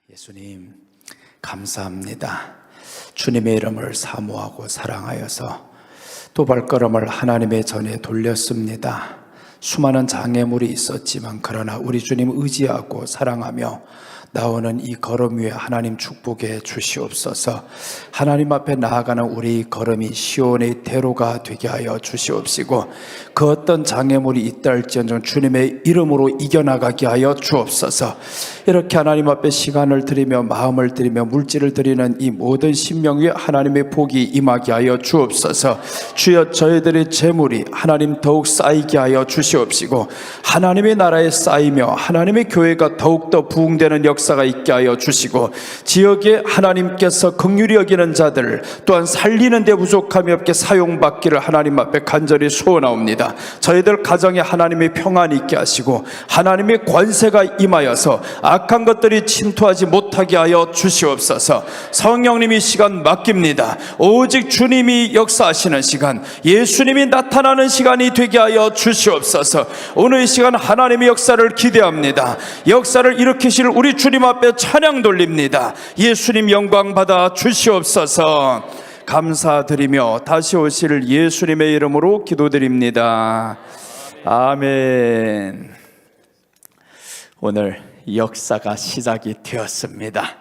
예수님 감사합니다. 주님의 이름을 사모하고 사랑하여서 또 발걸음을 하나님의 전에 돌렸습니다. 수많은 장애물이 있었지만 그러나 우리 주님 의지하고 사랑하며 나오는 이 걸음 위에 하나님 축복해 주시옵소서. 하나님 앞에 나아가는 우리 걸음이 시온의 대로가 되게 하여 주시옵시고 그 어떤 장애물이 있다 할지언정 주님의 이름으로 이겨나가게 하여 주옵소서. 이렇게 하나님 앞에 시간을 드리며 마음을 드리며 물질을 드리는 이 모든 심령 위에 하나님의 복이 임하게 하여 주옵소서. 주여 저희들의 재물이 하나님 더욱 쌓이게 하여 주시옵시고 하나님의 나라에 쌓이며 하나님의 교회가 더욱더 부흥되는 역사가 있게 하여 주시고 지역에 하나님께서 긍휼히 여기는 자들 또한 살리는 데 부족함이 없게 사용받기를 하나님 앞에 간절히 소원하옵니다. 저희들 가정에 하나님의 평안이 있게 하시고 하나님의 권세가 임하여서 악한 것들이 침투하지 못하게 하여 주시옵소서. 성령님이 시간 맡깁니다. 오직 주님이 역사하시는 시간, 예수님이 나타나는 시간이 되게 하여 주시옵소서. 오늘 이 시간 하나님의 역사를 기대합니다. 역사를 일으키실 우리 주님 앞에 찬양 돌립니다. 예수님 영광 받아 주시옵소서. 감사드리며 다시 오실 예수님의 이름으로 기도드립니다. 아멘. 오늘 역사가 시작이 되었습니다.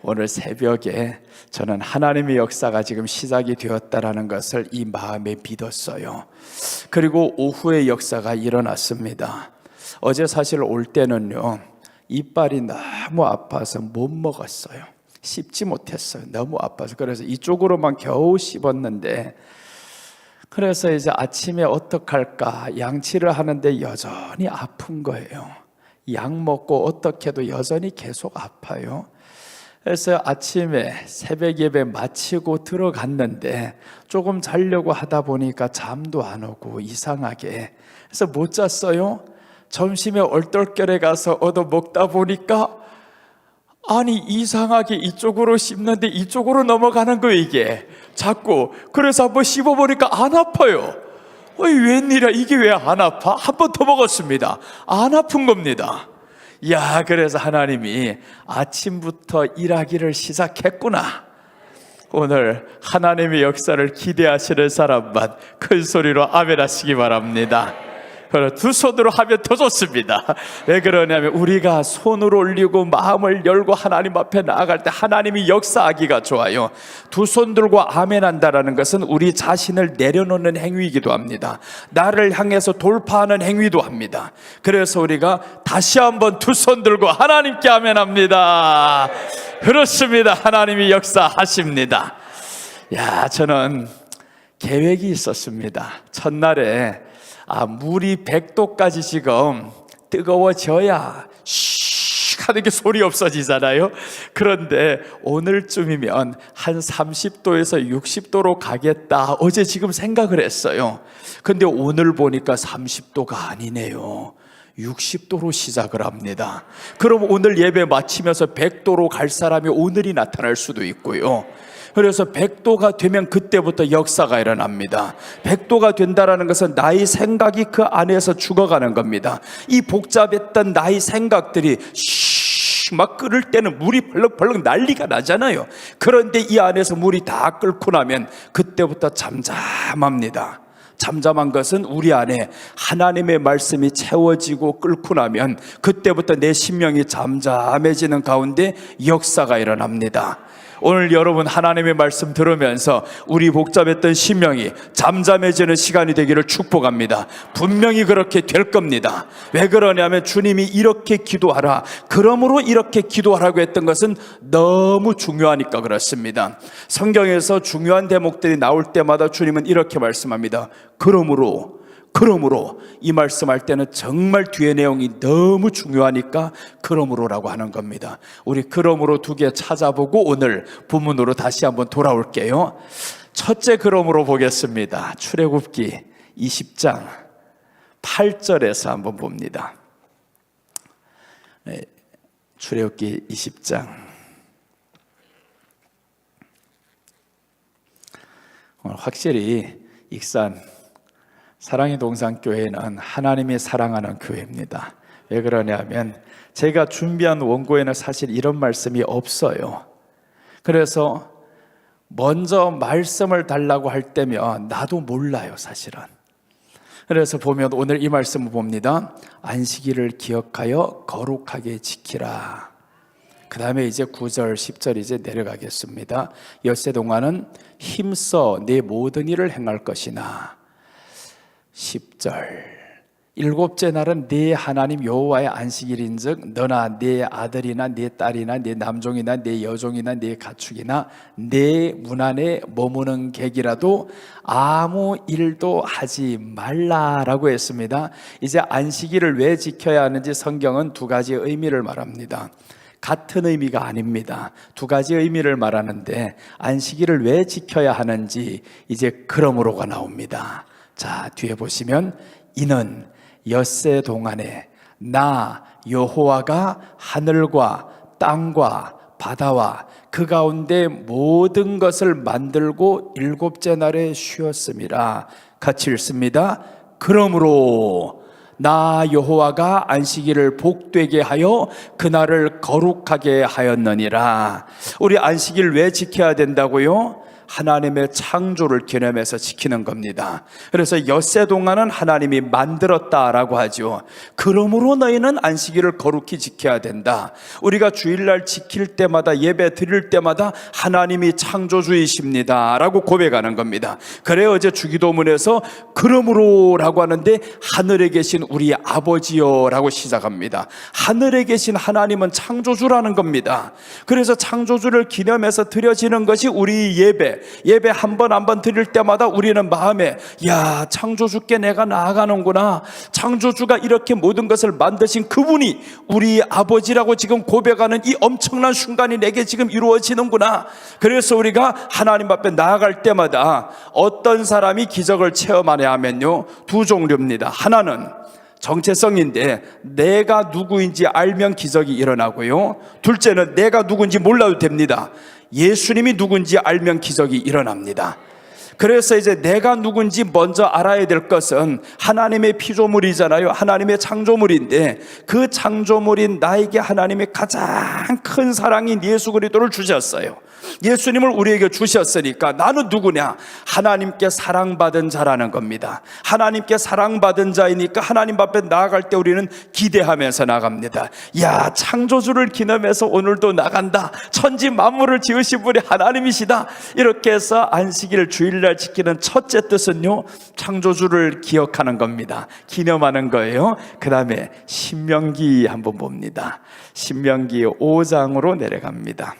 오늘 새벽에 저는 하나님의 역사가 지금 시작이 되었다라는 것을 이 마음에 믿었어요. 그리고 오후에 역사가 일어났습니다. 어제 사실 올 때는요, 이빨이 너무 아파서 못 먹었어요. 씹지 못했어요. 너무 아파서. 그래서 이쪽으로만 겨우 씹었는데, 그래서 이제 아침에 어떡할까 양치를 하는데 여전히 아픈 거예요. 약 먹고 어떻게 해도 여전히 계속 아파요. 그래서 아침에 새벽 예배 마치고 들어갔는데 조금 자려고 하다 보니까 잠도 안 오고 이상하게, 그래서 못 잤어요. 점심에 얼떨결에 가서 얻어 먹다 보니까 아니 이상하게 이쪽으로 씹는데 이쪽으로 넘어가는 거예요. 이게 자꾸. 그래서 한번 씹어보니까 안 아파요. 웬일이야, 이게 왜 안 아파? 한 번 더 먹었습니다. 안 아픈 겁니다. 야, 그래서 하나님이 아침부터 일하기를 시작했구나. 오늘 하나님의 역사를 기대하시는 사람만 큰 소리로 아멘 하시기 바랍니다. 두 손으로 하면 더 좋습니다. 왜 그러냐면 우리가 손을 올리고 마음을 열고 하나님 앞에 나아갈 때 하나님이 역사하기가 좋아요. 두 손 들고 아멘 한다는 것은 우리 자신을 내려놓는 행위이기도 합니다. 나를 향해서 돌파하는 행위도 합니다. 그래서 우리가 다시 한번 두 손 들고 하나님께 아멘 합니다. 그렇습니다. 하나님이 역사하십니다. 야, 저는 계획이 있었습니다. 첫날에 물이 100도까지 지금 뜨거워져야 슉 하는 게 소리 없어지잖아요. 그런데 오늘쯤이면 한 30도에서 60도로 가겠다 어제 지금 생각을 했어요. 근데 오늘 보니까 30도가 아니네요. 60도로 시작을 합니다. 그럼 오늘 예배 마치면서 100도로 갈 사람이 오늘이 나타날 수도 있고요. 그래서 100도가 되면 그때부터 역사가 일어납니다. 100도가 된다는 것은 나의 생각이 그 안에서 죽어가는 겁니다. 이 복잡했던 나의 생각들이 막 끓을 때는 물이 벌렁벌렁 난리가 나잖아요. 그런데 이 안에서 물이 다 끓고 나면 그때부터 잠잠합니다. 잠잠한 것은 우리 안에 하나님의 말씀이 채워지고 끓고 나면 그때부터 내 심령이 잠잠해지는 가운데 역사가 일어납니다. 오늘 여러분 하나님의 말씀 들으면서 우리 복잡했던 심령이 잠잠해지는 시간이 되기를 축복합니다. 분명히 그렇게 될 겁니다. 왜 그러냐면 주님이 이렇게 기도하라, 그러므로 이렇게 기도하라고 했던 것은 너무 중요하니까 그렇습니다. 성경에서 중요한 대목들이 나올 때마다 주님은 이렇게 말씀합니다. 그러므로 이 말씀할 때는 정말 뒤에 내용이 너무 중요하니까 그러므로라고 하는 겁니다. 우리 그러므로 두 개 찾아보고 오늘 본문으로 다시 한번 돌아올게요. 첫째 그러므로 보겠습니다. 출애굽기 20장 8절에서 한번 봅니다. 출애굽기 20장 오늘 확실히 익산 사랑의 동산교회는 하나님이 사랑하는 교회입니다. 왜 그러냐면 제가 준비한 원고에는 사실 이런 말씀이 없어요. 그래서 먼저 말씀을 달라고 할 때면 나도 몰라요, 사실은. 그래서 보면 오늘 이 말씀을 봅니다. 안식일을 기억하여 거룩하게 지키라. 그 다음에 이제 9절, 10절 이제 내려가겠습니다. 엿새 동안은 힘써 내 모든 일을 행할 것이나. 10절, 일곱째 날은 네 하나님 여호와의 안식일인즉 너나 네 아들이나 네 딸이나 네 남종이나 네 여종이나 네 가축이나 네 문 안에 머무는 객이라도 아무 일도 하지 말라라고 했습니다. 이제 안식일을 왜 지켜야 하는지 성경은 두 가지 의미를 말합니다. 같은 의미가 아닙니다. 두 가지 의미를 말하는데 안식일을 왜 지켜야 하는지 이제 그러므로가 나옵니다. 자, 뒤에 보시면 이는 엿새 동안에 나 여호와가 하늘과 땅과 바다와 그 가운데 모든 것을 만들고 일곱째 날에 쉬었음이라. 같이 읽습니다. 그러므로 나 여호와가 안식일을 복되게 하여 그날을 거룩하게 하였느니라. 우리 안식일 왜 지켜야 된다고요? 하나님의 창조를 기념해서 지키는 겁니다. 그래서 엿새 동안은 하나님이 만들었다라고 하죠. 그러므로 너희는 안식일을 거룩히 지켜야 된다. 우리가 주일날 지킬 때마다 예배 드릴 때마다 하나님이 창조주이십니다 라고 고백하는 겁니다. 그래요, 어제 주기도문에서 그러므로 라고 하는데 하늘에 계신 우리 아버지여 라고 시작합니다. 하늘에 계신 하나님은 창조주라는 겁니다. 그래서 창조주를 기념해서 드려지는 것이 우리 예배 한 번 드릴 때마다 우리는 마음에 야, 창조주께 내가 나아가는구나, 창조주가 이렇게 모든 것을 만드신 그분이 우리 아버지라고 지금 고백하는 이 엄청난 순간이 내게 지금 이루어지는구나. 그래서 우리가 하나님 앞에 나아갈 때마다 어떤 사람이 기적을 체험하냐 하면요, 두 종류입니다. 하나는 정체성인데 내가 누구인지 알면 기적이 일어나고요, 둘째는 내가 누구인지 몰라도 됩니다. 예수님이 누군지 알면 기적이 일어납니다. 그래서 이제 내가 누군지 먼저 알아야 될 것은 하나님의 피조물이잖아요. 하나님의 창조물인데 그 창조물인 나에게 하나님의 가장 큰 사랑인 예수 그리스도를 주셨어요. 예수님을 우리에게 주셨으니까 나는 누구냐? 하나님께 사랑받은 자라는 겁니다. 하나님께 사랑받은 자이니까 하나님 앞에 나아갈 때 우리는 기대하면서 나갑니다. 야, 창조주를 기념해서 오늘도 나간다. 천지 만물을 지으신 분이 하나님이시다. 이렇게 해서 안식일 주일날 지키는 첫째 뜻은요, 창조주를 기억하는 겁니다. 기념하는 거예요. 그 다음에 신명기 한번 봅니다. 신명기 5장으로 내려갑니다.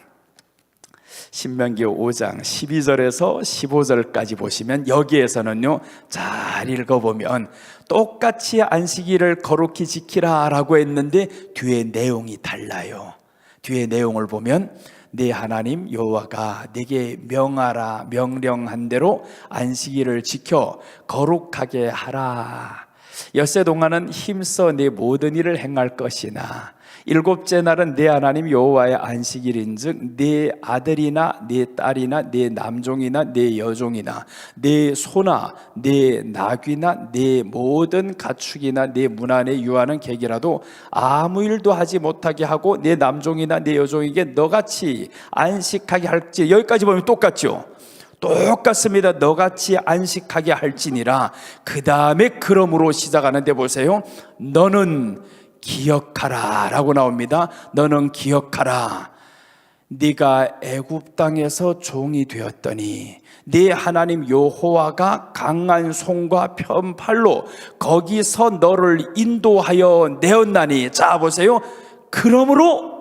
신명기 5장 12절에서 15절까지 보시면 여기에서는요, 잘 읽어보면 똑같이 안식일을 거룩히 지키라 라고 했는데 뒤에 내용이 달라요. 뒤에 내용을 보면 네 하나님 여호와가 네게 명하라 명령한 대로 안식일을 지켜 거룩하게 하라. 엿새 동안은 힘써 네 모든 일을 행할 것이나 일곱째 날은 네 하나님 여호와의 안식일인즉 네 아들이나 네 딸이나 네 남종이나 네 여종이나 네 소나 네 나귀나 네 모든 가축이나 네 문 안에 유하는 객이라도 아무 일도 하지 못하게 하고 네 남종이나 네 여종에게 너같이 안식하게 할지. 여기까지 보면 똑같죠. 똑같습니다. 너같이 안식하게 할지니라. 그 다음에 그러므로 시작하는데 보세요. 너는 기억하라 라고 나옵니다. 너는 기억하라. 네가 애굽 땅에서 종이 되었더니 네 하나님 여호와가 강한 손과 편팔로 거기서 너를 인도하여 내었나니. 자 보세요. 그러므로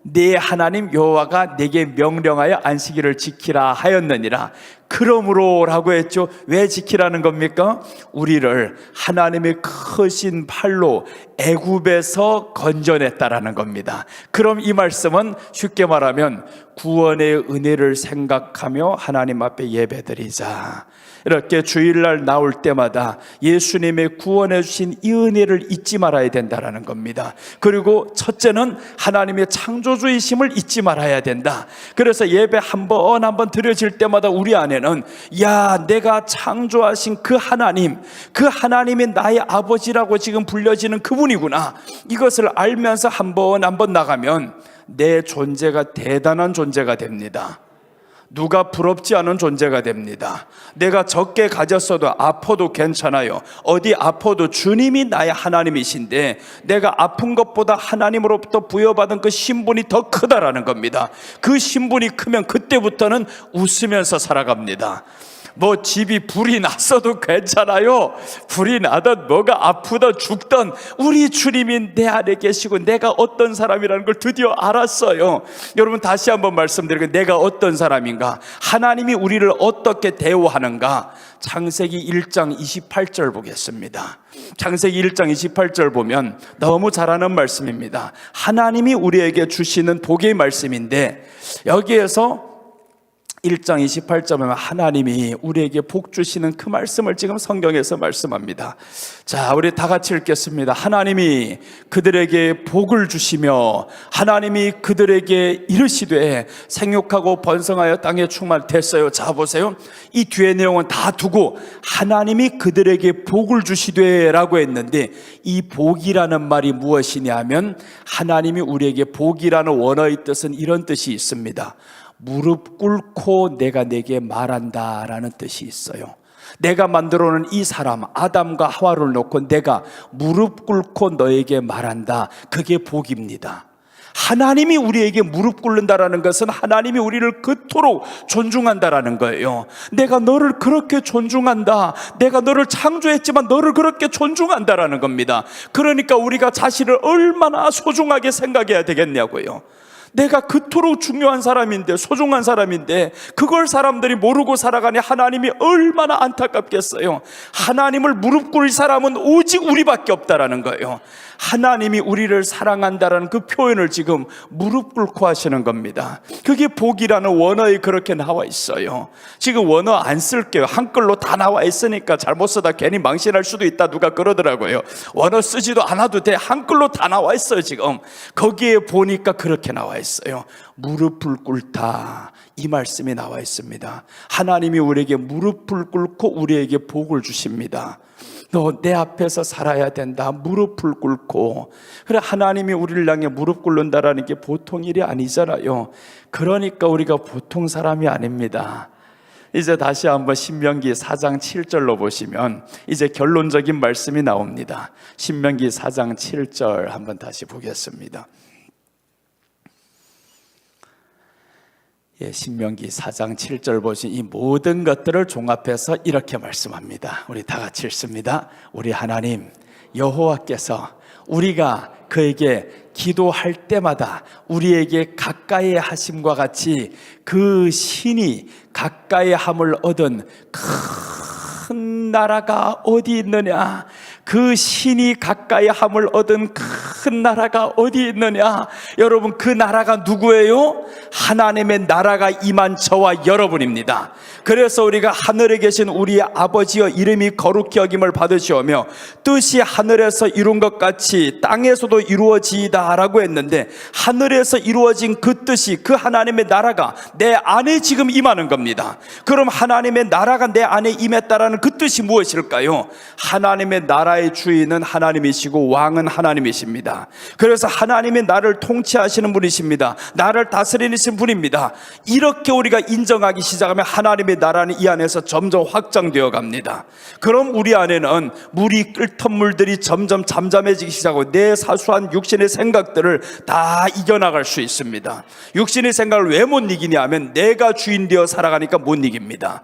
네 하나님 여호와가 내게 명령하여 안식일을 지키라 하였느니라. 그러므로 라고 했죠. 왜 지키라는 겁니까? 우리를 하나님의 크신 팔로 애굽에서 건져냈다라는 겁니다. 그럼 이 말씀은 쉽게 말하면 구원의 은혜를 생각하며 하나님 앞에 예배드리자. 이렇게 주일날 나올 때마다 예수님의 구원해 주신 이 은혜를 잊지 말아야 된다는 겁니다. 그리고 첫째는 하나님의 창조주이심을 잊지 말아야 된다. 그래서 예배 한 번 드려질 때마다 우리 안에 안에는 야, 내가 창조하신 그 하나님이 나의 아버지라고 지금 불려지는 그분이구나, 이것을 알면서 한 번 나가면 내 존재가 대단한 존재가 됩니다. 누가 부럽지 않은 존재가 됩니다. 내가 적게 가졌어도 아파도 괜찮아요. 어디 아파도 주님이 나의 하나님이신데 내가 아픈 것보다 하나님으로부터 부여받은 그 신분이 더 크다라는 겁니다. 그 신분이 크면 그때부터는 웃으면서 살아갑니다. 뭐 집이 불이 났어도 괜찮아요. 불이 나든 뭐가 아프든 죽든 우리 주님이 내 안에 계시고 내가 어떤 사람이라는 걸 드디어 알았어요. 여러분, 다시 한번 말씀드리고, 내가 어떤 사람인가, 하나님이 우리를 어떻게 대우하는가, 창세기 1장 28절 보겠습니다. 창세기 1장 28절 보면 너무 잘 아는 말씀입니다. 하나님이 우리에게 주시는 복의 말씀인데, 여기에서 1장 28절에 하나님이 우리에게 복 주시는 그 말씀을 지금 성경에서 말씀합니다. 자, 우리 다 같이 읽겠습니다. 하나님이 그들에게 복을 주시며 하나님이 그들에게 이르시되 생육하고 번성하여 땅에 충만했어요. 자, 보세요. 이 뒤에 내용은 다 두고 하나님이 그들에게 복을 주시되 라고 했는데, 이 복이라는 말이 무엇이냐 하면, 하나님이 우리에게 복이라는 원어의 뜻은 이런 뜻이 있습니다. 무릎 꿇고 내가 내게 말한다 라는 뜻이 있어요. 내가 만들어 놓은 이 사람 아담과 하와를 놓고 내가 무릎 꿇고 너에게 말한다, 그게 복입니다. 하나님이 우리에게 무릎 꿇는다라는 것은 하나님이 우리를 그토록 존중한다라는 거예요. 내가 너를 그렇게 존중한다, 내가 너를 창조했지만 너를 그렇게 존중한다라는 겁니다. 그러니까 우리가 자신을 얼마나 소중하게 생각해야 되겠냐고요. 내가 그토록 중요한 사람인데, 소중한 사람인데 그걸 사람들이 모르고 살아가니 하나님이 얼마나 안타깝겠어요. 하나님을 무릎 꿇을 사람은 오직 우리밖에 없다라는 거예요. 하나님이 우리를 사랑한다라는 그 표현을 지금 무릎 꿇고 하시는 겁니다. 그게 복이라는 원어에 그렇게 나와 있어요. 지금 원어 안 쓸게요. 한글로 다 나와 있으니까 잘못 쓰다 괜히 망신할 수도 있다 누가 그러더라고요. 원어 쓰지도 않아도 돼. 한글로 다 나와 있어요. 지금 거기에 보니까 그렇게 나와 있어요. 무릎을 꿇다, 이 말씀이 나와 있습니다. 하나님이 우리에게 무릎을 꿇고 우리에게 복을 주십니다. 너 내 앞에서 살아야 된다, 무릎을 꿇고. 그래, 하나님이 우리를 향해 무릎 꿇는다라는 게 보통 일이 아니잖아요. 그러니까 우리가 보통 사람이 아닙니다. 이제 다시 한번 신명기 4장 7절로 보시면 이제 결론적인 말씀이 나옵니다. 신명기 4장 7절 한번 다시 보겠습니다. 신명기 4장 7절 보신 이 모든 것들을 종합해서 이렇게 말씀합니다. 우리 다 같이 읽습니다. 우리 하나님 여호와께서 우리가 그에게 기도할 때마다 우리에게 가까이 하심과 같이 그 신이 가까이 함을 얻은 큰 나라가 어디 있느냐, 그 신이 가까이 함을 얻은 큰 나라가 어디 있느냐. 여러분, 그 나라가 누구예요? 하나님의 나라가 임한 저와 여러분입니다. 그래서 우리가 하늘에 계신 우리의 아버지여 이름이 거룩히 여김을 받으시오며 뜻이 하늘에서 이룬 것 같이 땅에서도 이루어지이다 라고 했는데, 하늘에서 이루어진 그 뜻이, 그 하나님의 나라가 내 안에 지금 임하는 겁니다. 그럼 하나님의 나라가 내 안에 임했다라는 그 뜻이 무엇일까요? 하나님의 나라의 주인은 하나님이시고 왕은 하나님이십니다. 그래서 하나님이 나를 통치하시는 분이십니다. 나를 다스리신 분입니다. 이렇게 우리가 인정하기 시작하면 하나님의 나라는 이 안에서 점점 확장되어 갑니다. 그럼 우리 안에는 물이 끓던 물들이 점점 잠잠해지기 시작하고 내 사소한 육신의 생각들을 다 이겨나갈 수 있습니다. 육신의 생각을 왜 못 이기냐 하면 내가 주인 되어 살아가니까 못 이깁니다.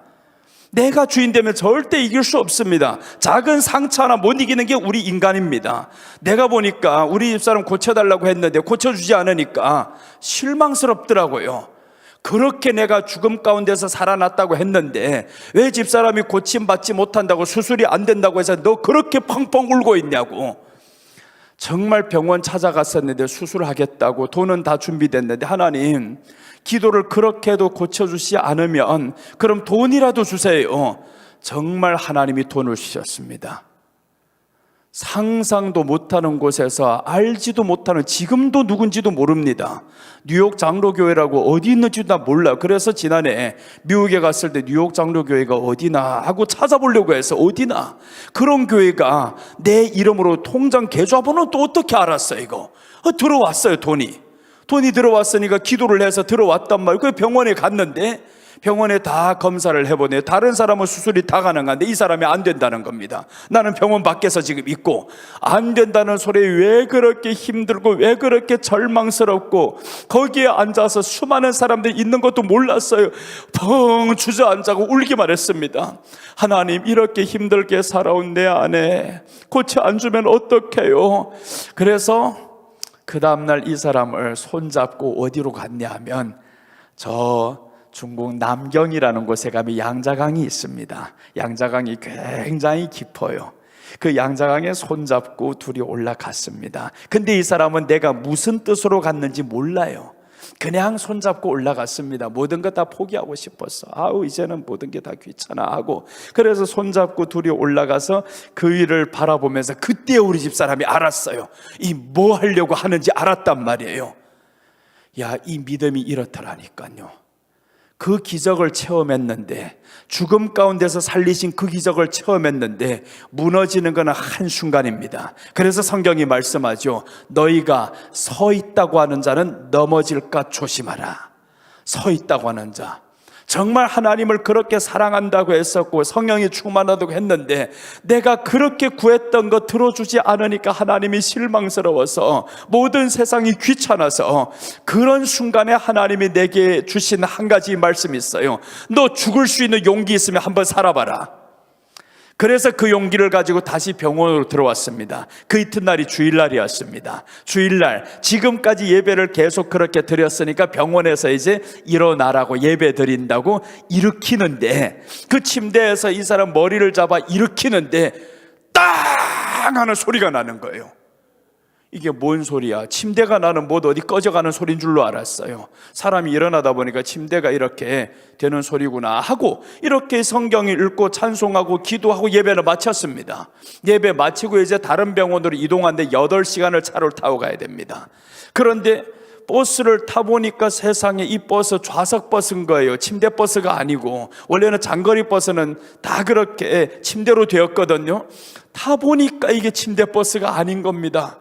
내가 주인 되면 절대 이길 수 없습니다. 작은 상처 하나 못 이기는 게 우리 인간입니다. 내가 보니까 우리 집사람 고쳐달라고 했는데 고쳐주지 않으니까 실망스럽더라고요. 그렇게 내가 죽음 가운데서 살아났다고 했는데 왜 집사람이 고침받지 못한다고, 수술이 안 된다고 해서 너 그렇게 펑펑 울고 있냐고. 정말 병원 찾아갔었는데 수술하겠다고 돈은 다 준비됐는데, 하나님 기도를 그렇게 해도 고쳐주지 않으면 그럼 돈이라도 주세요. 정말 하나님이 돈을 주셨습니다. 상상도 못하는 곳에서 알지도 못하는, 지금도 누군지도 모릅니다. 뉴욕 장로교회라고 어디 있는지도 다 몰라. 그래서 지난해 미국에 갔을 때 뉴욕 장로교회가 어디나 하고 찾아보려고 해서 어디나 그런 교회가 내 이름으로 통장 계좌번호는 또 어떻게 알았어 이거? 들어왔어요. 돈이 들어왔으니까 기도를 해서 들어왔단 말이에요. 그 병원에 갔는데 병원에 다 검사를 해보네. 다른 사람은 수술이 다 가능한데 이 사람이 안 된다는 겁니다. 나는 병원 밖에서 지금 있고 안 된다는 소리에 왜 그렇게 힘들고 왜 그렇게 절망스럽고 거기에 앉아서 수많은 사람들이 있는 것도 몰랐어요. 펑 주저앉아고 울기만 했습니다. 하나님, 이렇게 힘들게 살아온 내 아내 고쳐 안 주면 어떡해요? 그래서 그 다음날 이 사람을 손잡고 어디로 갔냐 하면 저 중국 남경이라는 곳에 가면 양자강이 있습니다. 양자강이 굉장히 깊어요. 그 양자강에 손잡고 둘이 올라갔습니다. 근데 이 사람은 내가 무슨 뜻으로 갔는지 몰라요. 그냥 손잡고 올라갔습니다. 모든 것 다 포기하고 싶었어. 아우 이제는 모든 게 다 귀찮아 하고, 그래서 손잡고 둘이 올라가서 그 위를 바라보면서 그때 우리 집사람이 알았어요. 이 뭐 하려고 하는지 알았단 말이에요. 야, 이 믿음이 이렇더라니까요. 그 기적을 체험했는데, 죽음 가운데서 살리신 그 기적을 체험했는데 무너지는 건 한순간입니다. 그래서 성경이 말씀하죠. 너희가 서 있다고 하는 자는 넘어질까 조심하라. 서 있다고 하는 자, 정말 하나님을 그렇게 사랑한다고 했었고 성령이 충만하다고 했는데 내가 그렇게 구했던 거 들어주지 않으니까 하나님이 실망스러워서 모든 세상이 귀찮아서, 그런 순간에 하나님이 내게 주신 한 가지 말씀이 있어요. 너 죽을 수 있는 용기 있으면 한번 살아봐라. 그래서 그 용기를 가지고 다시 병원으로 들어왔습니다. 그 이튿날이 주일날이었습니다. 주일날 지금까지 예배를 계속 그렇게 드렸으니까 병원에서 이제 일어나라고 예배 드린다고 일으키는데, 그 침대에서 이 사람 머리를 잡아 일으키는데 땅 하는 소리가 나는 거예요. 이게 뭔 소리야? 침대가 나는 못 어디 꺼져가는 소리인 줄로 알았어요. 사람이 일어나다 보니까 침대가 이렇게 되는 소리구나 하고 이렇게 성경을 읽고 찬송하고 기도하고 예배를 마쳤습니다. 예배 마치고 이제 다른 병원으로 이동하는데 8시간을 차를 타고 가야 됩니다. 그런데 버스를 타보니까 세상에 이 버스 좌석 버스인 거예요. 침대 버스가 아니고, 원래는 장거리 버스는 다 그렇게 침대로 되었거든요. 타보니까 이게 침대 버스가 아닌 겁니다.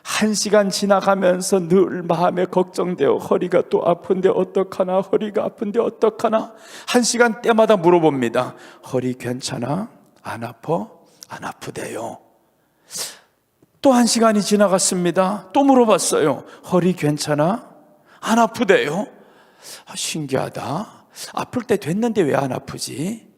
1시간 지나가면서 늘 마음에 걱정되어 허리가 또 아픈데 어떡하나, 허리가 아픈데 어떡하나. 1시간 때마다 물어봅니다. 허리 괜찮아? 안 아파? 안 아프대요. 또 1시간이 지나갔습니다. 또 물어봤어요. 허리 괜찮아? 안 아프대요. 신기하다. 아플 때 됐는데 왜 안 아프지?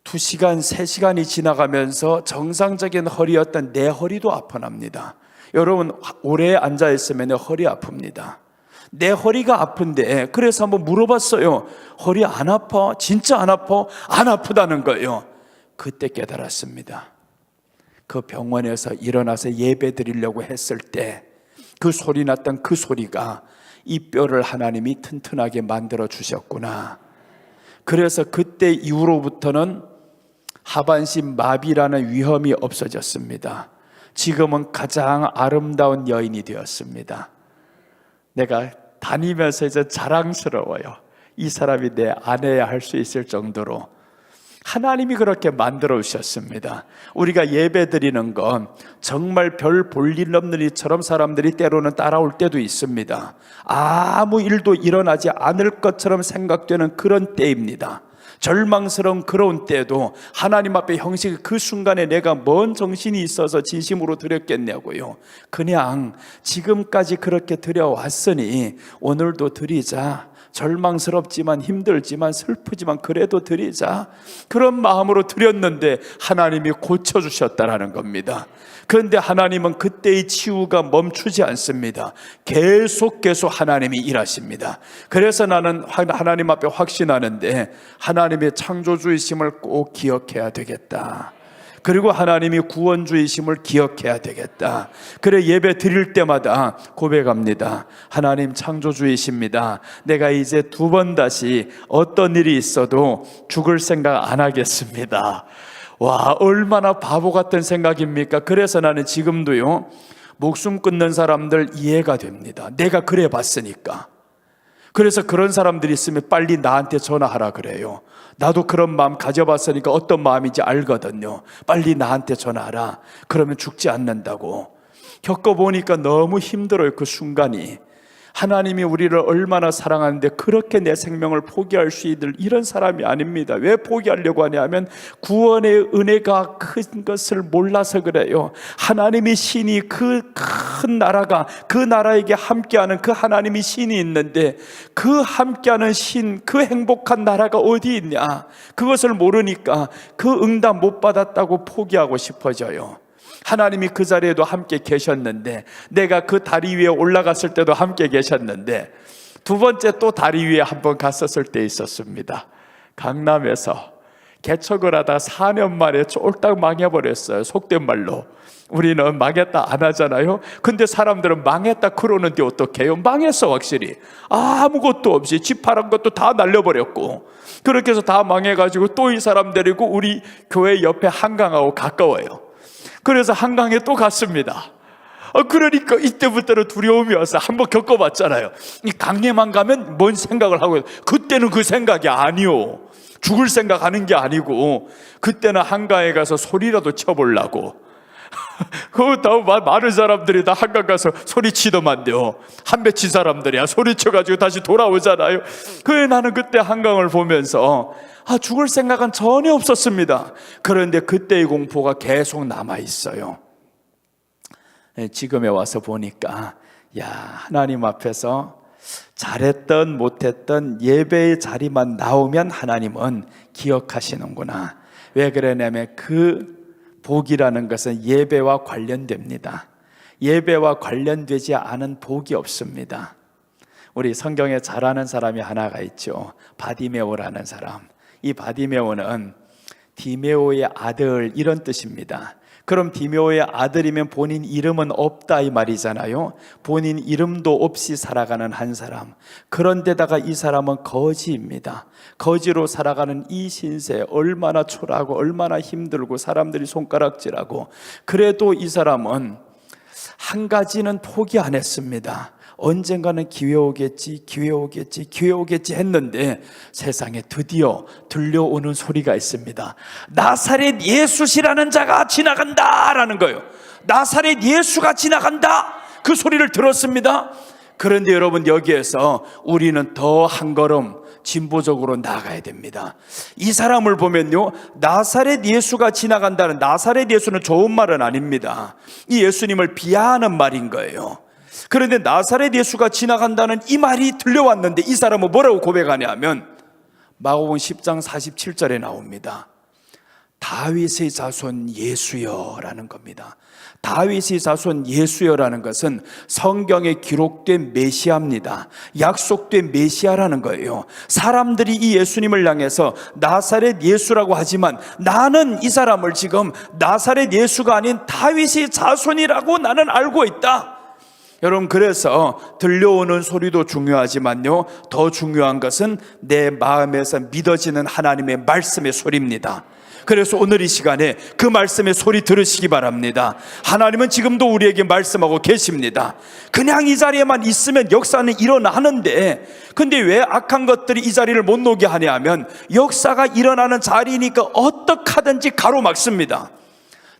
2시간, 3시간이 지나가면서 정상적인 허리였던 내 허리도 아파납니다. 여러분, 오래 앉아있으면 허리 아픕니다. 내 허리가 아픈데, 그래서 한번 물어봤어요. 허리 안 아파? 진짜 안 아파? 안 아프다는 거예요. 그때 깨달았습니다. 그 병원에서 일어나서 예배 드리려고 했을 때 그 소리 났던 그 소리가 이 뼈를 하나님이 튼튼하게 만들어 주셨구나. 그래서 그때 이후로부터는 하반신 마비라는 위험이 없어졌습니다. 지금은 가장 아름다운 여인이 되었습니다. 내가 다니면서 이제 자랑스러워요. 이 사람이 내 아내야 할 수 있을 정도로 하나님이 그렇게 만들어 주셨습니다. 우리가 예배 드리는 건 정말 별 볼 일 없는 일처럼 사람들이 때로는 따라올 때도 있습니다. 아무 일도 일어나지 않을 것처럼 생각되는 그런 때입니다. 절망스러운 그런 때도 하나님 앞에 형식, 그 순간에 내가 뭔 정신이 있어서 진심으로 드렸겠냐고요. 그냥 지금까지 그렇게 드려왔으니 오늘도 드리자. 절망스럽지만 힘들지만 슬프지만 그래도 드리자. 그런 마음으로 드렸는데 하나님이 고쳐주셨다라는 겁니다. 그런데 하나님은 그때의 치유가 멈추지 않습니다. 계속 하나님이 일하십니다. 그래서 나는 하나님 앞에 확신하는데 하나님의 창조주이심을 꼭 기억해야 되겠다. 그리고 하나님이 구원주이심을 기억해야 되겠다. 그래 예배 드릴 때마다 고백합니다. 하나님 창조주이십니다. 내가 이제 2번 다시 어떤 일이 있어도 죽을 생각 안 하겠습니다. 와, 얼마나 바보 같은 생각입니까? 그래서 나는 지금도요, 목숨 끊는 사람들 이해가 됩니다. 내가 그래 봤으니까. 그래서 그런 사람들이 있으면 빨리 나한테 전화하라 그래요. 나도 그런 마음 가져봤으니까 어떤 마음인지 알거든요. 빨리 나한테 전화하라. 그러면 죽지 않는다고. 겪어보니까 너무 힘들어요, 그 순간이. 하나님이 우리를 얼마나 사랑하는데 그렇게 내 생명을 포기할 수 있는 이런 사람이 아닙니다. 왜 포기하려고 하냐면 구원의 은혜가 큰 것을 몰라서 그래요. 하나님의 신이 그 큰 나라가, 그 나라에게 함께하는 그 하나님의 신이 있는데 그 함께하는 신, 그 행복한 나라가 어디 있냐, 그것을 모르니까 그 응답 못 받았다고 포기하고 싶어져요. 하나님이 그 자리에도 함께 계셨는데, 내가 그 다리 위에 올라갔을 때도 함께 계셨는데, 두 번째 또 다리 위에 한번 갔었을 때 있었습니다. 강남에서 개척을 하다 4년 만에 쫄딱 망해버렸어요. 속된 말로. 우리는 망했다 안 하잖아요. 근데 사람들은 망했다 그러는데 어떡해요? 망했어 확실히. 아무것도 없이 집 파란 것도 다 날려버렸고, 그렇게 해서 다 망해가지고 또 이 사람 데리고 우리 교회 옆에 한강하고 가까워요. 그래서 한강에 또 갔습니다. 그러니까 이때부터는 두려움이 와서 한번 겪어봤잖아요. 이 강에만 가면 뭔 생각을 하고, 그때는 그 생각이 아니오. 죽을 생각하는 게 아니고, 그때는 한강에 가서 소리라도 쳐보려고. 많은 사람들이 다 한강 가서 소리치더만요. 한배치 사람들이야 소리쳐가지고 다시 돌아오잖아요. 그래, 나는 그때 한강을 보면서 죽을 생각은 전혀 없었습니다. 그런데 그때의 공포가 계속 남아있어요. 지금에 와서 보니까, 야, 하나님 앞에서 잘했던 못했던 예배의 자리만 나오면 하나님은 기억하시는구나. 왜 그러냐면 그 복이라는 것은 예배와 관련됩니다. 예배와 관련되지 않은 복이 없습니다. 우리 성경에 잘 아는 사람이 하나가 있죠. 바디메오라는 사람. 이 바디메오는 디메오의 아들, 이런 뜻입니다. 그럼 디메오의 아들이면 본인 이름은 없다 이 말이잖아요. 본인 이름도 없이 살아가는 한 사람. 그런데다가 이 사람은 거지입니다. 거지로 살아가는 이 신세, 얼마나 초라하고 얼마나 힘들고 사람들이 손가락질하고, 그래도 이 사람은 한 가지는 포기 안 했습니다. 언젠가는 기회 오겠지, 기회 오겠지, 기회 오겠지 했는데 세상에 드디어 들려오는 소리가 있습니다. 나사렛 예수시라는 자가 지나간다라는 거예요. 나사렛 예수가 지나간다, 그 소리를 들었습니다. 그런데 여러분, 여기에서 우리는 더 한 걸음 진보적으로 나가야 됩니다. 이 사람을 보면요, 나사렛 예수가 지나간다는, 나사렛 예수는 좋은 말은 아닙니다. 이 예수님을 비하하는 말인 거예요. 그런데 나사렛 예수가 지나간다는 이 말이 들려왔는데 이 사람은 뭐라고 고백하냐면, 마가복음 10장 47절에 나옵니다. 다윗의 자손 예수여 라는 겁니다. 다윗의 자손 예수여라는 것은 성경에 기록된 메시아입니다. 약속된 메시아라는 거예요. 사람들이 이 예수님을 향해서 나사렛 예수라고 하지만 나는 이 사람을 지금 나사렛 예수가 아닌 다윗의 자손이라고 나는 알고 있다. 여러분, 그래서 들려오는 소리도 중요하지만요, 더 중요한 것은 내 마음에서 믿어지는 하나님의 말씀의 소리입니다. 그래서 오늘 이 시간에 그 말씀의 소리 들으시기 바랍니다. 하나님은 지금도 우리에게 말씀하고 계십니다. 그냥 이 자리에만 있으면 역사는 일어나는데, 근데 왜 악한 것들이 이 자리를 못 놓게 하냐 하면, 역사가 일어나는 자리니까 어떻게 하든지 가로막습니다.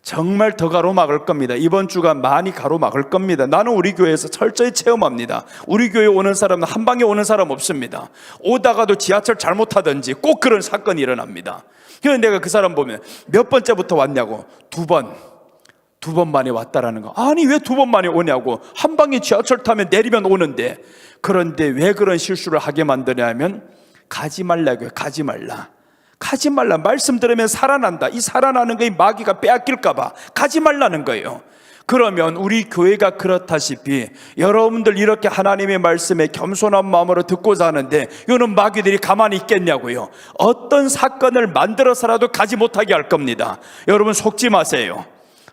정말 더 가로막을 겁니다. 이번 주가 많이 가로막을 겁니다. 나는 우리 교회에서 철저히 체험합니다. 우리 교회에 오는 사람은 한 방에 오는 사람 없습니다. 오다가도 지하철 잘못하든지 꼭 그런 사건이 일어납니다. 그래서 내가 그 사람 보면 몇 번째부터 왔냐고, 두 번 만에 왔다라는 거. 아니, 왜 두 번 만에 오냐고. 한 방에 지하철 타면 내리면 오는데. 그런데 왜 그런 실수를 하게 만드냐면, 가지 말라고요. 가지 말라. 가지 말라. 말씀 들으면 살아난다. 이 살아나는 게 마귀가 빼앗길까봐 가지 말라는 거예요. 그러면 우리 교회가 그렇다시피 여러분들 이렇게 하나님의 말씀에 겸손한 마음으로 듣고자 하는데, 이거는 마귀들이 가만히 있겠냐고요. 어떤 사건을 만들어서라도 가지 못하게 할 겁니다. 여러분, 속지 마세요.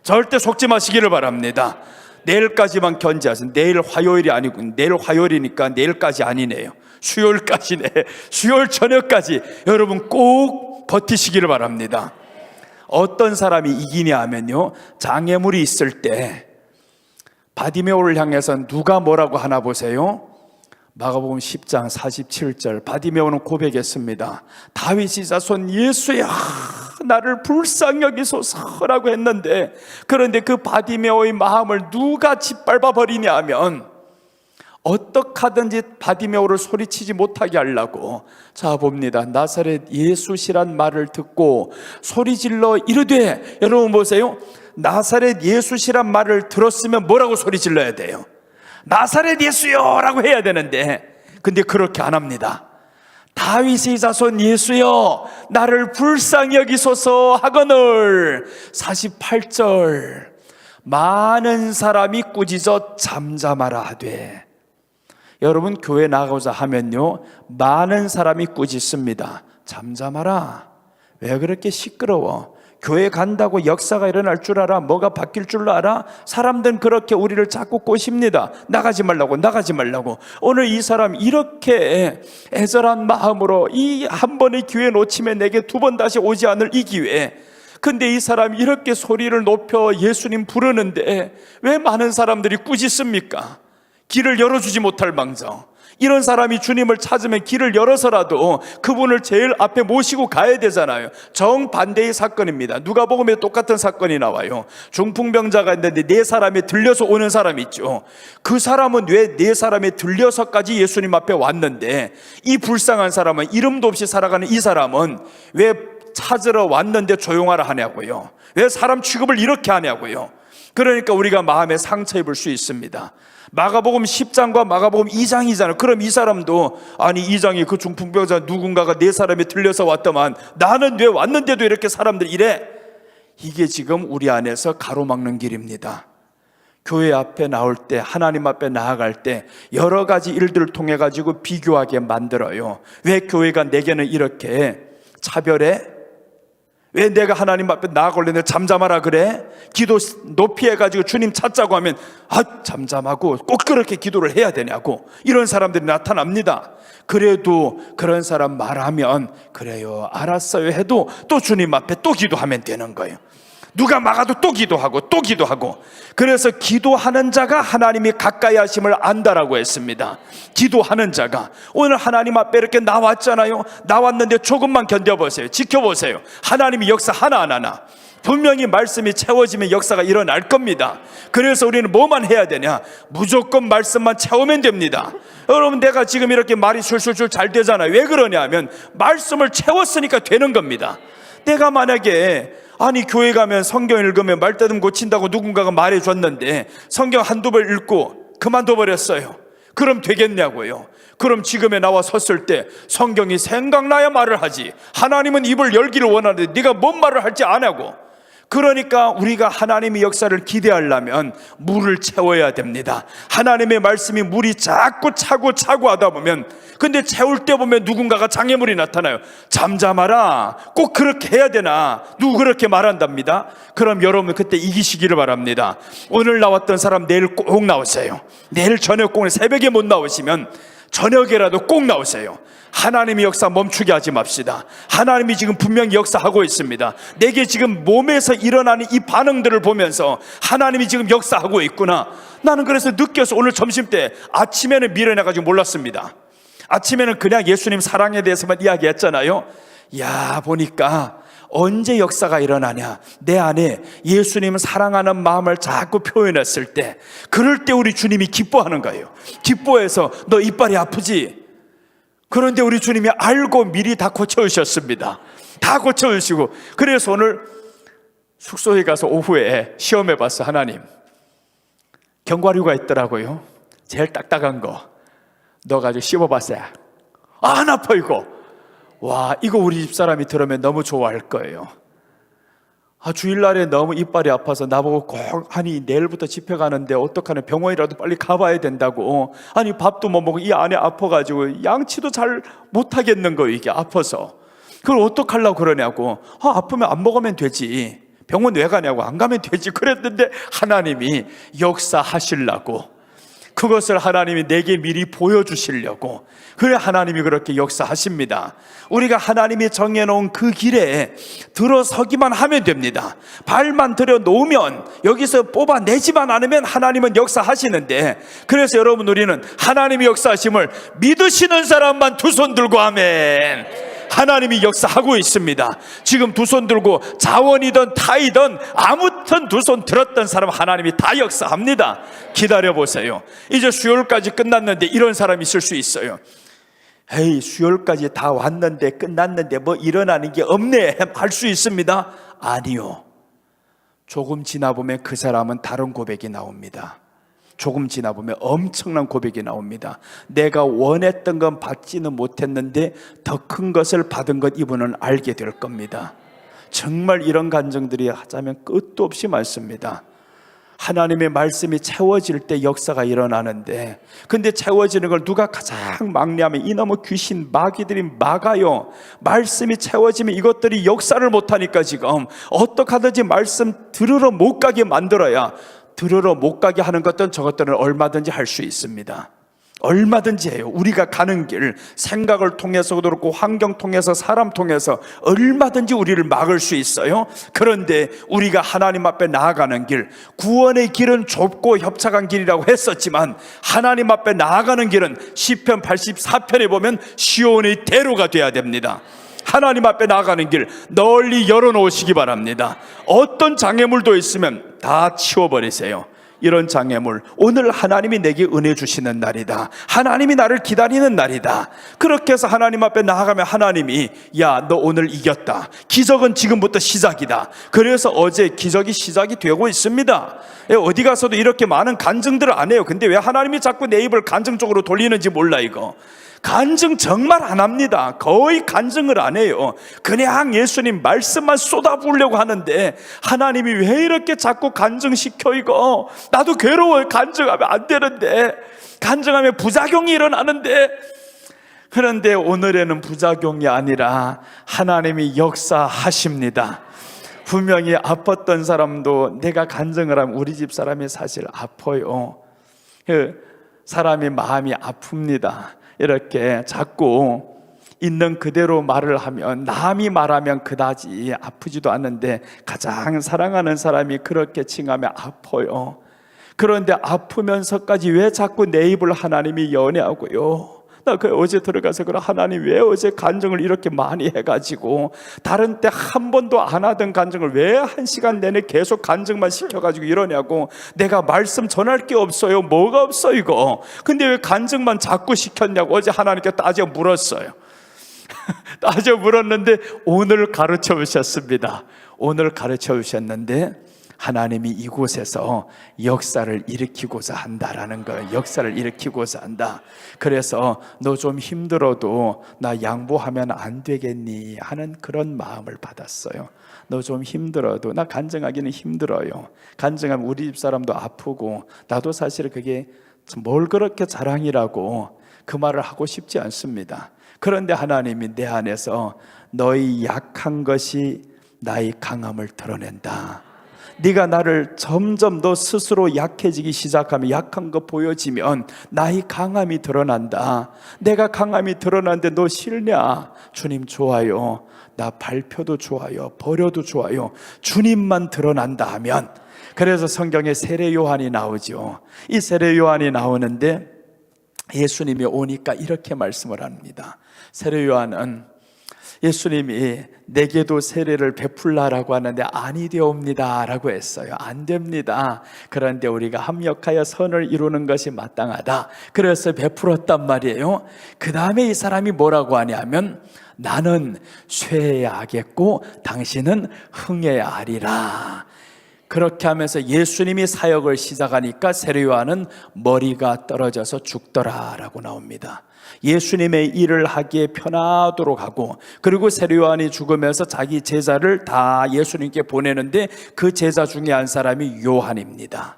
절대 속지 마시기를 바랍니다. 내일까지만 견제하세요. 내일 화요일이 아니고, 내일 화요일이니까 내일까지 아니네요. 수요일까지네. 수요일 저녁까지 여러분 꼭 버티시기를 바랍니다. 어떤 사람이 이기냐 하면요, 장애물이 있을 때 바디메오를 향해서 누가 뭐라고 하나 보세요. 마가복음 10장 47절, 바디메오는 고백했습니다. 다윗의 자손 예수야, 나를 불쌍히 여기소서라고 했는데, 그런데 그 바디메오의 마음을 누가 짓밟아 버리냐 하면, 어떡하든지 바디메오를 소리치지 못하게 하려고, 자 봅니다. 나사렛 예수시란 말을 듣고 소리질러 이르되, 여러분 보세요. 나사렛 예수시란 말을 들었으면 뭐라고 소리질러야 돼요? 나사렛 예수요 라고 해야 되는데, 근데 그렇게 안 합니다. 다윗의 자손 예수여, 나를 불쌍히 여기소서 하거늘. 48절, 많은 사람이 꾸짖어 잠잠하라 하되. 여러분, 교회 나가고자 하면요, 많은 사람이 꾸짖습니다. 잠잠하라. 왜 그렇게 시끄러워? 교회 간다고 역사가 일어날 줄 알아? 뭐가 바뀔 줄 알아? 사람들은 그렇게 우리를 자꾸 꼬십니다. 나가지 말라고, 나가지 말라고. 오늘 이 사람 이렇게 애절한 마음으로 이 한 번의 기회 놓치면 내게 두 번 다시 오지 않을 이 기회. 근데 이 사람이 이렇게 소리를 높여 예수님 부르는데 왜 많은 사람들이 꾸짖습니까? 길을 열어주지 못할 망정. 이런 사람이 주님을 찾으면 길을 열어서라도 그분을 제일 앞에 모시고 가야 되잖아요. 정반대의 사건입니다. 누가복음에 똑같은 사건이 나와요. 중풍병자가 있는데 네 사람이 들려서 오는 사람이 있죠. 그 사람은 왜 네 사람이 들려서까지 예수님 앞에 왔는데, 이 불쌍한 사람은, 이름도 없이 살아가는 이 사람은 왜 찾으러 왔는데 조용하라 하냐고요. 왜 사람 취급을 이렇게 하냐고요. 그러니까 우리가 마음에 상처 입을 수 있습니다. 마가복음 10장과 마가복음 2장이잖아요. 그럼 이 사람도, 아니 2장이 그 중풍병자 누군가가 네 사람이 들려서 왔더만 나는 왜 왔는데도 이렇게 사람들이 이래? 이게 지금 우리 안에서 가로막는 길입니다. 교회 앞에 나올 때, 하나님 앞에 나아갈 때 여러 가지 일들을 통해 가지고 비교하게 만들어요. 왜 교회가 내게는 이렇게 차별해? 왜 내가 하나님 앞에 나아가려는데 잠잠하라 그래? 기도 높이 해가지고 주님 찾자고 하면 잠잠하고 꼭 그렇게 기도를 해야 되냐고, 이런 사람들이 나타납니다. 그래도 그런 사람 말하면 그래요, 알았어요 해도 또 주님 앞에 또 기도하면 되는 거예요. 누가 막아도 또 기도하고 또 기도하고. 그래서 기도하는 자가 하나님이 가까이 하심을 안다라고 했습니다. 기도하는 자가. 오늘 하나님 앞에 이렇게 나왔잖아요. 나왔는데 조금만 견뎌보세요. 지켜보세요. 하나님이 역사 하나하나 분명히 말씀이 채워지면 역사가 일어날 겁니다. 그래서 우리는 뭐만 해야 되냐? 무조건 말씀만 채우면 됩니다. 여러분, 내가 지금 이렇게 말이 술술술 잘 되잖아요. 왜 그러냐 하면 말씀을 채웠으니까 되는 겁니다. 내가 만약에 교회 가면 성경 읽으면 말다듬 고친다고 누군가가 말해줬는데 성경 한두 번 읽고 그만둬 버렸어요. 그럼 되겠냐고요. 그럼 지금에 나와 섰을 때 성경이 생각나야 말을 하지, 하나님은 입을 열기를 원하는데 네가 뭔 말을 할지 안 하고. 그러니까 우리가 하나님의 역사를 기대하려면 물을 채워야 됩니다. 하나님의 말씀이 물이 자꾸 차고 하다 보면, 근데 채울 때 보면 누군가가 장애물이 나타나요. 잠잠하라, 꼭 그렇게 해야 되나? 누구 그렇게 말한답니다. 그럼 여러분 그때 이기시기를 바랍니다. 오늘 나왔던 사람 내일 꼭 나오세요. 내일 저녁 꼭, 새벽에 못 나오시면 저녁에라도 꼭 나오세요. 하나님의 역사 멈추게 하지 맙시다. 하나님이 지금 분명히 역사하고 있습니다. 내게 지금 몸에서 일어나는 이 반응들을 보면서 하나님이 지금 역사하고 있구나. 나는 그래서 느껴서 오늘 점심때, 아침에는 미련해가지고 몰랐습니다. 아침에는 그냥 예수님 사랑에 대해서만 이야기했잖아요. 보니까 언제 역사가 일어나냐, 내 안에 예수님을 사랑하는 마음을 자꾸 표현했을 때, 그럴 때 우리 주님이 기뻐하는 거예요. 기뻐해서 너 이빨이 아프지? 그런데 우리 주님이 알고 미리 다 고쳐주셨습니다. 다 고쳐주시고. 그래서 오늘 숙소에 가서 오후에 시험해봤어. 하나님, 견과류가 있더라고요. 제일 딱딱한 거 넣어가지고 씹어봤어요. 안 아파 이거. 와, 이거 우리 집사람이 들으면 너무 좋아할 거예요. 주일날에 너무 이빨이 아파서 나보고 꼭 내일부터 집회 가는데 어떡하나, 병원이라도 빨리 가봐야 된다고. 밥도 못 먹고 이 안에 아파가지고 양치도 잘 못하겠는 거예요. 이게 아파서. 그걸 어떡하려고 그러냐고. 아프면 안 먹으면 되지, 병원 왜 가냐고, 안 가면 되지. 그랬는데 하나님이 역사하시려고 그것을 하나님이 내게 미리 보여주시려고, 그래 하나님이 그렇게 역사하십니다. 우리가 하나님이 정해놓은 그 길에 들어서기만 하면 됩니다. 발만 들여놓으면, 여기서 뽑아내지만 않으면 하나님은 역사하시는데, 그래서 여러분, 우리는 하나님의 역사하심을 믿으시는 사람만 두 손 들고 아멘. 하나님이 역사하고 있습니다. 지금 두 손 들고 자원이든 타이든 아무튼 두 손 들었던 사람 하나님이 다 역사합니다. 기다려보세요. 이제 수요일까지 끝났는데 이런 사람이 있을 수 있어요. 에이, 수요일까지 다 왔는데 끝났는데 뭐 일어나는 게 없네 할 수 있습니다. 아니요, 조금 지나보면 그 사람은 다른 고백이 나옵니다. 조금 지나보면 엄청난 고백이 나옵니다. 내가 원했던 건 받지는 못했는데 더 큰 것을 받은 것 이분은 알게 될 겁니다. 정말 이런 간증들이 하자면 끝도 없이 많습니다. 하나님의 말씀이 채워질 때 역사가 일어나는데, 근데 채워지는 걸 누가 가장 막내하면 이놈의 귀신 마귀들이 막아요. 말씀이 채워지면 이것들이 역사를 못하니까 지금 어떻게 하든지 말씀 들으러 못 가게 만들어야, 들으러 못 가게 하는 것들은 저것들은 얼마든지 할 수 있습니다. 얼마든지 해요. 우리가 가는 길, 생각을 통해서도 그렇고 환경 통해서, 사람 통해서 얼마든지 우리를 막을 수 있어요. 그런데 우리가 하나님 앞에 나아가는 길, 구원의 길은 좁고 협착한 길이라고 했었지만 하나님 앞에 나아가는 길은 시편 84편에 보면 시온의 대로가 돼야 됩니다. 하나님 앞에 나아가는 길 널리 열어놓으시기 바랍니다. 어떤 장애물도 있으면 다 치워버리세요. 이런 장애물, 오늘 하나님이 내게 은혜 주시는 날이다, 하나님이 나를 기다리는 날이다. 그렇게 해서 하나님 앞에 나아가면 하나님이, 야, 너 오늘 이겼다, 기적은 지금부터 시작이다. 그래서 어제 기적이 시작이 되고 있습니다. 어디 가서도 이렇게 많은 간증들을 안 해요. 근데 왜 하나님이 자꾸 내 입을 간증 쪽으로 돌리는지 몰라. 이거 간증 정말 안 합니다. 거의 간증을 안 해요. 그냥 예수님 말씀만 쏟아부으려고 하는데 하나님이 왜 이렇게 자꾸 간증시켜. 이거 나도 괴로워요. 간증하면 안 되는데, 간증하면 부작용이 일어나는데. 그런데 오늘에는 부작용이 아니라 하나님이 역사하십니다. 분명히 아팠던 사람도 내가 간증을 하면 우리 집 사람이 사실 아파요. 사람이 마음이 아픕니다. 이렇게 자꾸 있는 그대로 말을 하면, 남이 말하면 그다지 아프지도 않는데 가장 사랑하는 사람이 그렇게 칭하면 아파요. 그런데 아프면서까지 왜 자꾸 내 입을 하나님이 연애하고요? 나 어제 들어가서 그래, 하나님 왜 어제 간증을 이렇게 많이 해가지고 다른 때 한 번도 안 하던 간증을 왜 1시간 내내 계속 간증만 시켜가지고 이러냐고. 내가 말씀 전할 게 없어요. 뭐가 없어 이거. 근데 왜 간증만 자꾸 시켰냐고 어제 하나님께 따져 물었어요. 따져 물었는데 오늘 가르쳐 주셨습니다. 오늘 가르쳐 주셨는데 하나님이 이곳에서 역사를 일으키고자 한다라는 거예요. 역사를 일으키고자 한다. 그래서 너 좀 힘들어도 나 양보하면 안 되겠니 하는 그런 마음을 받았어요. 너 좀 힘들어도, 나 간증하기는 힘들어요. 간증하면 우리 집 사람도 아프고 나도 사실 그게 뭘 그렇게 자랑이라고 그 말을 하고 싶지 않습니다. 그런데 하나님이 내 안에서 너희 약한 것이 나의 강함을 드러낸다. 네가 나를 점점 너 스스로 약해지기 시작하면, 약한 거 보여지면 나의 강함이 드러난다. 내가 강함이 드러나는데 너 싫냐? 주님 좋아요. 나 발표도 좋아요. 버려도 좋아요. 주님만 드러난다 하면. 그래서 성경에 세례 요한이 나오죠. 이 세례 요한이 나오는데 예수님이 오니까 이렇게 말씀을 합니다. 세례 요한은 예수님이 내게도 세례를 베풀라라고 하는데 아니 되옵니다 라고 했어요. 안 됩니다. 그런데 우리가 합력하여 선을 이루는 것이 마땅하다. 그래서 베풀었단 말이에요. 그 다음에 이 사람이 뭐라고 하냐면, 나는 쇠해야 하겠고 당신은 흥해야 하리라. 그렇게 하면서 예수님이 사역을 시작하니까 세례 요한은 머리가 떨어져서 죽더라라고 나옵니다. 예수님의 일을 하기에 편하도록 하고, 그리고 세례 요한이 죽으면서 자기 제자를 다 예수님께 보내는데 그 제자 중에 한 사람이 요한입니다.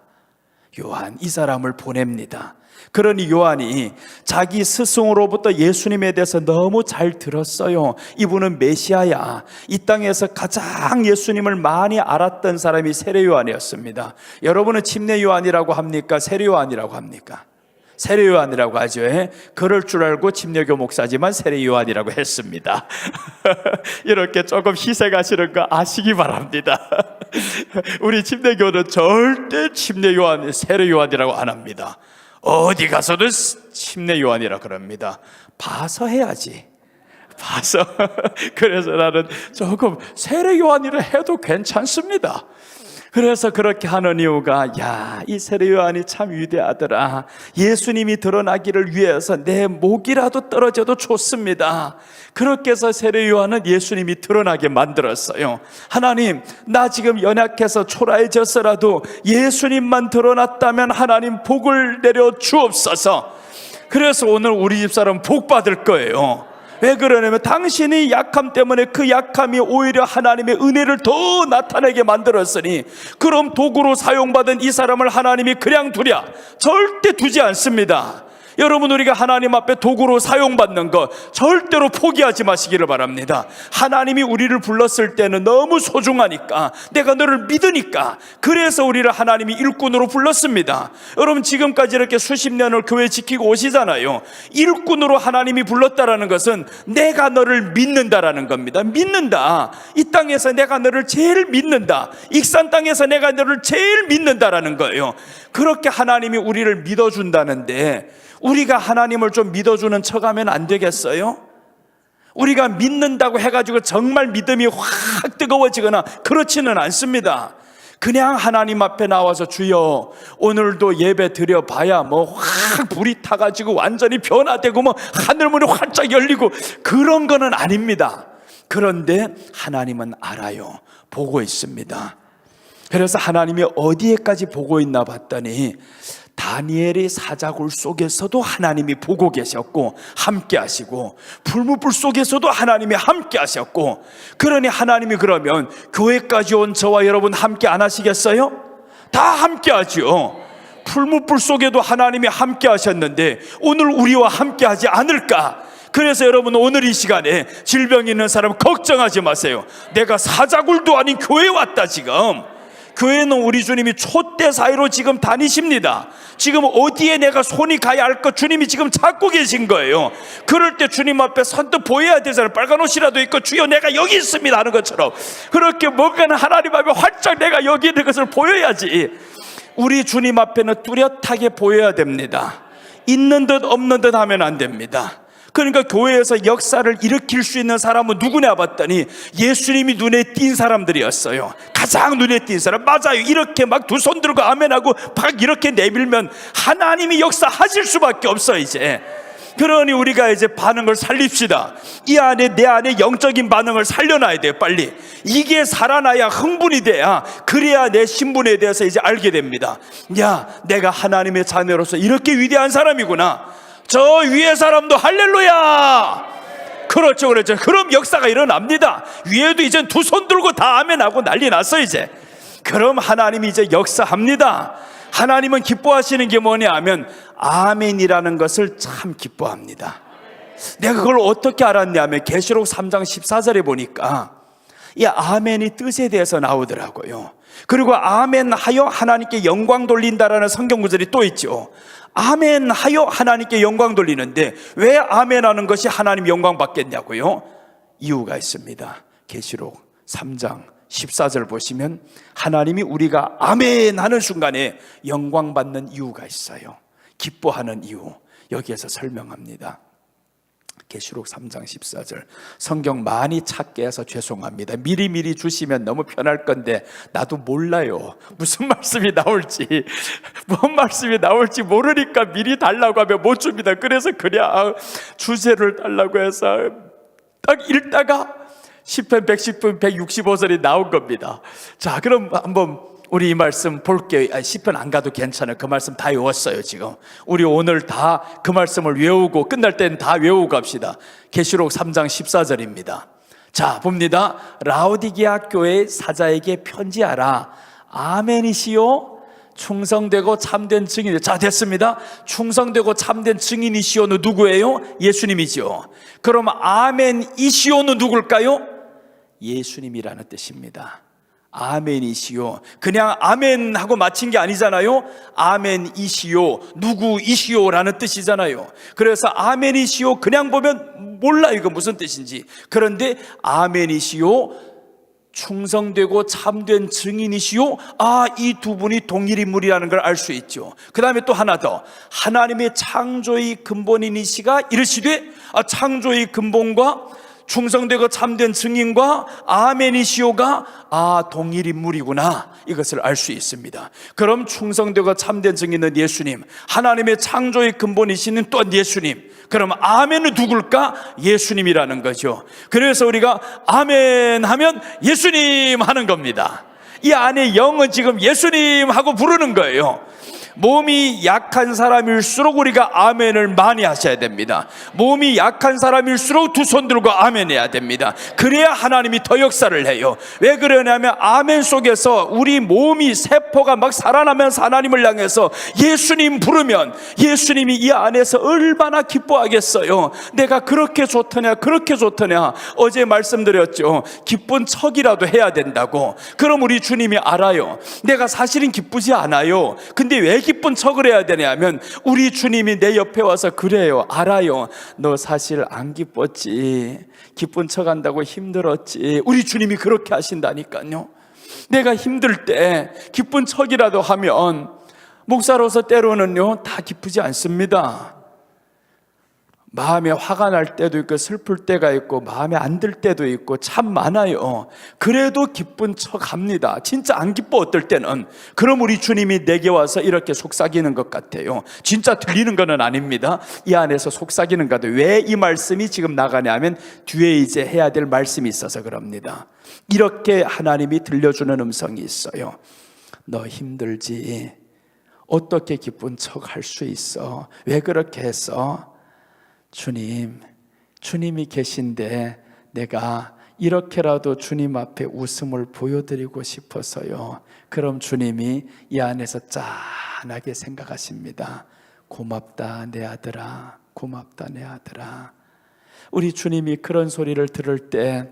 요한, 이 사람을 보냅니다. 그러니 요한이 자기 스승으로부터 예수님에 대해서 너무 잘 들었어요. 이분은 메시아야. 이 땅에서 가장 예수님을 많이 알았던 사람이 세례 요한이었습니다. 여러분은 침례 요한이라고 합니까? 세례 요한이라고 합니까? 세례 요한이라고 하죠. 그럴 줄 알고 침례교 목사지만 세례 요한이라고 했습니다. 이렇게 조금 희생하시는 거 아시기 바랍니다. 우리 침례교는 절대 침례 요한, 세례 요한이라고 안 합니다. 어디 가서도 침례 요한이라 그럽니다. 봐서 해야지. 봐서. 그래서 나는 조금 세례 요한이라 해도 괜찮습니다. 그래서 그렇게 하는 이유가, 이 세례 요한이 참 위대하더라. 예수님이 드러나기를 위해서 내 목이라도 떨어져도 좋습니다. 그렇게 해서 세례 요한은 예수님이 드러나게 만들었어요. 하나님, 나 지금 연약해서 초라해졌어라도 예수님만 드러났다면 하나님 복을 내려 주옵소서. 그래서 오늘 우리 집사람 복 받을 거예요. 왜 그러냐면 당신이 약함 때문에 그 약함이 오히려 하나님의 은혜를 더 나타내게 만들었으니, 그럼 도구로 사용받은 이 사람을 하나님이 그냥 두랴? 절대 두지 않습니다. 여러분, 우리가 하나님 앞에 도구로 사용받는 것 절대로 포기하지 마시기를 바랍니다. 하나님이 우리를 불렀을 때는 너무 소중하니까, 내가 너를 믿으니까, 그래서 우리를 하나님이 일꾼으로 불렀습니다. 여러분, 지금까지 이렇게 수십 년을 교회 지키고 오시잖아요. 일꾼으로 하나님이 불렀다라는 것은 내가 너를 믿는다라는 겁니다. 믿는다. 이 땅에서 내가 너를 제일 믿는다. 익산 땅에서 내가 너를 제일 믿는다라는 거예요. 그렇게 하나님이 우리를 믿어준다는데, 우리가 하나님을 좀 믿어주는 척하면 안 되겠어요? 우리가 믿는다고 해가지고 정말 믿음이 확 뜨거워지거나 그렇지는 않습니다. 그냥 하나님 앞에 나와서 주여 오늘도 예배 드려봐야 확 불이 타가지고 완전히 변화되고 하늘문이 활짝 열리고 그런 거는 아닙니다. 그런데 하나님은 알아요. 보고 있습니다. 그래서 하나님이 어디에까지 보고 있나 봤더니, 다니엘의 사자굴 속에서도 하나님이 보고 계셨고 함께 하시고, 불무불 속에서도 하나님이 함께 하셨고, 그러니 하나님이 그러면 교회까지 온 저와 여러분 함께 안 하시겠어요? 다 함께 하죠. 불무불 속에도 하나님이 함께 하셨는데 오늘 우리와 함께 하지 않을까? 그래서 여러분, 오늘 이 시간에 질병 있는 사람 걱정하지 마세요. 내가 사자굴도 아닌 교회에 왔다. 지금 교회는 우리 주님이 촛대 사이로 지금 다니십니다. 지금 어디에 내가 손이 가야 할 것 주님이 지금 찾고 계신 거예요. 그럴 때 주님 앞에 선뜻 보여야 되잖아요. 빨간 옷이라도 입고 주여 내가 여기 있습니다 하는 것처럼, 그렇게 뭔가는 하나님 앞에 활짝 내가 여기 있는 것을 보여야지. 우리 주님 앞에는 뚜렷하게 보여야 됩니다. 있는 듯 없는 듯 하면 안 됩니다. 그러니까 교회에서 역사를 일으킬 수 있는 사람은 누구냐 봤더니 예수님이 눈에 띈 사람들이었어요. 가장 눈에 띈 사람. 맞아요. 이렇게 막 두 손 들고 아멘하고 막 이렇게 내밀면 하나님이 역사하실 수밖에 없어 이제. 그러니 우리가 이제 반응을 살립시다. 이 안에, 내 안에 영적인 반응을 살려놔야 돼요. 빨리. 이게 살아나야, 흥분이 돼야, 그래야 내 신분에 대해서 이제 알게 됩니다. 야, 내가 하나님의 자녀로서 이렇게 위대한 사람이구나. 저 위에 사람도 할렐루야. 그렇죠. 그럼 역사가 일어납니다. 위에도 이제 두 손 들고 다 아멘하고 난리 났어 이제. 그럼 하나님이 이제 역사합니다. 하나님은 기뻐하시는 게 뭐냐 하면 아멘이라는 것을 참 기뻐합니다. 내가 그걸 어떻게 알았냐면 계시록 3장 14절에 보니까 이 아멘이 뜻에 대해서 나오더라고요. 그리고 아멘하여 하나님께 영광 돌린다라는 성경 구절이 또 있죠. 아멘하여 하나님께 영광 돌리는데 왜 아멘하는 것이 하나님 영광 받겠냐고요? 이유가 있습니다. 계시록 3장 14절 보시면 하나님이 우리가 아멘하는 순간에 영광 받는 이유가 있어요. 기뻐하는 이유, 여기에서 설명합니다. 계시록 3장 14절. 성경 많이 찾게 해서 죄송합니다. 미리미리 주시면 너무 편할 건데 나도 몰라요. 무슨 말씀이 나올지, 뭔 말씀이 나올지 모르니까 미리 달라고 하면 못 줍니다. 그래서 그냥 주제를 달라고 해서 딱 읽다가 10편 110편 165절이 나온 겁니다. 자, 그럼 한번 우리 이 말씀 볼게요. 10편 안 가도 괜찮아요. 그 말씀 다 외웠어요 지금. 우리 오늘 다 그 말씀을 외우고 끝날 때는 다 외우고 갑시다. 계시록 3장 14절입니다. 자, 봅니다. 라오디게아 교회의 사자에게 편지하라. 아멘이시요 충성되고 참된 증인. 자, 됐습니다. 충성되고 참된 증인이시오는 누구예요? 예수님이죠. 그럼 아멘이시오는 누굴까요? 예수님이라는 뜻입니다. 아멘이시요. 그냥 아멘 하고 마친 게 아니잖아요. 아멘이시요, 누구이시요 라는 뜻이잖아요. 그래서 아멘이시요 그냥 보면 몰라 이거 무슨 뜻인지. 그런데 아멘이시요, 충성되고 참된 증인이시요, 이 두 분이 동일 인물이라는 걸 알 수 있죠. 그 다음에 또 하나 더, 하나님의 창조의 근본인이시가 이르시되, 창조의 근본과 충성되고 참된 증인과 아멘이시오가 동일 인물이구나, 이것을 알 수 있습니다. 그럼 충성되고 참된 증인은 예수님, 하나님의 창조의 근본이시는 또한 예수님, 그럼 아멘은 누굴까? 예수님이라는 거죠. 그래서 우리가 아멘 하면 예수님 하는 겁니다. 이 안에 영은 지금 예수님 하고 부르는 거예요. 몸이 약한 사람일수록 우리가 아멘을 많이 하셔야 됩니다. 몸이 약한 사람일수록 두 손 들고 아멘 해야 됩니다. 그래야 하나님이 더 역사를 해요. 왜 그러냐면 아멘 속에서 우리 몸이, 세포가 막 살아나면서 하나님을 향해서 예수님 부르면 예수님이 이 안에서 얼마나 기뻐하겠어요. 내가 그렇게 좋더냐 그렇게 좋더냐. 어제 말씀드렸죠. 기쁜 척이라도 해야 된다고. 그럼 우리 주님이 알아요. 내가 사실은 기쁘지 않아요. 근데 왜 기쁜 척을 해야 되냐면 우리 주님이 내 옆에 와서 그래요. 알아요. 너 사실 안 기뻤지. 기쁜 척 한다고 힘들었지. 우리 주님이 그렇게 하신다니까요. 내가 힘들 때 기쁜 척이라도 하면, 목사로서 때로는요 다 기쁘지 않습니다. 마음에 화가 날 때도 있고 슬플 때가 있고 마음에 안 들 때도 있고 참 많아요. 그래도 기쁜 척 합니다. 진짜 안 기뻐 어떨 때는. 그럼 우리 주님이 내게 와서 이렇게 속삭이는 것 같아요. 진짜 들리는 건 아닙니다. 이 안에서 속삭이는 것 같아요. 왜 이 말씀이 지금 나가냐면 뒤에 이제 해야 될 말씀이 있어서 그럽니다. 이렇게 하나님이 들려주는 음성이 있어요. 너 힘들지? 어떻게 기쁜 척 할 수 있어? 왜 그렇게 했어? 주님이 계신데 내가 이렇게라도 주님 앞에 웃음을 보여드리고 싶어서요. 그럼 주님이 이 안에서 짠하게 생각하십니다. 고맙다 내 아들아, 고맙다 내 아들아. 우리 주님이 그런 소리를 들을 때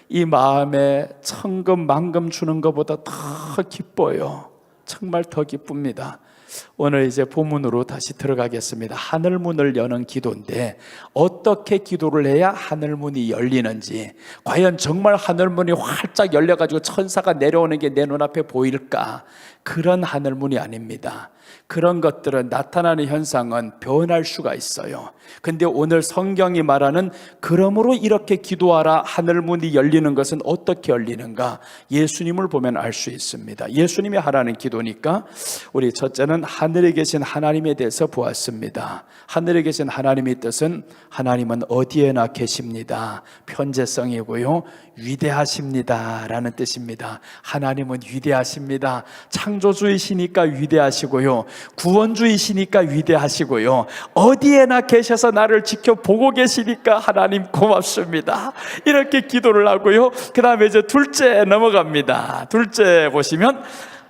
이 마음에 천금 만금 주는 것보다 더 기뻐요. 정말 더 기쁩니다. 오늘 이제 본문으로 다시 들어가겠습니다. 하늘문을 여는 기도인데 어떻게 기도를 해야 하늘문이 열리는지, 과연 정말 하늘문이 활짝 열려가지고 천사가 내려오는 게 내 눈앞에 보일까? 그런 하늘문이 아닙니다. 그런 것들은, 나타나는 현상은 변할 수가 있어요. 근데 오늘 성경이 말하는 그러므로 이렇게 기도하라 하늘문이 열리는 것은 어떻게 열리는가? 예수님을 보면 알 수 있습니다. 예수님이 하라는 기도니까 우리 첫째는 하늘에 계신 하나님에 대해서 보았습니다. 하늘에 계신 하나님의 뜻은 하나님은 어디에나 계십니다. 편재성이고요, 위대하십니다 라는 뜻입니다. 하나님은 위대하십니다. 창조주이시니까 위대하시고요, 구원주이시니까 위대하시고요, 어디에나 계셔서 나를 지켜보고 계시니까 하나님 고맙습니다. 이렇게 기도를 하고요. 그 다음에 이제 둘째 넘어갑니다. 둘째 보시면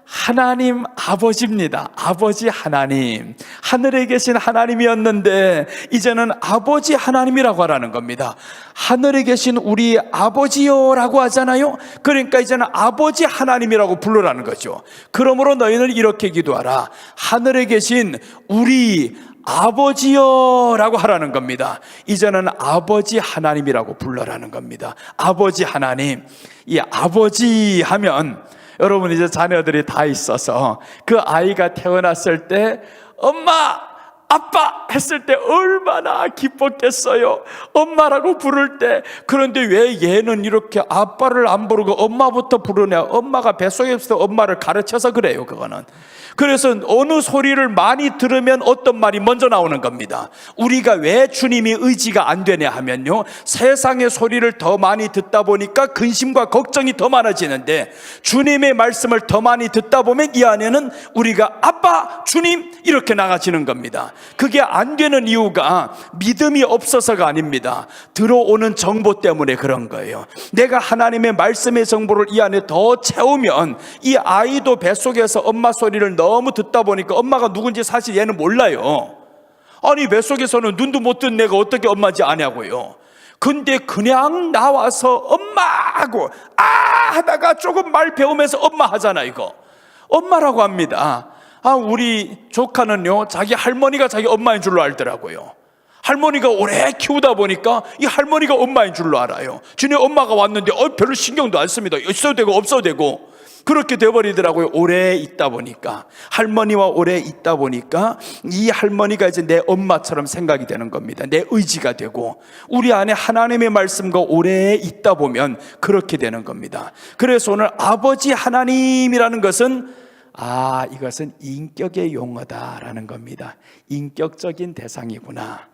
하나님 아버지입니다. 아버지 하나님, 하늘에 계신 하나님이었는데 이제는 아버지 하나님이라고 하라는 겁니다. 하늘에 계신 우리 아버지요 라고 하잖아요. 그러니까 이제는 아버지 하나님이라고 부르라는 거죠. 그러므로 너희는 이렇게 기도하라. 하늘에 계신 우리 아버지요 라고 하라는 겁니다. 이제는 아버지 하나님이라고 불러라는 겁니다. 아버지 하나님. 이 아버지 하면, 여러분 이제 자녀들이 다 있어서 그 아이가 태어났을 때 엄마, 아빠 했을 때 얼마나 기뻤겠어요. 엄마라고 부를 때. 그런데 왜 얘는 이렇게 아빠를 안 부르고 엄마부터 부르냐? 엄마가 뱃속에서 엄마를 가르쳐서 그래요. 그거는. 그래서 어느 소리를 많이 들으면 어떤 말이 먼저 나오는 겁니다. 우리가 왜 주님이 의지가 안 되냐 하면요, 세상의 소리를 더 많이 듣다 보니까 근심과 걱정이 더 많아지는데 주님의 말씀을 더 많이 듣다 보면 이 안에는 우리가 아빠, 주님 이렇게 나가지는 겁니다. 그게 안 되는 이유가 믿음이 없어서가 아닙니다. 들어오는 정보 때문에 그런 거예요. 내가 하나님의 말씀의 정보를 이 안에 더 채우면 이 아이도 뱃속에서 엄마 소리를 너무 듣다 보니까 엄마가 누군지 사실 얘는 몰라요. 아니 뱃속에서는 눈도 못 뜬 내가 어떻게 엄마인지 아냐고요. 근데 그냥 나와서 엄마하고 아 하다가 조금 말 배우면서 엄마 하잖아. 이거 엄마라고 합니다. 우리 조카는요, 자기 할머니가 자기 엄마인 줄로 알더라고요. 할머니가 오래 키우다 보니까 이 할머니가 엄마인 줄로 알아요. 지네 엄마가 왔는데 별로 신경도 안 씁니다. 있어도 되고 없어도 되고 그렇게 돼버리더라고요. 오래 있다 보니까, 할머니와 오래 있다 보니까 이 할머니가 이제 내 엄마처럼 생각이 되는 겁니다. 내 의지가 되고, 우리 안에 하나님의 말씀과 오래 있다 보면 그렇게 되는 겁니다. 그래서 오늘 아버지 하나님이라는 것은 이것은 인격의 용어다라는 겁니다. 인격적인 대상이구나.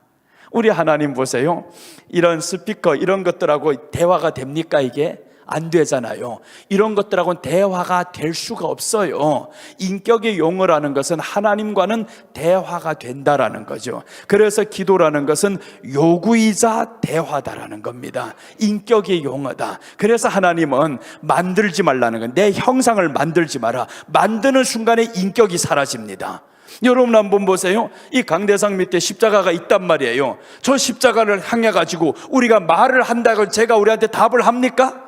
우리 하나님 보세요. 이런 스피커 이런 것들하고 대화가 됩니까? 이게 안 되잖아요. 이런 것들하고는 대화가 될 수가 없어요. 인격의 용어라는 것은 하나님과는 대화가 된다라는 거죠. 그래서 기도라는 것은 요구이자 대화다라는 겁니다. 인격의 용어다. 그래서 하나님은 만들지 말라는 건, 내 형상을 만들지 마라. 만드는 순간에 인격이 사라집니다. 여러분 한번 보세요. 이 강대상 밑에 십자가가 있단 말이에요. 저 십자가를 향해 가지고 우리가 말을 한다고 제가 우리한테 답을 합니까?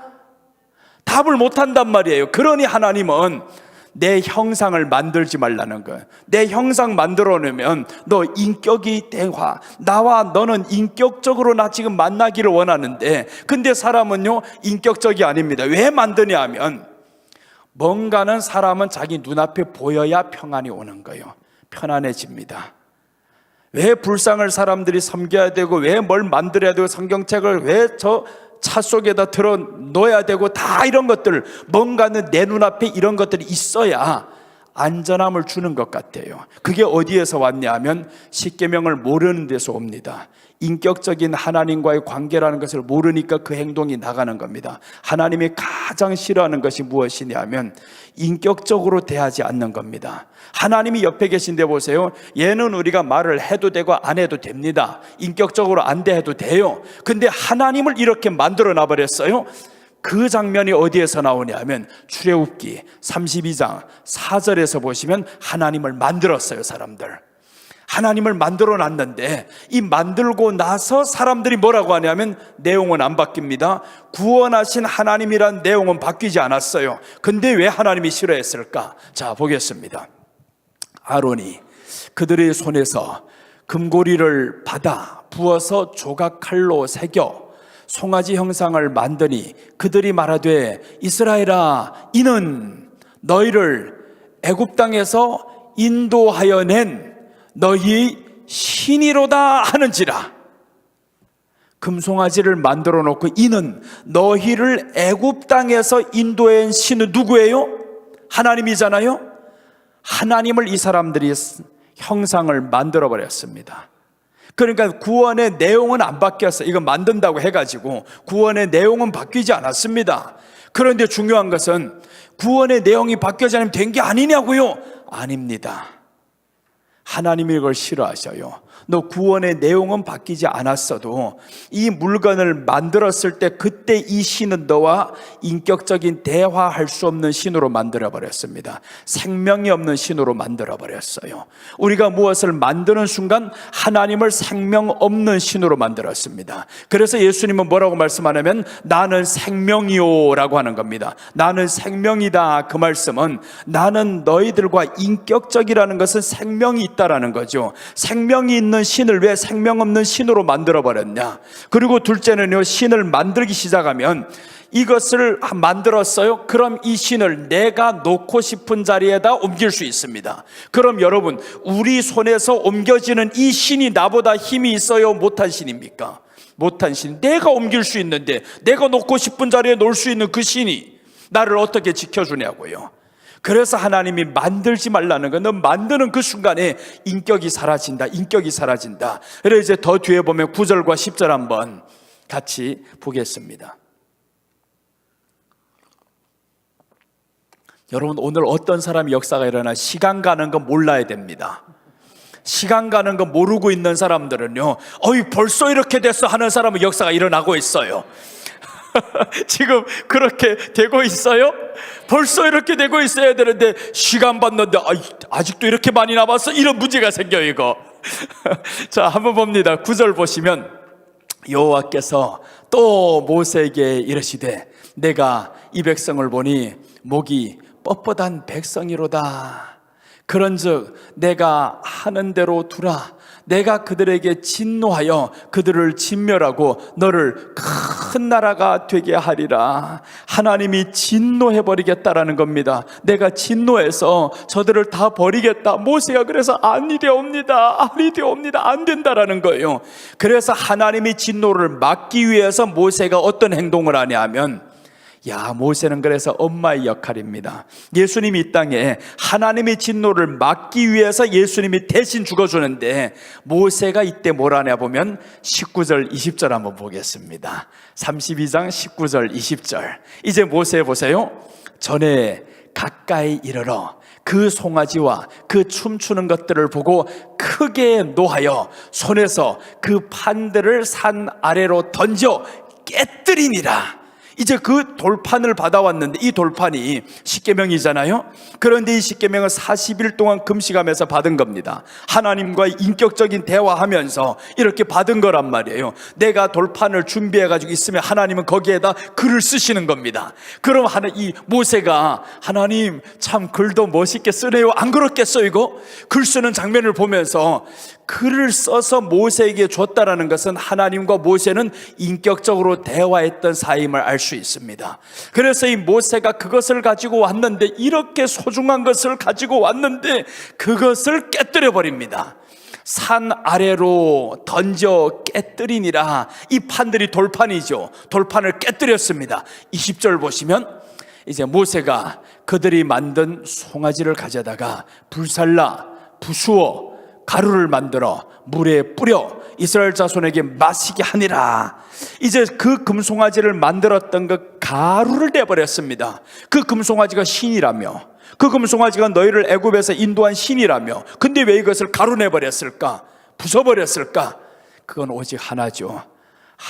답을 못한단 말이에요. 그러니 하나님은 내 형상을 만들지 말라는 거예요. 내 형상 만들어내면 너 인격이 대화, 나와 너는 인격적으로 나 지금 만나기를 원하는데, 근데 사람은요 인격적이 아닙니다. 왜 만드냐 하면, 뭔가는 사람은 자기 눈앞에 보여야 평안이 오는 거예요. 편안해집니다. 왜 불상을 사람들이 섬겨야 되고, 왜 뭘 만들어야 되고, 성경책을 왜 저 차 속에다 들어 놓아야 되고, 다 이런 것들, 뭔가는 내 눈앞에 이런 것들이 있어야 안전함을 주는 것 같아요. 그게 어디에서 왔냐 하면 십계명을 모르는 데서 옵니다. 인격적인 하나님과의 관계라는 것을 모르니까 그 행동이 나가는 겁니다. 하나님이 가장 싫어하는 것이 무엇이냐 하면 인격적으로 대하지 않는 겁니다. 하나님이 옆에 계신데 보세요. 얘는 우리가 말을 해도 되고 안 해도 됩니다. 인격적으로 안 대해도 돼요. 근데 하나님을 이렇게 만들어 놔버렸어요. 그 장면이 어디에서 나오냐 하면 출애굽기 32장 4절에서 보시면 하나님을 만들었어요. 사람들 하나님을 만들어 놨는데, 이 만들고 나서 사람들이 뭐라고 하냐면 내용은 안 바뀝니다. 구원하신 하나님이란 내용은 바뀌지 않았어요. 근데 왜 하나님이 싫어했을까? 자, 보겠습니다. 아론이 그들의 손에서 금고리를 받아 부어서 조각칼로 새겨 송아지 형상을 만드니 그들이 말하되 이스라엘아, 이는 너희를 애굽 땅에서 인도하여 낸 너희 신이로다 하는지라. 금송아지를 만들어 놓고 이는 너희를 애굽 땅에서 인도한 신은 누구예요? 하나님이잖아요. 하나님을 이 사람들이 형상을 만들어 버렸습니다. 그러니까 구원의 내용은 안 바뀌었어요. 이거 만든다고 해가지고 구원의 내용은 바뀌지 않았습니다. 그런데 중요한 것은 구원의 내용이 바뀌지 않으면 된 게 아니냐고요? 아닙니다. 하나님이 이걸 싫어하셔요. 너 구원의 내용은 바뀌지 않았어도 이 물건을 만들었을 때 그때 이 신은 너와 인격적인 대화할 수 없는 신으로 만들어버렸습니다. 생명이 없는 신으로 만들어버렸어요. 우리가 무엇을 만드는 순간 하나님을 생명 없는 신으로 만들었습니다. 그래서 예수님은 뭐라고 말씀하냐면 나는 생명이요 라고 하는 겁니다. 나는 생명이다. 그 말씀은 나는 너희들과 인격적이라는 것은 생명이 있다라는 거죠. 생명이 있는 신을 왜 생명 없는 신으로 만들어버렸냐. 그리고 둘째는요, 신을 만들기 시작하면 이것을 만들었어요. 그럼 이 신을 내가 놓고 싶은 자리에다 옮길 수 있습니다. 그럼 여러분, 우리 손에서 옮겨지는 이 신이 나보다 힘이 있어요? 못한 신입니까? 못한 신. 내가 옮길 수 있는데, 내가 놓고 싶은 자리에 놓을 수 있는 그 신이 나를 어떻게 지켜주냐고요. 그래서 하나님이 만들지 말라는 건, 너 만드는 그 순간에 인격이 사라진다. 인격이 사라진다. 그래서 이제 더 뒤에 보면 9절과 10절 한번 같이 보겠습니다. 여러분, 오늘 어떤 사람이 역사가 일어나 시간 가는 거 몰라야 됩니다. 시간 가는 거 모르고 있는 사람들은요, 벌써 이렇게 됐어 하는 사람은 역사가 일어나고 있어요. 지금 그렇게 되고 있어요? 벌써 이렇게 되고 있어야 되는데 시간 봤는데 아직도 이렇게 많이 남았어? 이런 문제가 생겨요, 이거. 자, 한번 봅니다. 9절 보시면 여호와께서 또 모세에게 이르시되 내가 이 백성을 보니 목이 뻣뻣한 백성이로다. 그런즉 내가 하는 대로 두라. 내가 그들에게 진노하여 그들을 진멸하고 너를 큰 나라가 되게 하리라. 하나님이 진노해버리겠다라는 겁니다. 내가 진노해서 저들을 다 버리겠다. 모세가 그래서 아니되옵니다, 아니되옵니다, 안 된다라는 거예요. 그래서 하나님이 진노를 막기 위해서 모세가 어떤 행동을 하냐 하면, 모세는 그래서 엄마의 역할입니다. 예수님이 이 땅에 하나님의 진노를 막기 위해서 예수님이 대신 죽어주는데, 모세가 이때 뭘 하냐 보면 19절 20절 한번 보겠습니다. 32장 19절 20절. 이제 모세 보세요. 전에 가까이 이르러 그 송아지와 그 춤추는 것들을 보고 크게 노하여 손에서 그 판들을 산 아래로 던져 깨뜨리니라. 이제 그 돌판을 받아왔는데, 이 돌판이 십계명이잖아요. 그런데 이 십계명을 40일 동안 금식하면서 받은 겁니다. 하나님과의 인격적인 대화하면서 이렇게 받은 거란 말이에요. 내가 돌판을 준비해가지고 있으면 하나님은 거기에다 글을 쓰시는 겁니다. 그럼 이 모세가 하나님 참 글도 멋있게 쓰네요, 안 그렇겠어? 이거 글 쓰는 장면을 보면서 글을 써서 모세에게 줬다라는 것은 하나님과 모세는 인격적으로 대화했던 사이임을 알 수 있습니다. 그래서 이 모세가 그것을 가지고 왔는데, 이렇게 소중한 것을 가지고 왔는데 그것을 깨뜨려 버립니다. 산 아래로 던져 깨뜨리니라. 이 판들이 돌판이죠. 돌판을 깨뜨렸습니다. 20절 보시면 이제 모세가 그들이 만든 송아지를 가져다가 불살라 부수어 가루를 만들어 물에 뿌려 이스라엘 자손에게 마시게 하니라. 이제 그 금송아지를 만들었던 그 가루를 내버렸습니다. 그 금송아지가 신이라며, 그 금송아지가 너희를 애굽에서 인도한 신이라며, 근데 왜 이것을 가루 내버렸을까? 부숴버렸을까? 그건 오직 하나죠.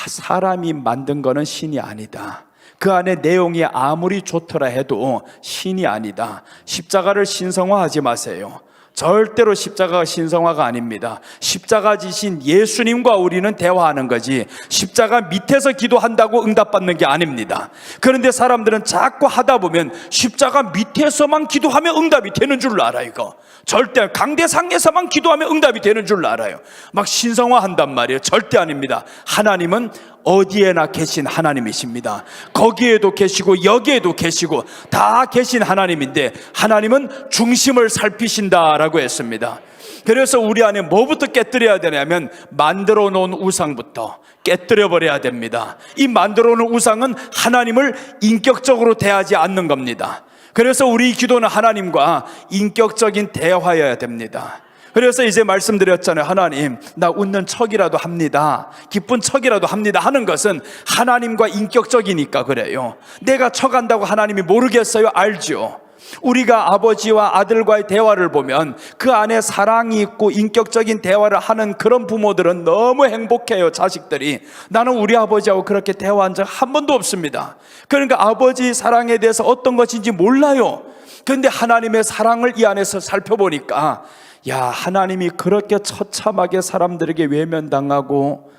사람이 만든 거는 신이 아니다. 그 안에 내용이 아무리 좋더라 해도 신이 아니다. 십자가를 신성화하지 마세요. 절대로 십자가가 신성화가 아닙니다. 십자가 지신 예수님과 우리는 대화하는 거지, 십자가 밑에서 기도한다고 응답받는 게 아닙니다. 그런데 사람들은 자꾸 하다 보면 십자가 밑에서만 기도하면 응답이 되는 줄 알아요. 이거 절대 강대상에서만 기도하면 응답이 되는 줄 알아요. 막 신성화한단 말이에요. 절대 아닙니다. 하나님은 어디에나 계신 하나님이십니다. 거기에도 계시고 여기에도 계시고 다 계신 하나님인데, 하나님은 중심을 살피신다라고 했습니다. 그래서 우리 안에 뭐부터 깨뜨려야 되냐면 만들어 놓은 우상부터 깨뜨려 버려야 됩니다. 이 만들어 놓은 우상은 하나님을 인격적으로 대하지 않는 겁니다. 그래서 우리 기도는 하나님과 인격적인 대화여야 됩니다. 그래서 이제 말씀드렸잖아요. 하나님, 나 웃는 척이라도 합니다, 기쁜 척이라도 합니다 하는 것은 하나님과 인격적이니까 그래요. 내가 척한다고 하나님이 모르겠어요? 알죠. 우리가 아버지와 아들과의 대화를 보면 그 안에 사랑이 있고 인격적인 대화를 하는 그런 부모들은 너무 행복해요. 자식들이. 나는 우리 아버지하고 그렇게 대화한 적 한 번도 없습니다. 그러니까 아버지 사랑에 대해서 어떤 것인지 몰라요. 그런데 하나님의 사랑을 이 안에서 살펴보니까, 하나님이 그렇게 처참하게 사람들에게 외면당하고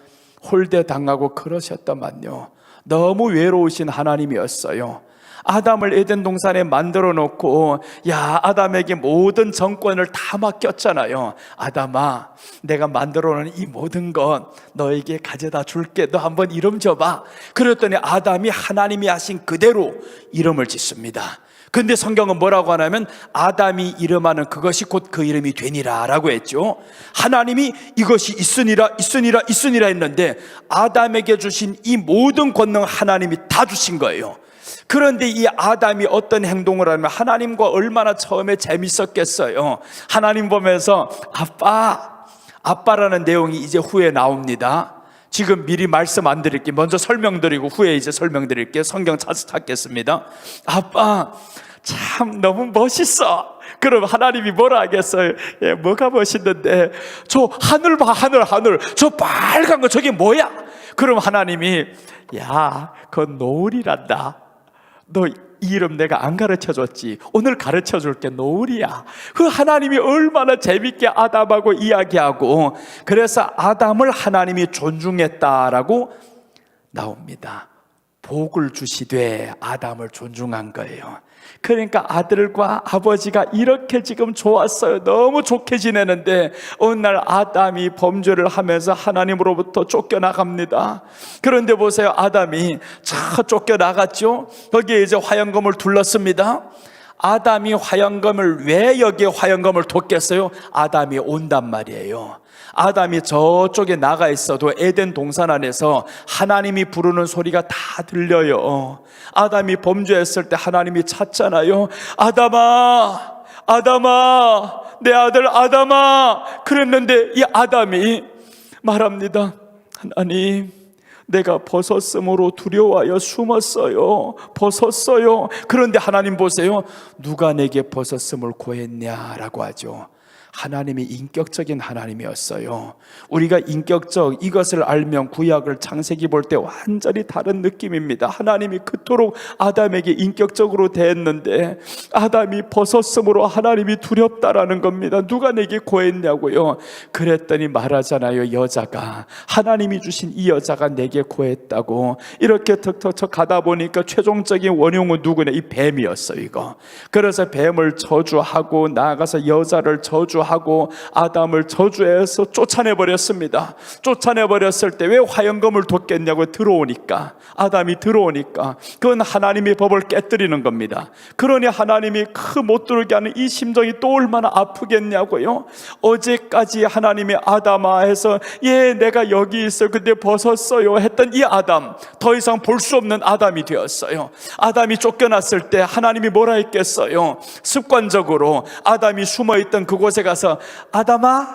홀대당하고 그러셨더만요. 너무 외로우신 하나님이었어요. 아담을 에덴 동산에 만들어 놓고 아담에게 모든 정권을 다 맡겼잖아요. 아담아, 내가 만들어 놓은 이 모든 것 너에게 가져다 줄게. 너 한번 이름 줘봐. 그랬더니 아담이 하나님이 하신 그대로 이름을 짓습니다. 근데 성경은 뭐라고 하냐면 아담이 이름하는 그것이 곧 그 이름이 되니라 라고 했죠. 하나님이 이것이 있으니라 했는데 아담에게 주신 이 모든 권능을 하나님이 다 주신 거예요. 그런데 이 아담이 어떤 행동을 하면 하나님과 얼마나 처음에 재밌었겠어요. 하나님 보면서 아빠라는 내용이 이제 후에 나옵니다. 지금 미리 말씀 안 드릴게요. 먼저 설명드리고 후에 이제 설명드릴게요. 성경 찾겠습니다. 아빠 참 너무 멋있어. 그럼 하나님이 뭐라 하겠어요? 뭐가 멋있는데? 저 하늘 봐, 하늘. 저 빨간 거 저게 뭐야? 그럼 하나님이 그건 노을이란다. 너 이 이름 내가 안 가르쳐줬지? 오늘 가르쳐줄게. 노을이야. 그 하나님이 얼마나 재밌게 아담하고 이야기하고, 그래서 아담을 하나님이 존중했다라고 나옵니다. 복을 주시되 아담을 존중한 거예요. 그러니까 아들과 아버지가 이렇게 지금 좋았어요. 너무 좋게 지내는데 어느 날 아담이 범죄를 하면서 하나님으로부터 쫓겨나갑니다. 그런데 보세요, 아담이 쫓겨나갔죠. 거기에 이제 화영검을 둘렀습니다. 아담이 화영검을, 왜 여기에 화영검을 뒀겠어요? 아담이 온단 말이에요. 아담이 저쪽에 나가 있어도 에덴 동산 안에서 하나님이 부르는 소리가 다 들려요. 아담이 범죄했을 때 하나님이 찾잖아요. 아담아, 아담아, 내 아들 아담아. 그랬는데 이 아담이 말합니다. 하나님, 내가 벗었으므로 두려워하여 숨었어요. 벗었어요. 그런데 하나님 보세요. 누가 내게 벗었음을 고했냐라고 하죠. 하나님이 인격적인 하나님이었어요. 우리가 인격적, 이것을 알면 구약을 창세기 볼 때 완전히 다른 느낌입니다. 하나님이 그토록 아담에게 인격적으로 대했는데 아담이 벗었으므로 하나님이 두렵다라는 겁니다. 누가 내게 고했냐고요. 그랬더니 말하잖아요. 여자가, 하나님이 주신 이 여자가 내게 고했다고. 이렇게 턱턱턱 가다 보니까 최종적인 원흉은 누구냐? 이 뱀이었어요. 이거. 그래서 뱀을 저주하고 나아가서 여자를 저주하고 아담을 저주해서 쫓아내버렸습니다. 쫓아내버렸을 때 왜 화영검을 뒀겠냐고. 들어오니까, 아담이 들어오니까 그건 하나님의 법을 깨뜨리는 겁니다. 그러니 하나님이 못 들어오게 하는 이 심정이 또 얼마나 아프겠냐고요. 어제까지 하나님이 아담아 해서 예 내가 여기 있어요 근데 벗었어요 했던 이 아담, 더 이상 볼 수 없는 아담이 되었어요. 아담이 쫓겨났을 때 하나님이 뭐라 했겠어요? 습관적으로 아담이 숨어있던 그곳에 가서 아담아,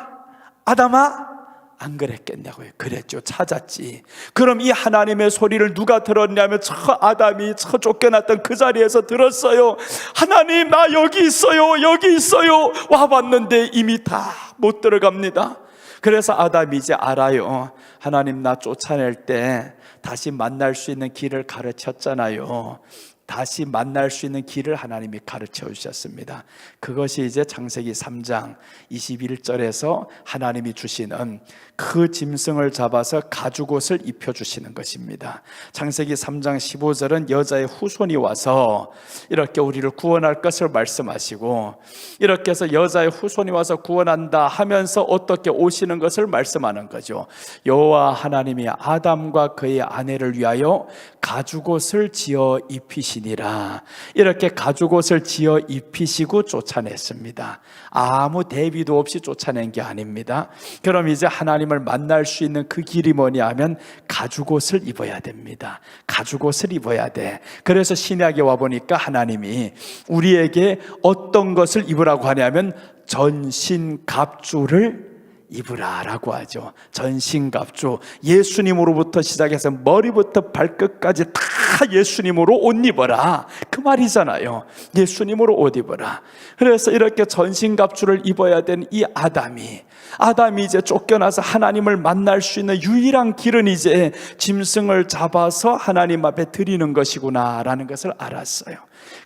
아담아, 안 그랬겠냐고요. 그랬죠. 찾았지. 그럼 이 하나님의 소리를 누가 들었냐면 저 아담이 저 쫓겨났던 그 자리에서 들었어요. 하나님, 나 여기 있어요, 여기 있어요. 와봤는데 이미 다 못 들어갑니다. 그래서 아담이 이제 알아요. 하나님, 나 쫓아낼 때 다시 만날 수 있는 길을 가르쳤잖아요. 다시 만날 수 있는 길을 하나님이 가르쳐 주셨습니다. 그것이 이제 창세기 3장 21절에서 하나님이 주시는 그 짐승을 잡아서 가죽옷을 입혀주시는 것입니다. 창세기 3장 15절은 여자의 후손이 와서 이렇게 우리를 구원할 것을 말씀하시고, 이렇게 해서 여자의 후손이 와서 구원한다 하면서 어떻게 오시는 것을 말씀하는 거죠. 여호와 하나님이 아담과 그의 아내를 위하여 가죽옷을 지어 입히시니라. 이렇게 가죽옷을 지어 입히시고 쫓아냈습니다. 아무 대비도 없이 쫓아낸 게 아닙니다. 그럼 이제 하나님을 만날 수 있는 그 길이 뭐냐 하면 가죽옷을 입어야 됩니다. 가죽옷을 입어야 돼. 그래서 신약에 와보니까 하나님이 우리에게 어떤 것을 입으라고 하냐면 전신갑주를 입으라라고 하죠. 전신갑주, 예수님으로부터 시작해서 머리부터 발끝까지 다 예수님으로 옷 입어라, 그 말이잖아요. 예수님으로 옷 입어라. 그래서 이렇게 전신갑주를 입어야 된 이 아담이 이제 쫓겨나서 하나님을 만날 수 있는 유일한 길은 이제 짐승을 잡아서 하나님 앞에 드리는 것이구나 라는 것을 알았어요.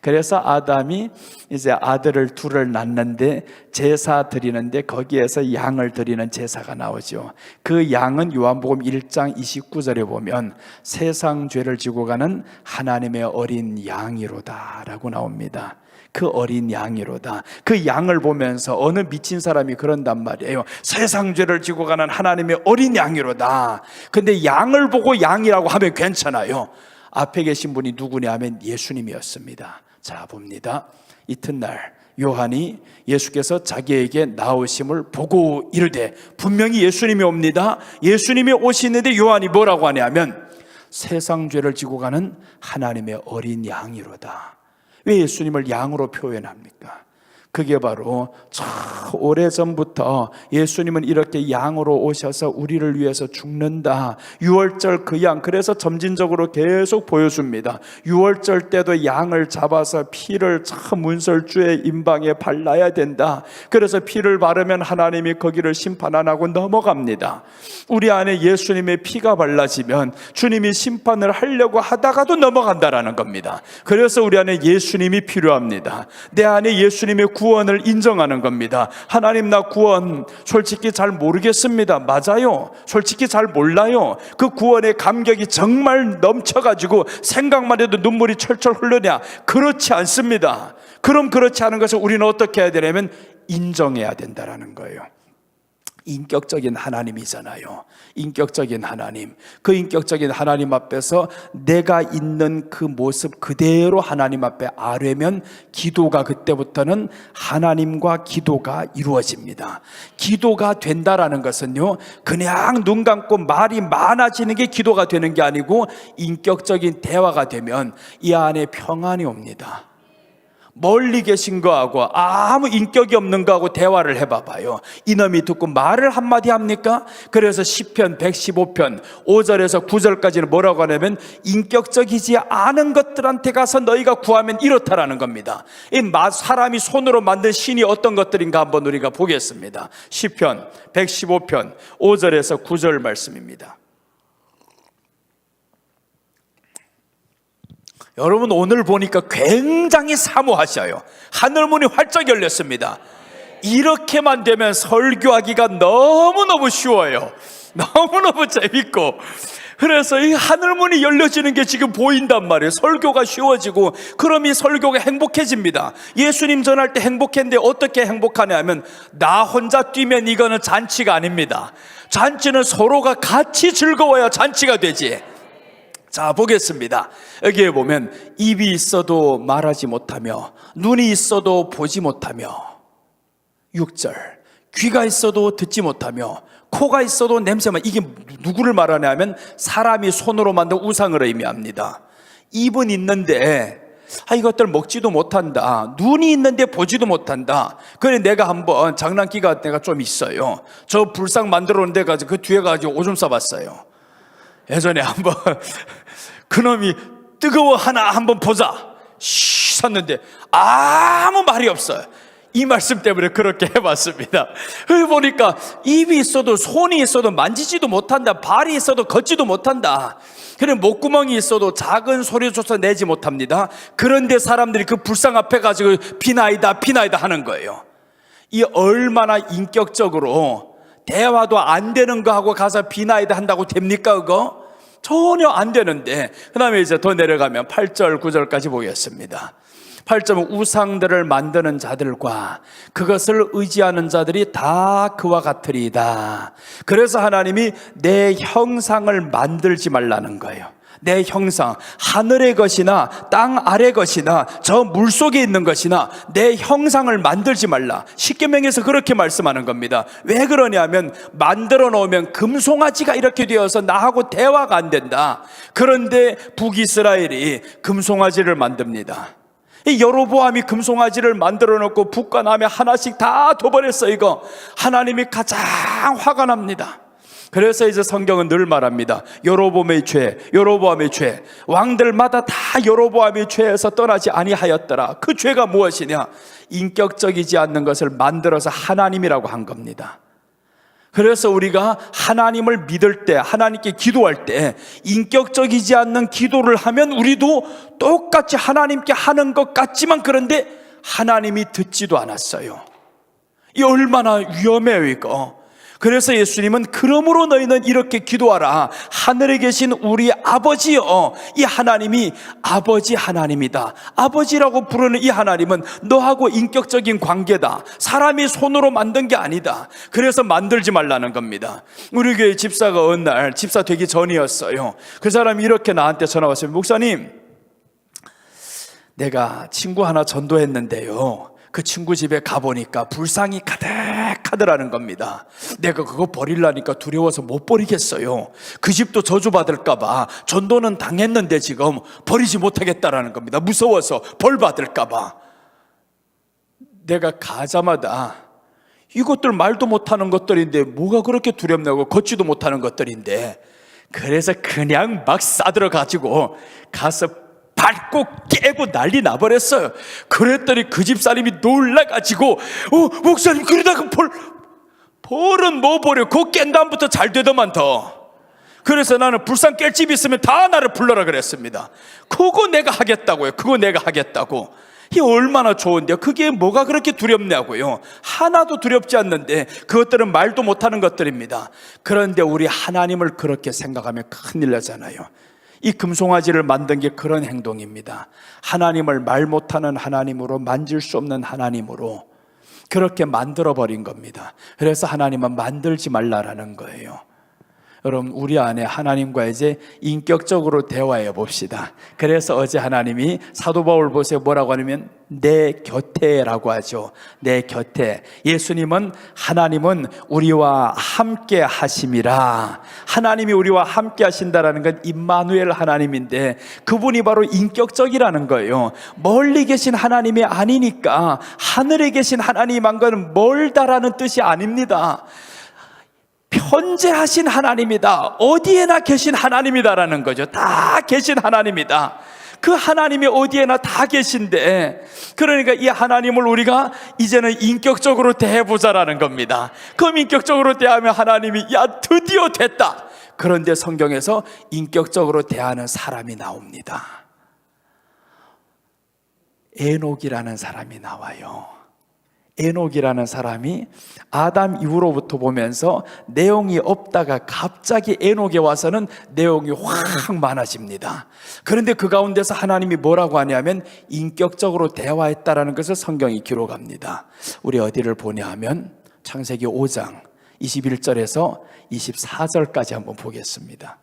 그래서 아담이 이제 아들을 둘을 낳는데 제사 드리는데 거기에서 양을 드리는 제사가 나오죠. 그 양은 요한복음 1장 29절에 보면 세상 죄를 지고 가는 하나님의 어린 양이로다 라고 나옵니다. 그 어린 양이로다. 그 양을 보면서 어느 미친 사람이 그런단 말이에요. 세상 죄를 지고 가는 하나님의 어린 양이로다. 근데 양을 보고 양이라고 하면 괜찮아요. 앞에 계신 분이 누구냐 하면 예수님이었습니다. 자, 봅니다. 이튿날 요한이 예수께서 자기에게 나오심을 보고 이르되, 분명히 예수님이 옵니다. 예수님이 오시는데 요한이 뭐라고 하냐면 세상 죄를 지고 가는 하나님의 어린 양이로다. 왜 예수님을 양으로 표현합니까? 그게 바로 저 오래전부터 예수님은 이렇게 양으로 오셔서 우리를 위해서 죽는다. 유월절 그 양, 그래서 점진적으로 계속 보여줍니다. 유월절 때도 양을 잡아서 피를 참 문설주의 임방에 발라야 된다. 그래서 피를 바르면 하나님이 거기를 심판 안 하고 넘어갑니다. 우리 안에 예수님의 피가 발라지면 주님이 심판을 하려고 하다가도 넘어간다라는 겁니다. 그래서 우리 안에 예수님이 필요합니다. 내 안에 예수님의 구원을 인정하는 겁니다. 하나님, 나 구원 솔직히 잘 모르겠습니다. 맞아요. 솔직히 잘 몰라요. 그 구원의 감격이 정말 넘쳐가지고 생각만 해도 눈물이 철철 흐르냐? 그렇지 않습니다. 그럼 그렇지 않은 것을 우리는 어떻게 해야 되냐면 인정해야 된다라는 거예요. 인격적인 하나님이잖아요. 인격적인 하나님. 그 인격적인 하나님 앞에서 내가 있는 그 모습 그대로 하나님 앞에 아뢰면 기도가 그때부터는 하나님과 기도가 이루어집니다. 기도가 된다라는 것은요, 그냥 눈 감고 말이 많아지는 게 기도가 되는 게 아니고 인격적인 대화가 되면 이 안에 평안이 옵니다. 멀리 계신 거하고 아무 인격이 없는 거하고 대화를 해봐봐요. 이놈이 듣고 말을 한마디 합니까? 그래서 시편 115편 5절에서 9절까지는 뭐라고 하냐면 인격적이지 않은 것들한테 가서 너희가 구하면 이렇다라는 겁니다. 이 사람이 손으로 만든 신이 어떤 것들인가 한번 우리가 보겠습니다. 시편 115편 5절에서 9절 말씀입니다. 여러분, 오늘 보니까 굉장히 사모하셔요. 하늘문이 활짝 열렸습니다. 이렇게만 되면 설교하기가 너무너무 쉬워요. 너무너무 재밌고, 그래서 이 하늘문이 열려지는 게 지금 보인단 말이에요. 설교가 쉬워지고, 그럼 이 설교가 행복해집니다. 예수님 전할 때 행복했는데 어떻게 행복하냐면 나 혼자 뛰면 이거는 잔치가 아닙니다. 잔치는 서로가 같이 즐거워야 잔치가 되지. 자, 보겠습니다. 여기에 보면 입이 있어도 말하지 못하며 눈이 있어도 보지 못하며 6절 귀가 있어도 듣지 못하며 코가 있어도 냄새만. 이게 누구를 말하냐면 사람이 손으로 만든 우상을 의미합니다. 입은 있는데 이것들 먹지도 못한다. 눈이 있는데 보지도 못한다. 그래 내가 한번 장난기가 내가 좀 있어요. 저 불상 만들어 놓은 데 가지고 그 뒤에 가지고 오줌 싸봤어요. 예전에 한번 그놈이 뜨거워 하나 한번 보자 샀는데 아무 말이 없어요. 이 말씀 때문에 그렇게 해봤습니다. 보니까 입이 있어도 손이 있어도 만지지도 못한다. 발이 있어도 걷지도 못한다. 그래 목구멍이 있어도 작은 소리조차 내지 못합니다. 그런데 사람들이 그 불상 앞에 가지고 비나이다 비나이다 하는 거예요. 이 얼마나 인격적으로 대화도 안 되는 거 하고 가서 비나이다 한다고 됩니까 그거? 전혀 안 되는데. 그 다음에 이제 더 내려가면 8절 9절까지 보겠습니다. 8절은 우상들을 만드는 자들과 그것을 의지하는 자들이 다 그와 같으리이다. 그래서 하나님이 내 형상을 만들지 말라는 거예요. 내 형상, 하늘의 것이나 땅 아래 것이나 저 물속에 있는 것이나 내 형상을 만들지 말라. 십계명에서 그렇게 말씀하는 겁니다. 왜 그러냐면 만들어 놓으면 금송아지가 이렇게 되어서 나하고 대화가 안 된다. 그런데 북이스라엘이 금송아지를 만듭니다. 이 여로보암이 금송아지를 만들어 놓고 북과 남에 하나씩 다 둬버렸어. 이거 하나님이 가장 화가 납니다. 그래서 이제 성경은 늘 말합니다. 여로보암의 죄, 여로보암의 죄. 왕들마다 다 여로보암의 죄에서 떠나지 아니하였더라. 그 죄가 무엇이냐? 인격적이지 않는 것을 만들어서 하나님이라고 한 겁니다. 그래서 우리가 하나님을 믿을 때, 하나님께 기도할 때 인격적이지 않는 기도를 하면 우리도 똑같이 하나님께 하는 것 같지만 그런데 하나님이 듣지도 않았어요. 이 얼마나 위험해요 이거. 그래서 예수님은 그러므로 너희는 이렇게 기도하라. 하늘에 계신 우리 아버지여. 이 하나님이 아버지 하나님이다. 아버지라고 부르는 이 하나님은 너하고 인격적인 관계다. 사람이 손으로 만든 게 아니다. 그래서 만들지 말라는 겁니다. 우리 교회 집사가 어느 날, 집사 되기 전이었어요. 그 사람이 이렇게 나한테 전화 왔어요. 목사님, 내가 친구 하나 전도했는데요, 그 친구 집에 가보니까 불상이 가득하더라는 겁니다. 내가 그거 버리려니까 두려워서 못 버리겠어요. 그 집도 저주받을까봐. 전도는 당했는데 지금 버리지 못하겠다라는 겁니다. 무서워서 벌 받을까봐. 내가 가자마자 이것들 말도 못하는 것들인데 뭐가 그렇게 두렵냐고, 걷지도 못하는 것들인데, 그래서 그냥 막 싸들어가지고 가서 밟고 깨고 난리 나버렸어요. 그랬더니 그 집사람이 놀라가지고 목사님 그러다가 볼은 뭐 버려, 그거 깬 다음부터 잘 되더만 더. 그래서 나는 불상 깰 집 있으면 다 나를 불러라 그랬습니다. 그거 내가 하겠다고요. 그거 내가 하겠다고. 이게 얼마나 좋은데요. 그게 뭐가 그렇게 두렵냐고요. 하나도 두렵지 않는데 그것들은 말도 못하는 것들입니다. 그런데 우리 하나님을 그렇게 생각하면 큰일 나잖아요. 이 금송아지를 만든 게 그런 행동입니다. 하나님을 말 못하는 하나님으로, 만질 수 없는 하나님으로 그렇게 만들어버린 겁니다. 그래서 하나님은 만들지 말라라는 거예요. 여러분, 우리 안에 하나님과 이제 인격적으로 대화해 봅시다. 그래서 어제 하나님이 사도 바울 보세요. 뭐라고 하냐면 내 곁에라고 하죠. 내 곁에. 예수님은, 하나님은 우리와 함께 하심이라. 하나님이 우리와 함께 하신다라는 건 임마누엘 하나님인데 그분이 바로 인격적이라는 거예요. 멀리 계신 하나님이 아니니까 하늘에 계신 하나님과는 멀다라는 뜻이 아닙니다. 편재하신 하나님이다. 어디에나 계신 하나님이다라는 거죠. 다 계신 하나님이다. 그 하나님이 어디에나 다 계신데, 그러니까 이 하나님을 우리가 이제는 인격적으로 대해보자라는 겁니다. 그럼 인격적으로 대하면 하나님이 야 드디어 됐다. 그런데 성경에서 인격적으로 대하는 사람이 나옵니다. 에녹이라는 사람이 나와요. 에녹이라는 사람이 아담 이후로부터 보면서 내용이 없다가 갑자기 에녹에 와서는 내용이 확 많아집니다. 그런데 그 가운데서 하나님이 뭐라고 하냐면 인격적으로 대화했다라는 것을 성경이 기록합니다. 우리 어디를 보냐 하면 창세기 5장 21절에서 24절까지 한번 보겠습니다.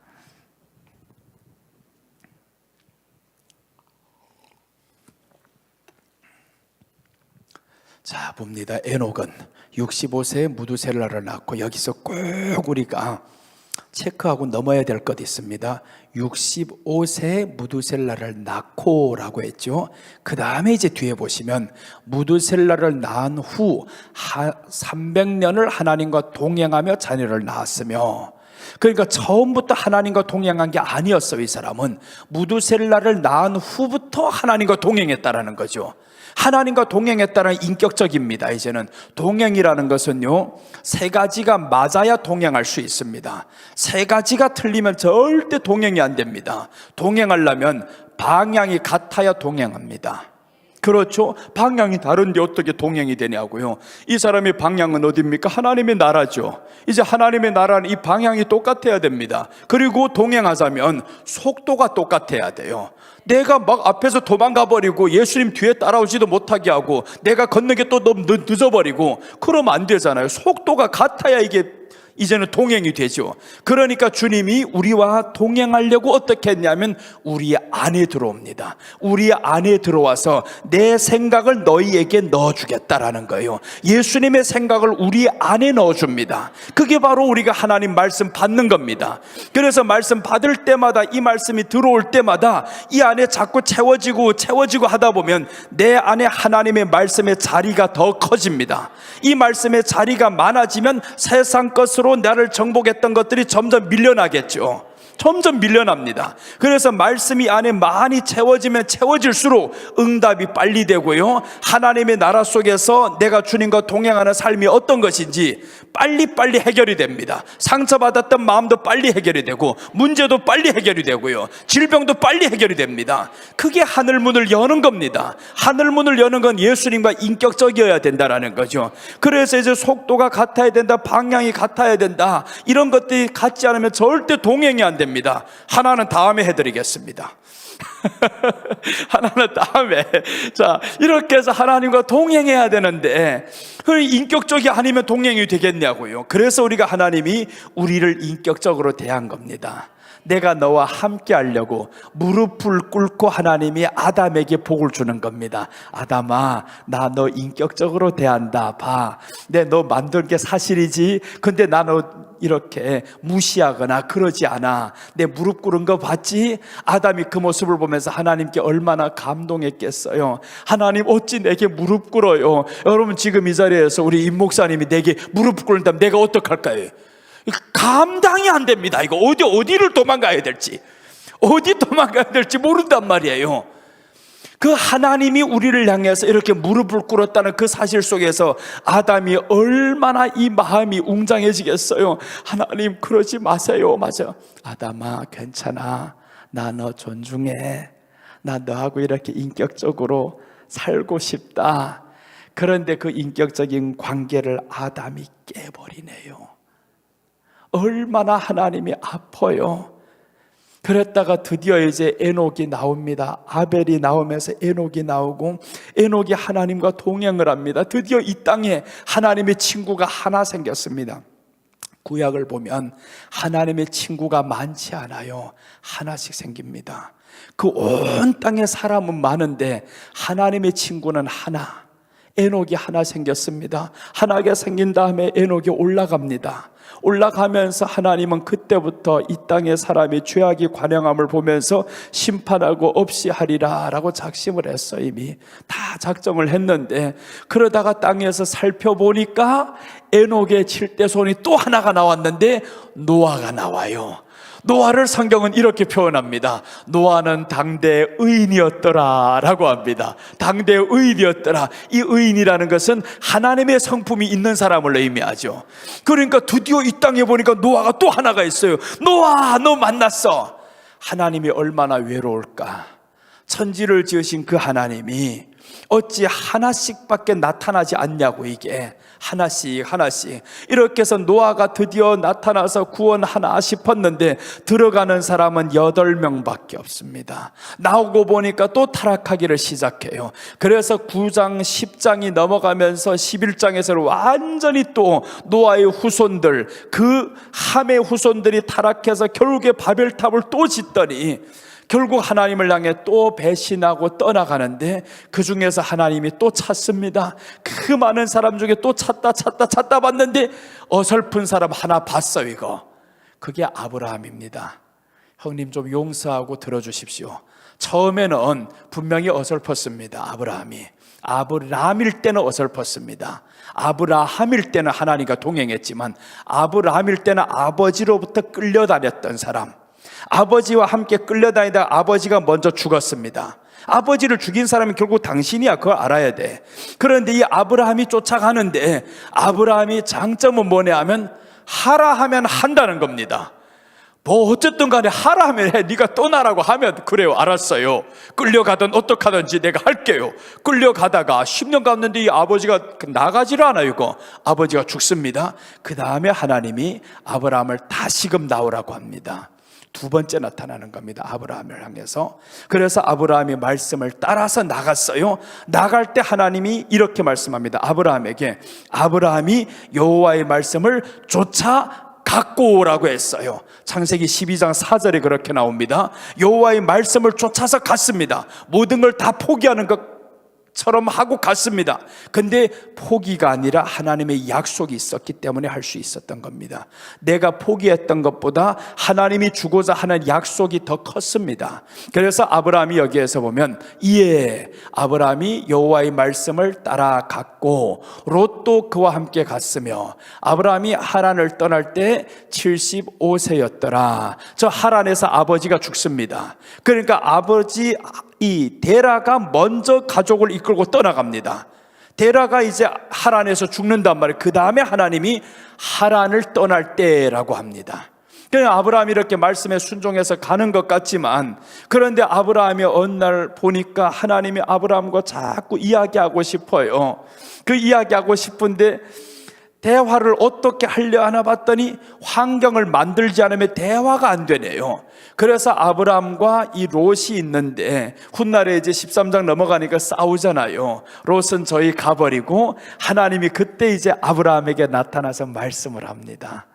자, 봅니다. 에녹은 65세에 무두셀라를 낳고, 여기서 꼭 우리가 체크하고 넘어야 될 것 있습니다. 65세에 무두셀라를 낳고 라고 했죠. 그 다음에 이제 뒤에 보시면 무두셀라를 낳은 후 300년을 하나님과 동행하며 자녀를 낳았으며, 그러니까 처음부터 하나님과 동행한 게 아니었어요. 이 사람은 무두셀라를 낳은 후부터 하나님과 동행했다라는 거죠. 하나님과 동행했다는 인격적입니다. 이제는 동행이라는 것은요, 세 가지가 맞아야 동행할 수 있습니다. 세 가지가 틀리면 절대 동행이 안 됩니다. 동행하려면 방향이 같아야 동행합니다. 그렇죠? 방향이 다른데 어떻게 동행이 되냐고요. 이 사람의 방향은 어디입니까? 하나님의 나라죠. 이제 하나님의 나라는 이 방향이 똑같아야 됩니다. 그리고 동행하자면 속도가 똑같아야 돼요. 내가 막 앞에서 도망가 버리고 예수님 뒤에 따라오지도 못하게 하고 내가 걷는 게 또 너무 늦어버리고 그러면 안 되잖아요. 속도가 같아야 이게 이제는 동행이 되죠. 그러니까 주님이 우리와 동행하려고 어떻게 했냐면 우리 안에 들어옵니다. 우리 안에 들어와서 내 생각을 너희에게 넣어주겠다라는 거예요. 예수님의 생각을 우리 안에 넣어줍니다. 그게 바로 우리가 하나님 말씀 받는 겁니다. 그래서 말씀 받을 때마다, 이 말씀이 들어올 때마다 이 안에 자꾸 채워지고 하다 보면 내 안에 하나님의 말씀의 자리가 더 커집니다. 이 말씀의 자리가 많아지면 세상 것으로 나를 정복했던 것들이 점점 밀려나겠죠. 점점 밀려납니다. 그래서 말씀이 안에 많이 채워지면 채워질수록 응답이 빨리 되고요, 하나님의 나라 속에서 내가 주님과 동행하는 삶이 어떤 것인지 빨리빨리 해결이 됩니다. 상처받았던 마음도 빨리 해결이 되고, 문제도 빨리 해결이 되고요, 질병도 빨리 해결이 됩니다. 그게 하늘문을 여는 겁니다. 하늘문을 여는 건 예수님과 인격적이어야 된다라는 거죠. 그래서 이제 속도가 같아야 된다, 방향이 같아야 된다, 이런 것들이 같지 않으면 절대 동행이 안 됩니다. 하나는 다음에 해드리겠습니다. 하나는 다음에. 자, 이렇게 해서 하나님과 동행해야 되는데 인격적이 아니면 동행이 되겠냐고요. 그래서 우리가 하나님이 우리를 인격적으로 대한 겁니다. 내가 너와 함께 하려고 무릎을 꿇고 하나님이 아담에게 복을 주는 겁니다. 아담아, 나 너 인격적으로 대한다. 봐, 내 너 만든 게 사실이지. 근데 나 너 이렇게 무시하거나 그러지 않아. 내 무릎 꿇은 거 봤지? 아담이 그 모습을 보면서 하나님께 얼마나 감동했겠어요. 하나님 어찌 내게 무릎 꿇어요? 여러분 지금 이 자리에서 우리 임 목사님이 내게 무릎 꿇는다면 내가 어떡할까요? 감당이 안 됩니다. 이거 어디를 도망가야 될지, 어디 도망가야 될지 모른단 말이에요. 그 하나님이 우리를 향해서 이렇게 무릎을 꿇었다는 그 사실 속에서 아담이 얼마나 이 마음이 웅장해지겠어요. 하나님 그러지 마세요. 맞아, 아담아 괜찮아, 나 너 존중해, 나 너하고 이렇게 인격적으로 살고 싶다. 그런데 그 인격적인 관계를 아담이 깨버리네요. 얼마나 하나님이 아파요. 그랬다가 드디어 이제 에녹이 나옵니다. 아벨이 나오면서 에녹이 나오고, 에녹이 하나님과 동행을 합니다. 드디어 이 땅에 하나님의 친구가 하나 생겼습니다. 구약을 보면 하나님의 친구가 많지 않아요. 하나씩 생깁니다. 그 온 땅에 사람은 많은데 하나님의 친구는 하나. 에녹이 하나 생겼습니다. 하나가 생긴 다음에 에녹이 올라갑니다. 올라가면서 하나님은 그때부터 이 땅의 사람이 죄악이 관영함을 보면서 심판하고 없이 하리라 라고 작심을 했어. 이미 다 작정을 했는데, 그러다가 땅에서 살펴보니까 에녹의 7대 손이 또 하나가 나왔는데 노아가 나와요. 노아를 성경은 이렇게 표현합니다. 노아는 당대 의인이었더라 라고 합니다. 당대 의인이었더라. 이 의인이라는 것은 하나님의 성품이 있는 사람을 의미하죠. 그러니까 드디어 이 땅에 보니까 노아가 또 하나가 있어요. 노아, 너 만났어. 하나님이 얼마나 외로울까. 천지를 지으신 그 하나님이 어찌 하나씩밖에 나타나지 않냐고. 이게 하나씩 이렇게 해서 노아가 드디어 나타나서 구원하나 싶었는데 들어가는 사람은 8명밖에 없습니다. 나오고 보니까 또 타락하기를 시작해요. 그래서 9장 10장이 넘어가면서 11장에서는 완전히 또 노아의 후손들, 그 함의 후손들이 타락해서 결국에 바벨탑을 또 짓더니 결국 하나님을 향해 또 배신하고 떠나가는데, 그 중에서 하나님이 또 찾습니다. 그 많은 사람 중에 또 찾다 봤는데 어설픈 사람 하나 봤어요. 이거 그게 아브라함입니다. 형님 좀 용서하고 들어주십시오. 처음에는 분명히 어설펐습니다. 아브라함일 때는 어설펐습니다. 아브라함일 때는 하나님과 동행했지만, 아브라함일 때는 아버지로부터 끌려다녔던 사람, 아버지와 함께 끌려다니다가 아버지가 먼저 죽었습니다. 아버지를 죽인 사람이 결국 당신이야. 그걸 알아야 돼. 그런데 이 아브라함이 쫓아가는데, 아브라함이 장점은 뭐냐 하면 하라 하면 한다는 겁니다. 뭐 어쨌든 간에 하라 하면 해. 네가 떠나라고 하면 그래요, 알았어요. 끌려가든 어떡하든지 내가 할게요. 끌려가다가 10년 갔는데 이 아버지가 나가지를 않아요. 이거 아버지가 죽습니다. 그 다음에 하나님이 아브라함을 다시금 나오라고 합니다. 두 번째 나타나는 겁니다. 아브라함을 향해서. 그래서 아브라함이 말씀을 따라서 나갔어요. 나갈 때 하나님이 이렇게 말씀합니다. 아브라함에게, 아브라함이 여호와의 말씀을 쫓아 갖고 오라고 했어요. 창세기 12장 4절에 그렇게 나옵니다. 여호와의 말씀을 쫓아서 갔습니다. 모든 걸 다 포기하는 것처럼 하고 갔습니다. 근데 포기가 아니라 하나님의 약속이 있었기 때문에 할 수 있었던 겁니다. 내가 포기했던 것보다 하나님이 주고자 하는 약속이 더 컸습니다. 그래서 아브라함이 여기에서 보면, 이에 아브라함이 여호와의 말씀을 따라갔고 롯도 그와 함께 갔으며, 아브라함이 하란을 떠날 때 75세였더라. 저 하란에서 아버지가 죽습니다. 그러니까 아버지 이 데라가 먼저 가족을 이끌고 떠나갑니다. 데라가 이제 하란에서 죽는단 말이에요. 그 다음에 하나님이 하란을 떠날 때라고 합니다. 그냥 아브라함이 이렇게 말씀에 순종해서 가는 것 같지만, 그런데 아브라함이 어느 날 보니까 하나님이 아브라함과 자꾸 이야기하고 싶어요. 그 이야기하고 싶은데 대화를 어떻게 하려 하나 봤더니 환경을 만들지 않으면 대화가 안 되네요. 그래서 아브라함과 이 롯이 있는데, 훗날에 이제 13장 넘어가니까 싸우잖아요. 롯은 저희 가버리고, 하나님이 그때 이제 아브라함에게 나타나서 말씀을 합니다.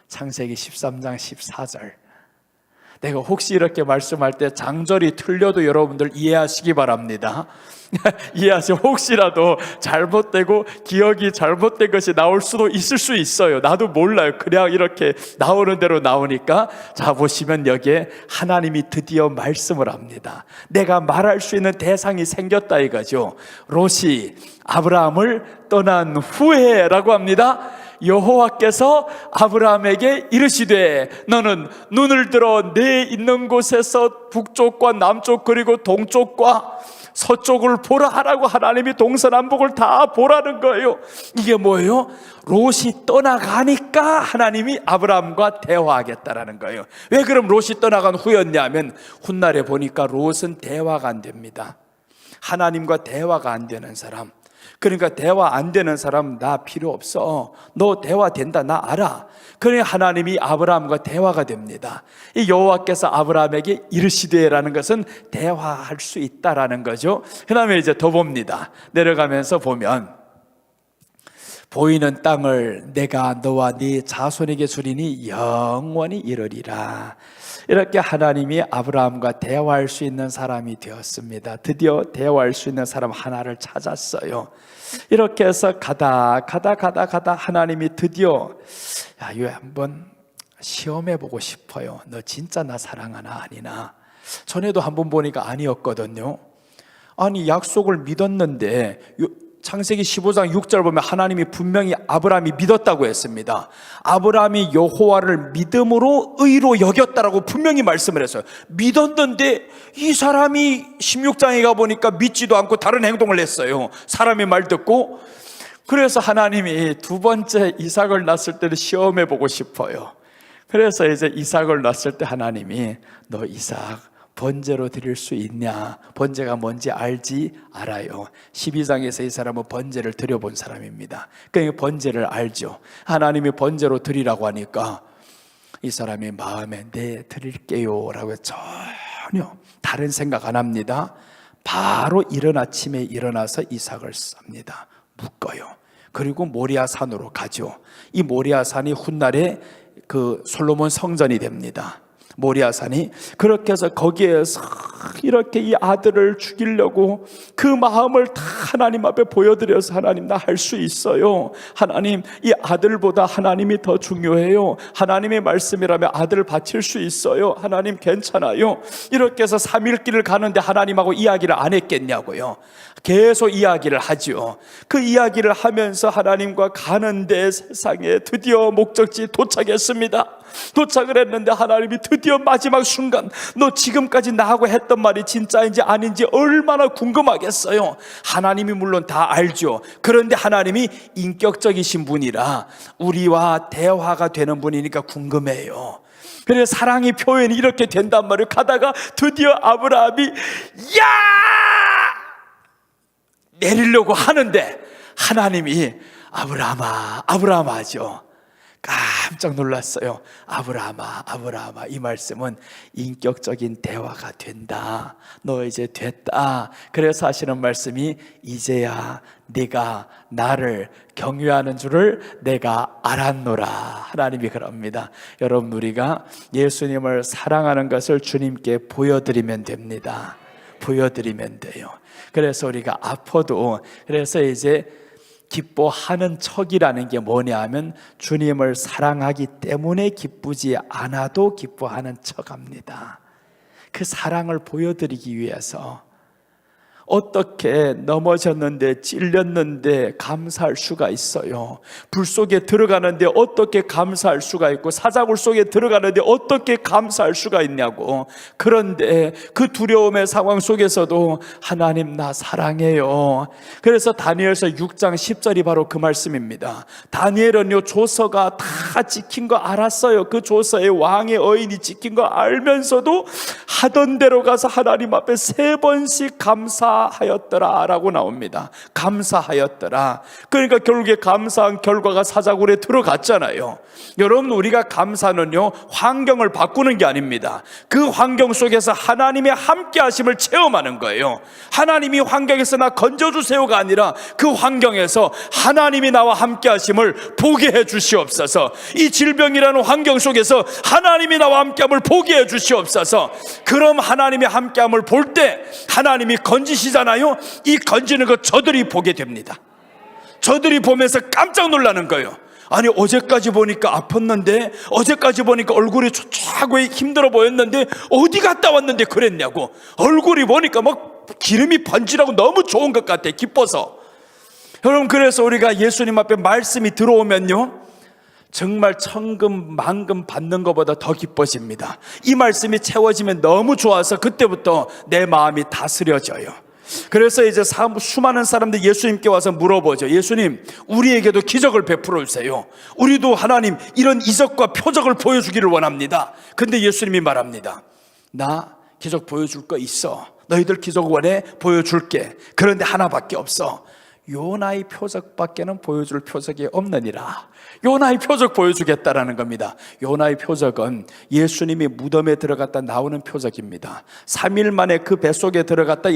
창세기 13장 14절. 내가 혹시 이렇게 말씀할 때 장절이 틀려도 여러분들 이해하시기 바랍니다. 이해하시면 혹시라도 잘못되고 기억이 잘못된 것이 나올 수도 있을 수 있어요. 나도 몰라요. 그냥 이렇게 나오는 대로 나오니까. 자, 보시면 여기에 하나님이 드디어 말씀을 합니다. 내가 말할 수 있는 대상이 생겼다 이거죠. 롯이 아브라함을 떠난 후에 라고 합니다. 여호와께서 아브라함에게 이르시되 너는 눈을 들어 내 있는 곳에서 북쪽과 남쪽 그리고 동쪽과 서쪽을 보라 하라고 하나님이 동서남북을 다 보라는 거예요. 이게 뭐예요? 롯이 떠나가니까 하나님이 아브라함과 대화하겠다라는 거예요. 왜 그럼 롯이 떠나간 후였냐면 훗날에 보니까 롯은 대화가 안 됩니다. 하나님과 대화가 안 되는 사람. 그러니까 대화 안 되는 사람 나 필요 없어. 너 대화 된다 나 알아. 그러니 하나님이 아브라함과 대화가 됩니다. 이 여호와께서 아브라함에게 이르시되라는 것은 대화할 수 있다라는 거죠. 그 다음에 이제 더 봅니다. 내려가면서 보면 보이는 땅을 내가 너와 네 자손에게 주리니 영원히 이르리라. 이렇게 하나님이 아브라함과 대화할 수 있는 사람이 되었습니다. 드디어 대화할 수 있는 사람 하나를 찾았어요. 이렇게 해서 가다 하나님이 드디어 야, 이거 한번 시험해 보고 싶어요. 너 진짜 나 사랑하나 아니나. 전에도 한번 보니까 아니었거든요. 아니 약속을 믿었는데 창세기 15장 6절 보면 하나님이 분명히 아브라함이 믿었다고 했습니다. 아브라함이 여호와를 믿음으로 의로 여겼다라고 분명히 말씀을 했어요. 믿었는데 이 사람이 16장에 가보니까 믿지도 않고 다른 행동을 했어요. 사람의 말 듣고. 그래서 하나님이 두 번째 이삭을 낳았을 때를 시험해 보고 싶어요. 그래서 이제 이삭을 낳았을 때 하나님이 너 이삭 번제로 드릴 수 있냐? 번제가 뭔지 알아요. 12장에서 이 사람은 번제를 드려본 사람입니다. 그러니까 번제를 알죠. 하나님이 번제로 드리라고 하니까 이 사람의 마음에 네 드릴게요 라고 전혀 다른 생각 안 합니다. 바로 이른 아침에 일어나서 이삭을 쌉니다. 묶어요. 그리고 모리아 산으로 가죠. 이 모리아 산이 훗날에 그 솔로몬 성전이 됩니다. 모리아 산이. 그렇게 해서 거기에서 이렇게 이 아들을 죽이려고 그 마음을 다 하나님 앞에 보여드려서 하나님 나 할 수 있어요. 하나님 이 아들보다 하나님이 더 중요해요. 하나님의 말씀이라면 아들을 바칠 수 있어요. 하나님 괜찮아요. 이렇게 해서 3일 길을 가는데 하나님하고 이야기를 안 했겠냐고요. 계속 이야기를 하죠. 그 이야기를 하면서 하나님과 가는데 세상에 드디어 목적지 도착했습니다. 도착을 했는데 하나님이 드디어 마지막 순간 너 지금까지 나하고 했던 말이 진짜인지 아닌지 얼마나 궁금하겠어요. 하나님이 물론 다 알죠. 그런데 하나님이 인격적이신 분이라 우리와 대화가 되는 분이니까 궁금해요. 그래서 사랑의 표현이 이렇게 된단 말이에요. 가다가 드디어 아브라함이 야! 내리려고 하는데 하나님이 아브라함아 하죠. 깜짝 놀랐어요. 아브라함아 이 말씀은 인격적인 대화가 된다. 너 이제 됐다. 그래서 하시는 말씀이 이제야 네가 나를 경외하는 줄을 내가 알았노라. 하나님이 그럽니다. 여러분 우리가 예수님을 사랑하는 것을 주님께 보여드리면 됩니다. 보여드리면 돼요. 그래서 우리가 아파도 그래서 이제 기뻐하는 척이라는 게 뭐냐 하면 주님을 사랑하기 때문에 기쁘지 않아도 기뻐하는 척합니다. 그 사랑을 보여드리기 위해서 어떻게 넘어졌는데 찔렸는데 감사할 수가 있어요. 불 속에 들어가는데 어떻게 감사할 수가 있고 사자굴 속에 들어가는데 어떻게 감사할 수가 있냐고. 그런데 그 두려움의 상황 속에서도 하나님 나 사랑해요. 그래서 다니엘서 6장 10절이 바로 그 말씀입니다. 다니엘은요 조서가 다 지킨 거 알았어요. 그 조서에 왕의 어인이 지킨 거 알면서도 하던 대로 가서 하나님 앞에 3번씩 감사 감사하였더라 라고 나옵니다. 감사하였더라. 그러니까 결국에 감사한 결과가 사자굴에 들어갔잖아요. 여러분, 우리가 감사는요, 환경을 바꾸는 게 아닙니다. 그 환경 속에서 하나님의 함께 하심을 체험하는 거예요. 하나님이 환경에서 나 건져주세요가 아니라 그 환경에서 하나님이 나와 함께 하심을 보게 해 주시옵소서. 이 질병이라는 환경 속에서 하나님이 나와 함께함을 보게 해 주시옵소서. 그럼 하나님의 함께함을 볼 때 하나님이 건지시잖아요. 이 건지는 거 저들이 보게 됩니다. 저들이 보면서 깜짝 놀라는 거예요. 아니, 어제까지 보니까 아팠는데, 어제까지 보니까 얼굴이 초췌하고 힘들어 보였는데 어디 갔다 왔는데 그랬냐고. 얼굴이 보니까 막 기름이 번지라고 너무 좋은 것 같아, 기뻐서. 여러분, 그래서 우리가 예수님 앞에 말씀이 들어오면요, 정말 천금 만금 받는 것보다 더 기뻐집니다. 이 말씀이 채워지면 너무 좋아서 그때부터 내 마음이 다스려져요. 그래서 이제 수많은 사람들이 예수님께 와서 물어보죠. 예수님, 우리에게도 기적을 베풀어 주세요. 우리도 하나님 이런 이적과 표적을 보여주기를 원합니다. 근데 예수님이 말합니다. 나 기적 보여줄 거 있어. 너희들 기적 원해? 보여줄게. 그런데 하나밖에 없어. 요나의 표적밖에는 보여줄 표적이 없느니라. 요나의 표적 보여주겠다라는 겁니다. 요나의 표적은 예수님이 무덤에 들어갔다 나오는 표적입니다. 3일 만에 그 뱃속에 들어갔다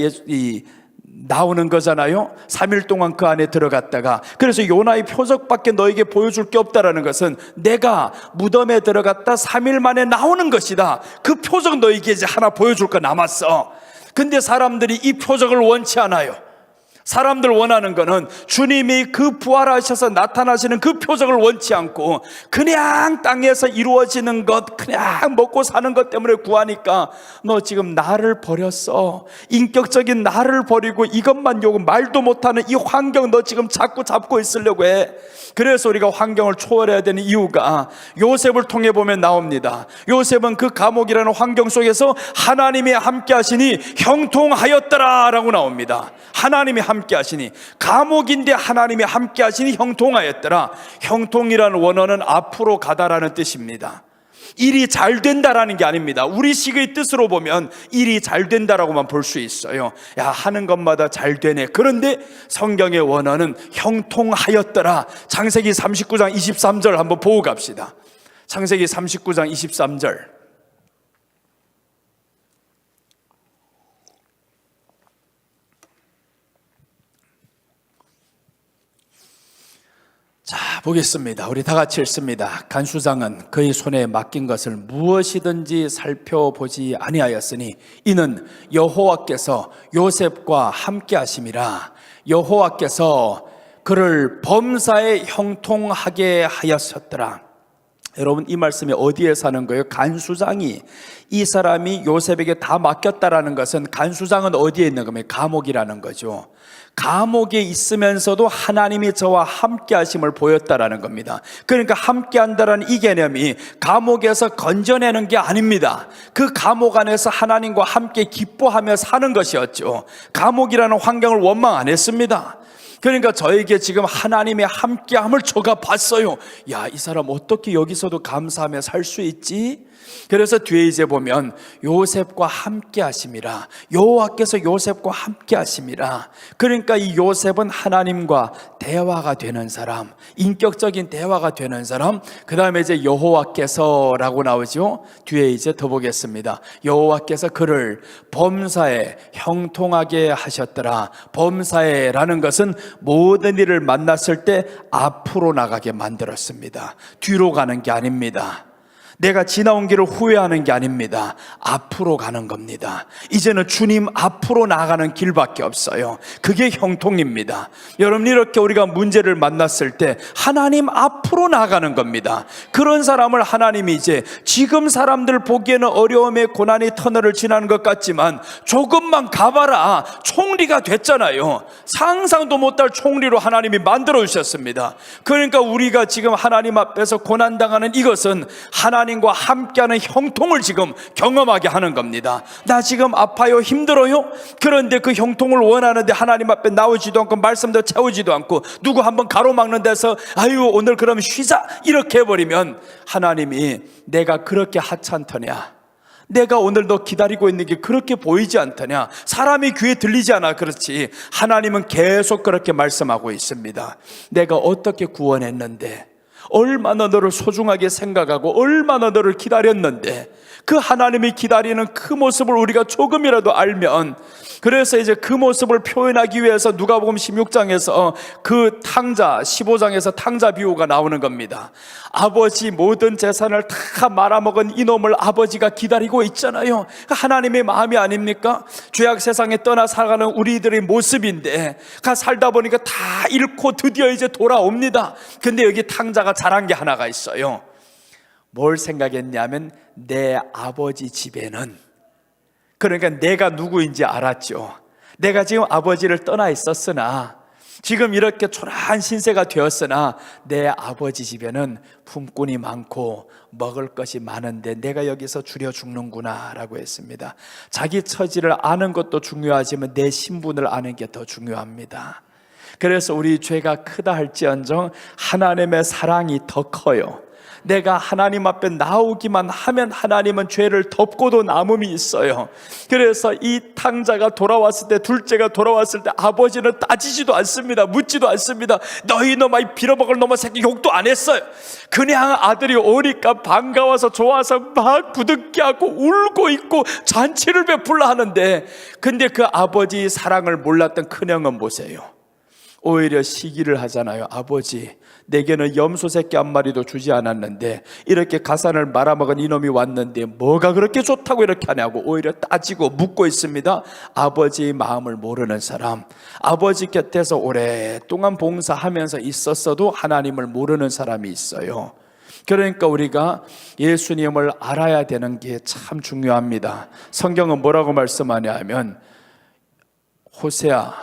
나오는 거잖아요. 3일 동안 그 안에 들어갔다가, 그래서 요나의 표적밖에 너에게 보여줄 게 없다라는 것은 내가 무덤에 들어갔다 3일 만에 나오는 것이다. 그 표적 너에게 이제 하나 보여줄 거 남았어. 근데 사람들이 이 표적을 원치 않아요. 사람들 원하는 거는 주님이 그 부활하셔서 나타나시는 그 표적을 원치 않고 그냥 땅에서 이루어지는 것, 그냥 먹고 사는 것 때문에 구하니까 너 지금 나를 버렸어. 인격적인 나를 버리고 이것만 요구, 말도 못하는 이 환경 너 지금 자꾸 잡고 있으려고 해. 그래서 우리가 환경을 초월해야 되는 이유가 요셉을 통해 보면 나옵니다. 요셉은 그 감옥이라는 환경 속에서 하나님이 함께 하시니 형통하였더라 라고 나옵니다. 하나님이 함께 하시니, 감옥인데 하나님이 함께 하시니 형통하였더라. 형통이라는 원어는 앞으로 가다라는 뜻입니다. 일이 잘 된다라는 게 아닙니다. 우리식의 뜻으로 보면 일이 잘 된다라고만 볼 수 있어요. 야, 하는 것마다 잘 되네. 그런데 성경의 원어는 형통하였더라. 창세기 39장 23절 한번 보고 갑시다. 창세기 39장 23절. 자, 보겠습니다. 우리 다 같이 읽습니다. 간수장은 그의 손에 맡긴 것을 무엇이든지 살펴보지 아니하였으니 이는 여호와께서 요셉과 함께 하심이라. 여호와께서 그를 범사에 형통하게 하였었더라. 여러분, 이 말씀이 어디에 사는 거예요? 간수장이, 이 사람이 요셉에게 다 맡겼다라는 것은, 간수장은 어디에 있는 겁니까? 감옥이라는 거죠. 감옥에 있으면서도 하나님이 저와 함께 하심을 보였다라는 겁니다. 그러니까 함께 한다라는 이 개념이 감옥에서 건져내는 게 아닙니다. 그 감옥 안에서 하나님과 함께 기뻐하며 사는 것이었죠. 감옥이라는 환경을 원망 안 했습니다. 그러니까 저에게 지금 하나님의 함께함을 저가 봤어요. 야, 이 사람 어떻게 여기서도 감사하며 살 수 있지? 그래서 뒤에 이제 보면 요셉과 함께 하심이라. 여호와께서 요셉과 함께 하심이라. 그러니까 이 요셉은 하나님과 대화가 되는 사람, 인격적인 대화가 되는 사람. 그 다음에 이제 여호와께서라고 나오죠. 뒤에 이제 더 보겠습니다. 여호와께서 그를 범사에 형통하게 하셨더라. 범사에라는 것은 모든 일을 만났을 때 앞으로 나가게 만들었습니다. 뒤로 가는 게 아닙니다. 내가 지나온 길을 후회하는 게 아닙니다. 앞으로 가는 겁니다. 이제는 주님 앞으로 나가는 길밖에 없어요. 그게 형통입니다. 여러분, 이렇게 우리가 문제를 만났을 때 하나님 앞으로 나가는 겁니다. 그런 사람을 하나님이 이제 지금 사람들 보기에는 어려움의 고난의 터널을 지나는 것 같지만 조금만 가봐라, 총리가 됐잖아요. 상상도 못할 총리로 하나님이 만들어 주셨습니다. 그러니까 우리가 지금 하나님 앞에서 고난당하는 이것은 하나님과 함께하는 형통을 지금 경험하게 하는 겁니다. 나 지금 아파요, 힘들어요. 그런데 그 형통을 원하는데 하나님 앞에 나오지도 않고 말씀도 채우지도 않고 누구 한번 가로막는 데서 아유 오늘 그럼 쉬자 이렇게 해버리면 하나님이 내가 그렇게 하찮더냐, 내가 오늘 너 기다리고 있는 게 그렇게 보이지 않더냐? 사람이 귀에 들리지 않아. 그렇지. 하나님은 계속 그렇게 말씀하고 있습니다. 내가 어떻게 구원했는데, 얼마나 너를 소중하게 생각하고 얼마나 너를 기다렸는데, 그 하나님이 기다리는 그 모습을 우리가 조금이라도 알면, 그래서 이제 그 모습을 표현하기 위해서 누가복음 16장에서 그 탕자, 15장에서 탕자 비유가 나오는 겁니다. 아버지 모든 재산을 다 말아먹은 이놈을 아버지가 기다리고 있잖아요. 하나님의 마음이 아닙니까? 죄악 세상에 떠나 살아가는 우리들의 모습인데, 살다 보니까 다 잃고 드디어 이제 돌아옵니다. 근데 여기 탕자가 잘한 게 하나가 있어요. 뭘 생각했냐면, 내 아버지 집에는, 그러니까 내가 누구인지 알았죠. 내가 지금 아버지를 떠나 있었으나, 지금 이렇게 초라한 신세가 되었으나 내 아버지 집에는 품꾼이 많고 먹을 것이 많은데 내가 여기서 줄여 죽는구나 라고 했습니다. 자기 처지를 아는 것도 중요하지만 내 신분을 아는 게 더 중요합니다. 그래서 우리 죄가 크다 할지언정 하나님의 사랑이 더 커요. 내가 하나님 앞에 나오기만 하면 하나님은 죄를 덮고도 남음이 있어요. 그래서 이 탕자가 돌아왔을 때, 둘째가 돌아왔을 때 아버지는 따지지도 않습니다. 묻지도 않습니다. 너희 놈아, 빌어먹을 놈아 새끼, 욕도 안 했어요. 그냥 아들이 오니까 반가워서 좋아서 막 부득이하고 울고 있고 잔치를 베풀라 하는데, 근데 그 아버지 사랑을 몰랐던 큰형은 보세요. 오히려 시기를 하잖아요. 아버지, 내게는 염소 새끼 한 마리도 주지 않았는데 이렇게 가산을 말아먹은 이놈이 왔는데 뭐가 그렇게 좋다고 이렇게 하냐고 오히려 따지고 묻고 있습니다. 아버지의 마음을 모르는 사람, 아버지 곁에서 오랫동안 봉사하면서 있었어도 하나님을 모르는 사람이 있어요. 그러니까 우리가 예수님을 알아야 되는 게 참 중요합니다. 성경은 뭐라고 말씀하냐 하면 호세아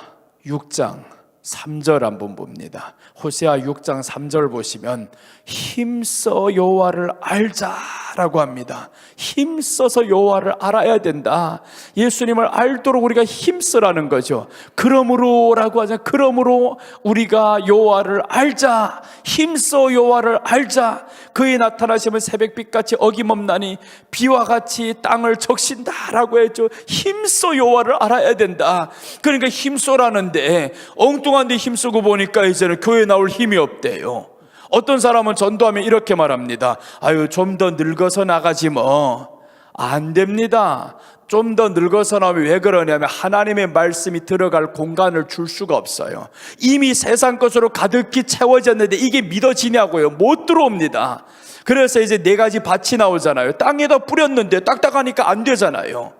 6장 3절 한번 봅니다. 호세아 6장 3절 보시면 힘써 여호와를 알자라고 합니다. 힘써서 여호와를 알아야 된다. 예수님을 알도록 우리가 힘쓰라는 거죠. 그러므로라고 하죠. 그러므로 우리가 여호와를 알자. 힘써 여호와를 알자. 그의 나타나심을 새벽빛같이 어김없나니 비와 같이 땅을 적신다라고 했죠. 힘써 여호와를 알아야 된다. 그러니까 힘써라는데 엉뚱한 데 힘쓰고 보니까 이제는 교회 나올 힘이 없대요. 어떤 사람은 전도하면 이렇게 말합니다. 아유, 좀 더 늙어서 나가지 뭐. 안 됩니다. 좀 더 늙어서 나오면 왜 그러냐면 하나님의 말씀이 들어갈 공간을 줄 수가 없어요. 이미 세상 것으로 가득히 채워졌는데 이게 믿어지냐고요. 못 들어옵니다. 그래서 이제 4가지 밭이 나오잖아요. 땅에다 뿌렸는데 딱딱하니까 안 되잖아요.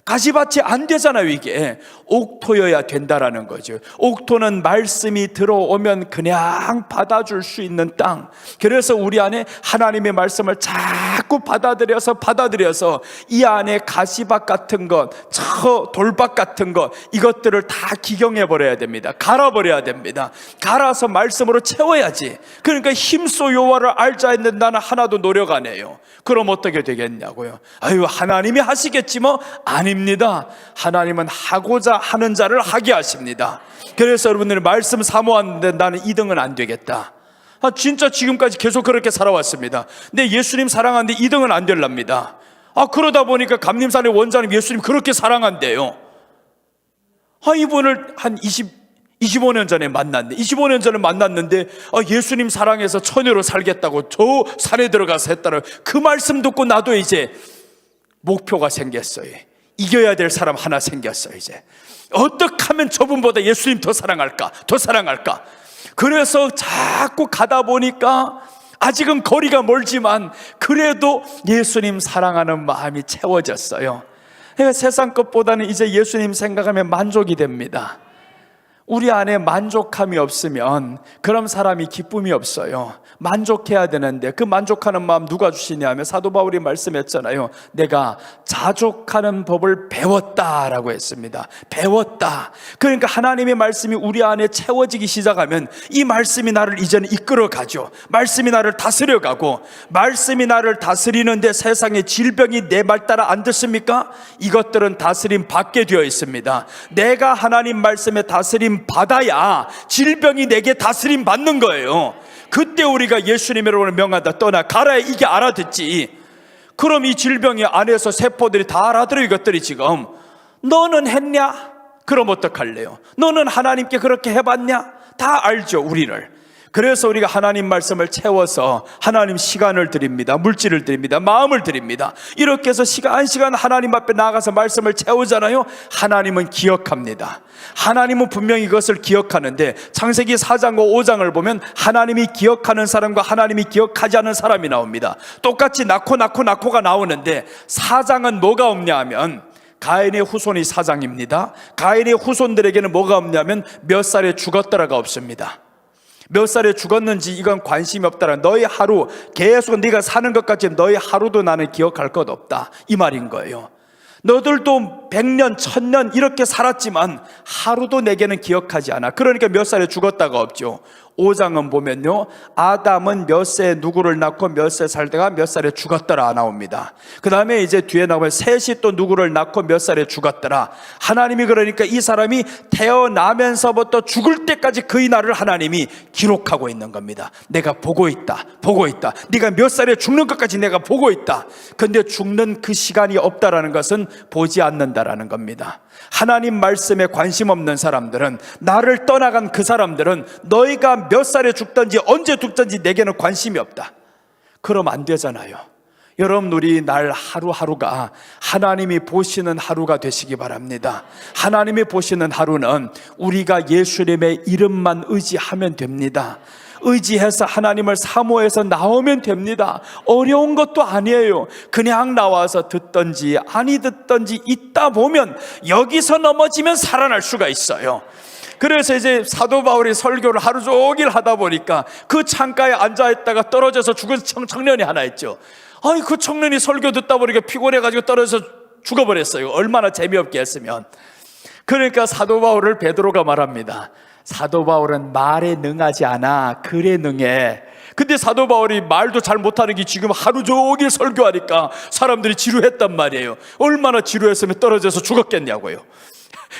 가시밭이 안 되잖아요. 이게 옥토여야 된다라는 거죠. 옥토는 말씀이 들어오면 그냥 받아줄 수 있는 땅. 그래서 우리 안에 하나님의 말씀을 자꾸 받아들여서 이 안에 가시밭 같은 것, 돌밭 같은 것, 이것들을 다 기경해버려야 됩니다. 갈아버려야 됩니다. 갈아서 말씀으로 채워야지. 그러니까 힘써 여호와를 알자 했는데 나는 하나도 노력 안 해요. 그럼 어떻게 되겠냐고요. 아유, 하나님이 하시겠지 뭐. 아닙니다. 하나님은 하고자 하는 자를 하게 하십니다. 그래서 여러분들이 말씀 사모하는데 나는 2등은 안 되겠다. 진짜 지금까지 계속 그렇게 살아왔습니다. 근데 예수님 사랑하는데 2등은 안 될랍니다. 그러다 보니까 감림산의 원장님 예수님 그렇게 사랑한대요. 이분을 한 25년 전에 만났는데 예수님 사랑해서 처녀로 살겠다고 저 산에 들어가서 했다는 그 말씀 듣고 나도 이제 목표가 생겼어요. 이겨야 될 사람 하나 생겼어요. 이제 어떻게 하면 저분보다 예수님 더 사랑할까. 그래서 자꾸 가다 보니까 아직은 거리가 멀지만 그래도 예수님 사랑하는 마음이 채워졌어요. 그러니까 세상 것보다는 이제 예수님 생각하면 만족이 됩니다. 우리 안에 만족함이 없으면 그런 사람이 기쁨이 없어요. 만족해야 되는데 그 만족하는 마음 누가 주시냐면 사도 바울이 말씀했잖아요. 내가 자족하는 법을 배웠다라고 했습니다. 배웠다. 그러니까 하나님의 말씀이 우리 안에 채워지기 시작하면 이 말씀이 나를 이제는 이끌어가죠. 말씀이 나를 다스려가고, 말씀이 나를 다스리는데 세상의 질병이 내 말 따라 안 듣습니까? 이것들은 다스림 받게 되어 있습니다. 내가 하나님 말씀에 다스림 받아야 질병이 내게 다스림 받는 거예요. 그때 우리가 예수님으로 명하다 떠나 가라, 이게 알아듣지. 그럼 이 질병이 안에서 세포들이 다 알아들어. 이것들이 지금 너는 했냐? 그럼 어떡할래요? 너는 하나님께 그렇게 해봤냐? 다 알죠, 우리를. 그래서 우리가 하나님 말씀을 채워서 하나님 시간을 드립니다. 물질을 드립니다. 마음을 드립니다. 이렇게 해서 시간 하나님 앞에 나가서 말씀을 채우잖아요. 하나님은 기억합니다. 하나님은 분명히 이것을 기억하는데, 창세기 4장과 5장을 보면 하나님이 기억하는 사람과 하나님이 기억하지 않은 사람이 나옵니다. 똑같이 낳고가 나오는데, 4장은 뭐가 없냐 하면 가인의 후손이 4장입니다. 가인의 후손들에게는 뭐가 없냐면 몇 살에 죽었더라가 없습니다. 몇 살에 죽었는지 이건 관심이 없다라. 너의 하루, 계속 네가 사는 것 같지만 너의 하루도 나는 기억할 것 없다, 이 말인 거예요. 너들도 100년, 1000년 이렇게 살았지만 하루도 내게는 기억하지 않아. 그러니까 몇 살에 죽었다가 없죠. 5장은 보면요, 아담은 몇 세에 누구를 낳고 몇 세 살다가 몇 살에 죽었더라 나옵니다. 그 다음에 이제 뒤에 나오면 셋이 또 누구를 낳고 몇 살에 죽었더라. 하나님이 그러니까 이 사람이 태어나면서부터 죽을 때까지 그의 날을 하나님이 기록하고 있는 겁니다. 내가 보고 있다. 네가 몇 살에 죽는 것까지 내가 보고 있다. 근데 죽는 그 시간이 없다라는 것은 보지 않는다라는 겁니다. 하나님 말씀에 관심 없는 사람들은, 나를 떠나간 그 사람들은 너희가 몇 살에 죽든지 언제 죽든지 내게는 관심이 없다. 그럼 안 되잖아요. 여러분, 우리 날 하루하루가 하나님이 보시는 하루가 되시기 바랍니다. 하나님이 보시는 하루는 우리가 예수님의 이름만 의지하면 됩니다. 의지해서 하나님을 사모해서 나오면 됩니다. 어려운 것도 아니에요. 그냥 나와서 듣든지 아니 듣든지 있다 보면 여기서 넘어지면 살아날 수가 있어요. 그래서 이제 사도 바울이 설교를 하루 종일 하다 보니까 그 창가에 앉아있다가 떨어져서 죽은 청년이 하나 있죠. 아니, 그 청년이 설교 듣다 보니까 피곤해가지고 떨어져서 죽어버렸어요. 얼마나 재미없게 했으면. 그러니까 사도 바울을 베드로가 말합니다. 사도 바울은 말에 능하지 않아, 글에 능해. 근데 사도 바울이 말도 잘 못하는 게 지금 하루 종일 설교하니까 사람들이 지루했단 말이에요. 얼마나 지루했으면 떨어져서 죽었겠냐고요.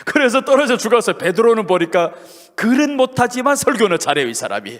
그래서 떨어져 죽었어요. 베드로는 보니까 글은 못하지만 설교는 잘해요, 이 사람이.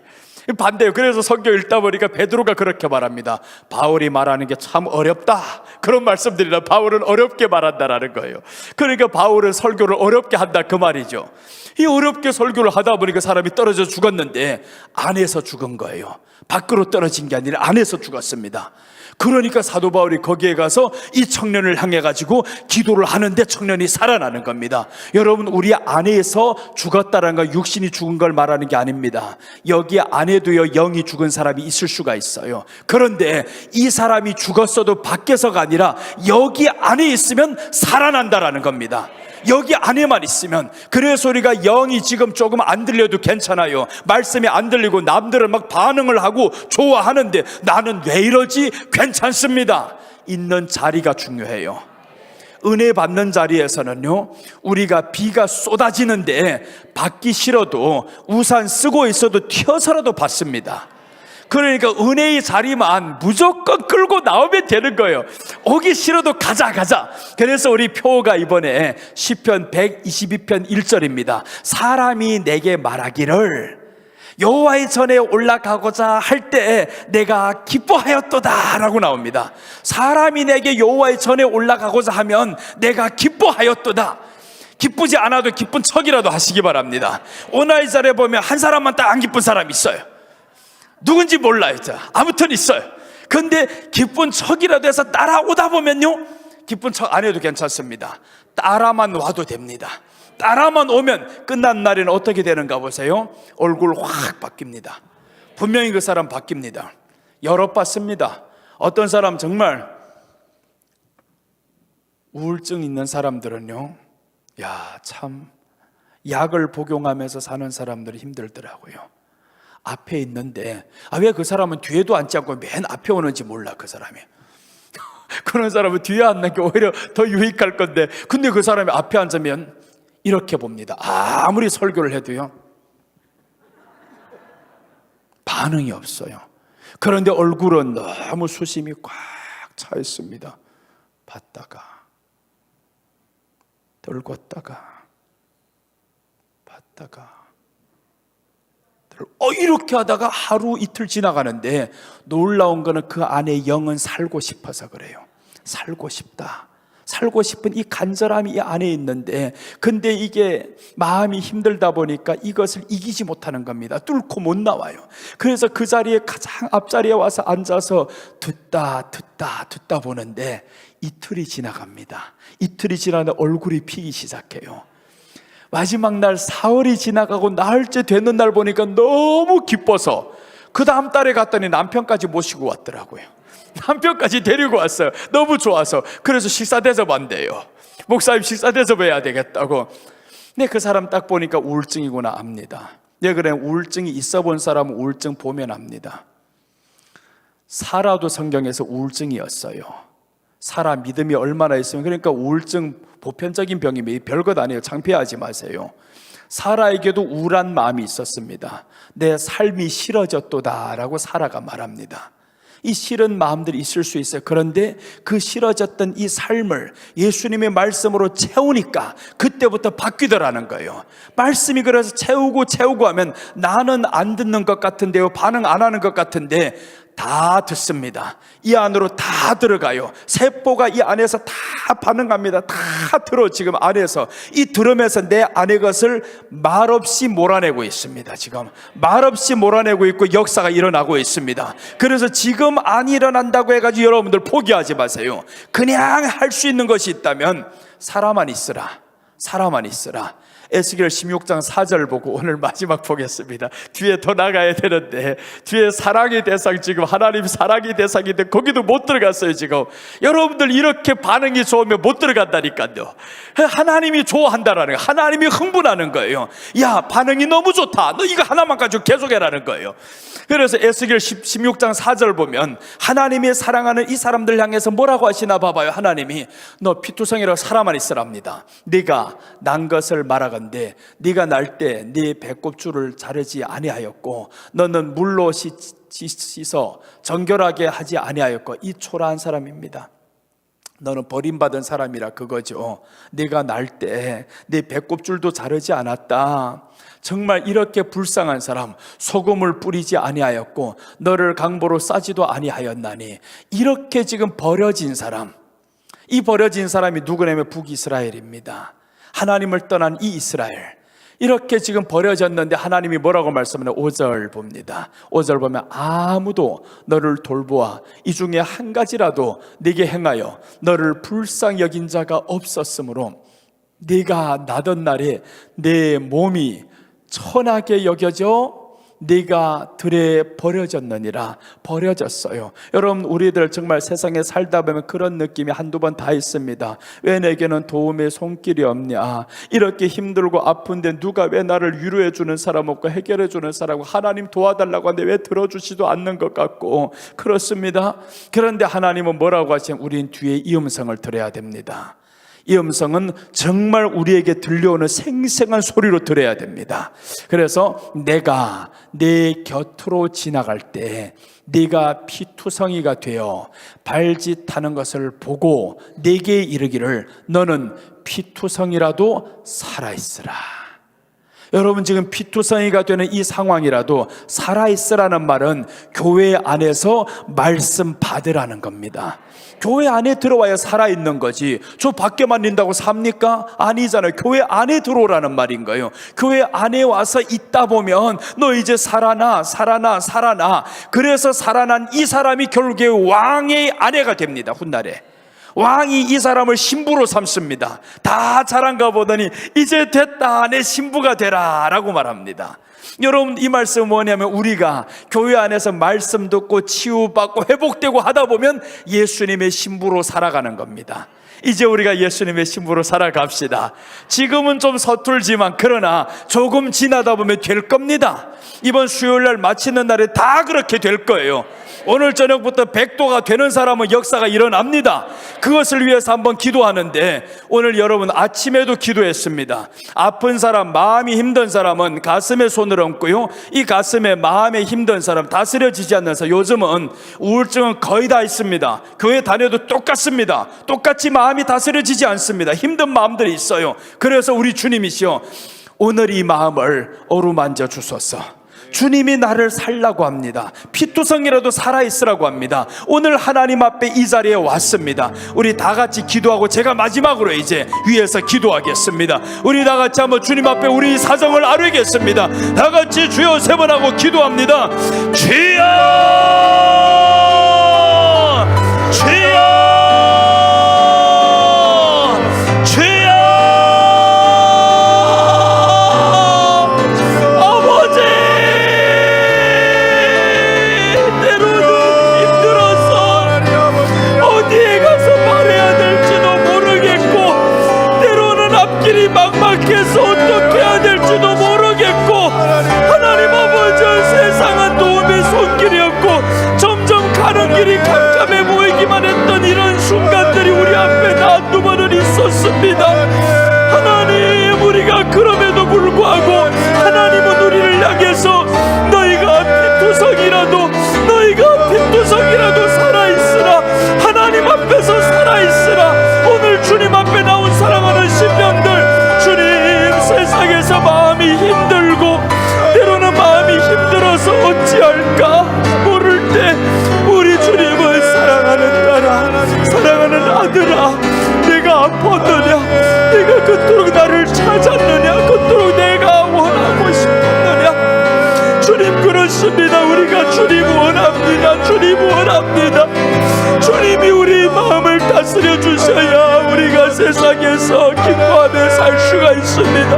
반대요. 그래서 성경 읽다 보니까 베드로가 그렇게 말합니다. 바울이 말하는 게 참 어렵다, 그런 말씀들이라. 바울은 어렵게 말한다라는 거예요. 그러니까 바울은 설교를 어렵게 한다, 그 말이죠. 이 어렵게 설교를 하다 보니까 사람이 떨어져 죽었는데 안에서 죽은 거예요. 밖으로 떨어진 게 아니라 안에서 죽었습니다. 그러니까 사도 바울이 거기에 가서 이 청년을 향해 가지고 기도를 하는데 청년이 살아나는 겁니다. 여러분, 우리 안에서 죽었다는 건 육신이 죽은 걸 말하는 게 아닙니다. 여기 안에도요, 영이 죽은 사람이 있을 수가 있어요. 그런데 이 사람이 죽었어도 밖에서가 아니라 여기 안에 있으면 살아난다라는 겁니다. 여기 안에만 있으면. 그래서 우리가 영이 지금 조금 안 들려도 괜찮아요. 말씀이 안 들리고 남들은 막 반응을 하고 좋아하는데 나는 왜 이러지? 괜찮습니다. 있는 자리가 중요해요. 은혜 받는 자리에서는요, 우리가 비가 쏟아지는데 받기 싫어도 우산 쓰고 있어도 튀어서라도 받습니다. 그러니까 은혜의 자리만 무조건 끌고 나오면 되는 거예요. 오기 싫어도 가자. 그래서 우리 표가 이번에 시편 122편 1절입니다. 사람이 내게 말하기를 여호와의 전에 올라가고자 할 때 내가 기뻐하였도다 라고 나옵니다. 사람이 내게 여호와의 전에 올라가고자 하면 내가 기뻐하였도다. 기쁘지 않아도 기쁜 척이라도 하시기 바랍니다. 오늘 이 자리에 보면 한 사람만 딱 안 기쁜 사람이 있어요. 누군지 몰라요. 아무튼 있어요. 근데 기쁜 척이라도 해서 따라오다 보면요, 기쁜 척 안 해도 괜찮습니다. 따라만 와도 됩니다. 따라만 오면 끝난 날에는 어떻게 되는가 보세요. 얼굴 확 바뀝니다. 분명히 그 사람 바뀝니다. 여러 봤습니다. 어떤 사람 정말 우울증 있는 사람들은요, 참 약을 복용하면서 사는 사람들이 힘들더라고요. 앞에 있는데 왜 그 사람은 뒤에도 앉지 않고 맨 앞에 오는지 몰라, 그 사람이. 그런 사람은 뒤에 앉는 게 오히려 더 유익할 건데, 근데 그 사람이 앞에 앉으면 이렇게 봅니다. 아무리 설교를 해도요, 반응이 없어요. 그런데 얼굴은 너무 수심이 꽉 차 있습니다. 봤다가 떨궜다가 봤다가 이렇게 하다가 하루 이틀 지나가는데 놀라운 거는 그 안에 영은 살고 싶어서 그래요. 살고 싶다. 살고 싶은 이 간절함이 이 안에 있는데, 근데 이게 마음이 힘들다 보니까 이것을 이기지 못하는 겁니다. 뚫고 못 나와요. 그래서 그 자리에 가장 앞자리에 와서 앉아서 듣다 보는데 이틀이 지나갑니다. 이틀이 지나면 얼굴이 피기 시작해요. 마지막 날 사흘이 지나가고 나흘째 되는 날 보니까 너무 기뻐서 그 다음 달에 갔더니 남편까지 모시고 왔더라고요. 남편까지 데리고 왔어요. 너무 좋아서. 그래서 식사 대접한대요. 목사님 식사 대접해야 되겠다고. 근데 그 사람 딱 보니까 우울증이구나 압니다. 예, 그래, 우울증이 있어 본 사람은 우울증 보면 압니다. 사라도 성경에서 우울증이었어요. 사라 믿음이 얼마나 있으면, 그러니까 우울증 보편적인 병이면 별것 아니에요. 창피하지 마세요. 사라에게도 우울한 마음이 있었습니다. 내 삶이 싫어졌도다 라고 사라가 말합니다. 이 싫은 마음들이 있을 수 있어요. 그런데 그 싫어졌던 이 삶을 예수님의 말씀으로 채우니까 그때부터 바뀌더라는 거예요. 말씀이 그래서 채우고 하면 나는 안 듣는 것 같은데요, 반응 안 하는 것 같은데 다 듣습니다. 이 안으로 다 들어가요. 세포가 이 안에서 다 반응합니다. 다 들어. 지금 안에서 이 들으면서 내 안의 것을 말없이 몰아내고 있습니다. 지금 말없이 몰아내고 있고 역사가 일어나고 있습니다. 그래서 지금 안 일어난다고 해가지고 여러분들 포기하지 마세요. 그냥 할 수 있는 것이 있다면 사람만 있으라. 사람만 있으라. 에스겔 16장 4절 보고 오늘 마지막 보겠습니다. 뒤에 더 나가야 되는데, 뒤에 사랑의 대상, 지금 하나님 사랑의 대상인데 거기도 못 들어갔어요. 지금 여러분들 이렇게 반응이 좋으면 못 들어간다니까요. 하나님이 좋아한다라는 거예요. 하나님이 흥분하는 거예요. 야, 반응이 너무 좋다, 너 이거 하나만 가지고 계속해라는 거예요. 그래서 에스겔 16장 4절 보면 하나님이 사랑하는 이 사람들 향해서 뭐라고 하시나 봐봐요. 하나님이 너 피투성이라고 사람만 있으랍니다. 네가 난 것을 말하건대 네가 날 때 네 배꼽줄을 자르지 아니하였고 너는 물로 씻어 정결하게 하지 아니하였고, 이 초라한 사람입니다. 너는 버림받은 사람이라 그거죠. 네가 날 때 네 배꼽줄도 자르지 않았다. 정말 이렇게 불쌍한 사람, 소금을 뿌리지 아니하였고 너를 강보로 싸지도 아니하였나니, 이렇게 지금 버려진 사람, 이 버려진 사람이 누구냐면 북이스라엘입니다. 하나님을 떠난 이 이스라엘, 이렇게 지금 버려졌는데 하나님이 뭐라고 말씀하냐. 5절 봅니다. 5절 보면 아무도 너를 돌보아 이 중에 한 가지라도 네게 행하여 너를 불쌍히 여긴 자가 없었으므로 네가 나던 날에 내 몸이 천하게 여겨져 네가 들에 버려졌느니라. 버려졌어요. 여러분, 우리들 정말 세상에 살다 보면 그런 느낌이 한두 번 다 있습니다. 왜 내게는 도움의 손길이 없냐, 이렇게 힘들고 아픈데 누가 왜 나를 위로해 주는 사람 없고 해결해 주는 사람 없고, 하나님 도와달라고 하는데 왜 들어주지도 않는 것 같고 그렇습니다. 그런데 하나님은 뭐라고 하시면 우린 뒤에 이 음성을 들어야 됩니다. 이 음성은 정말 우리에게 들려오는 생생한 소리로 들어야 됩니다. 그래서 내가 내 곁으로 지나갈 때 네가 피투성이가 되어 발짓하는 것을 보고 네게 이르기를 너는 피투성이라도 살아있으라. 여러분, 지금 피투성이가 되는 이 상황이라도 살아있으라는 말은 교회 안에서 말씀 받으라는 겁니다. 교회 안에 들어와야 살아있는 거지, 저 밖에만 있다고 삽니까? 아니잖아요. 교회 안에 들어오라는 말인 거예요. 교회 안에 와서 있다 보면 너 이제 살아나. 그래서 살아난 이 사람이 결국에 왕의 아내가 됩니다. 훗날에 왕이 이 사람을 신부로 삼습니다. 다 잘한가 보더니 이제 됐다, 내 신부가 되라 라고 말합니다. 여러분, 이 말씀은 뭐냐면 우리가 교회 안에서 말씀 듣고 치유받고 회복되고 하다 보면 예수님의 신부로 살아가는 겁니다. 이제 우리가 예수님의 신부로 살아갑시다. 지금은 좀 서툴지만 그러나 조금 지나다 보면 될 겁니다. 이번 수요일날 마치는 날에 다 그렇게 될 거예요. 오늘 저녁부터 100도가 되는 사람은 역사가 일어납니다. 그것을 위해서 한번 기도하는데, 오늘 여러분 아침에도 기도했습니다. 아픈 사람, 마음이 힘든 사람은 가슴에 손을 얹고요, 이 가슴에 마음에 힘든 사람, 다스려지지 않는 사람, 요즘은 우울증은 거의 다 있습니다. 교회 다녀도 똑같습니다. 똑같이 마음이 다스려지지 않습니다. 힘든 마음들이 있어요. 그래서 우리 주님이시여, 오늘 이 마음을 어루만져 주소서. 주님이 나를 살라고 합니다. 피투성이라도 살아있으라고 합니다. 오늘 하나님 앞에 이 자리에 왔습니다. 우리 다 같이 기도하고 제가 마지막으로 이제 위에서 기도하겠습니다. 우리 다 같이 한번 주님 앞에 우리 사정을 아뢰겠습니다. 다 같이 주여 3번 하고 기도합니다. 주여, 주여, 막막해서 어떻게 해야 될지도 모르겠고, 하나님 아버지 세상은 도움의 손길이었고 점점 가는 길이 깜깜해 보이기만 했던 이런 순간들이 우리 앞에 한두 번은 있었습니다. 하나님, 우리가 그럼에도 불구하고 하나님은 우리를 향해서 너희가 핏두성이라도 살아있으라, 하나님 앞에서 살아있으라. 오늘 주님 앞에 나온 사랑하는 신령들, 주님, 세상에서 마음이 힘들고 때로는 마음이 힘들어서 어찌할까 모를 때 우리 주님을 사랑하는 딸아, 사랑하는 아들아, 내가 아팠느냐, 내가 그토록 나를 찾았느냐, 그토록 내가 원하고 싶었느냐. 주님 그렇습니다. 우리가 주님 원합니다. 주님 원합니다. 주님이 우리 마음을 다스려 주셔야 우리가 세상에서 기뻐하며 살 수가 있습니다.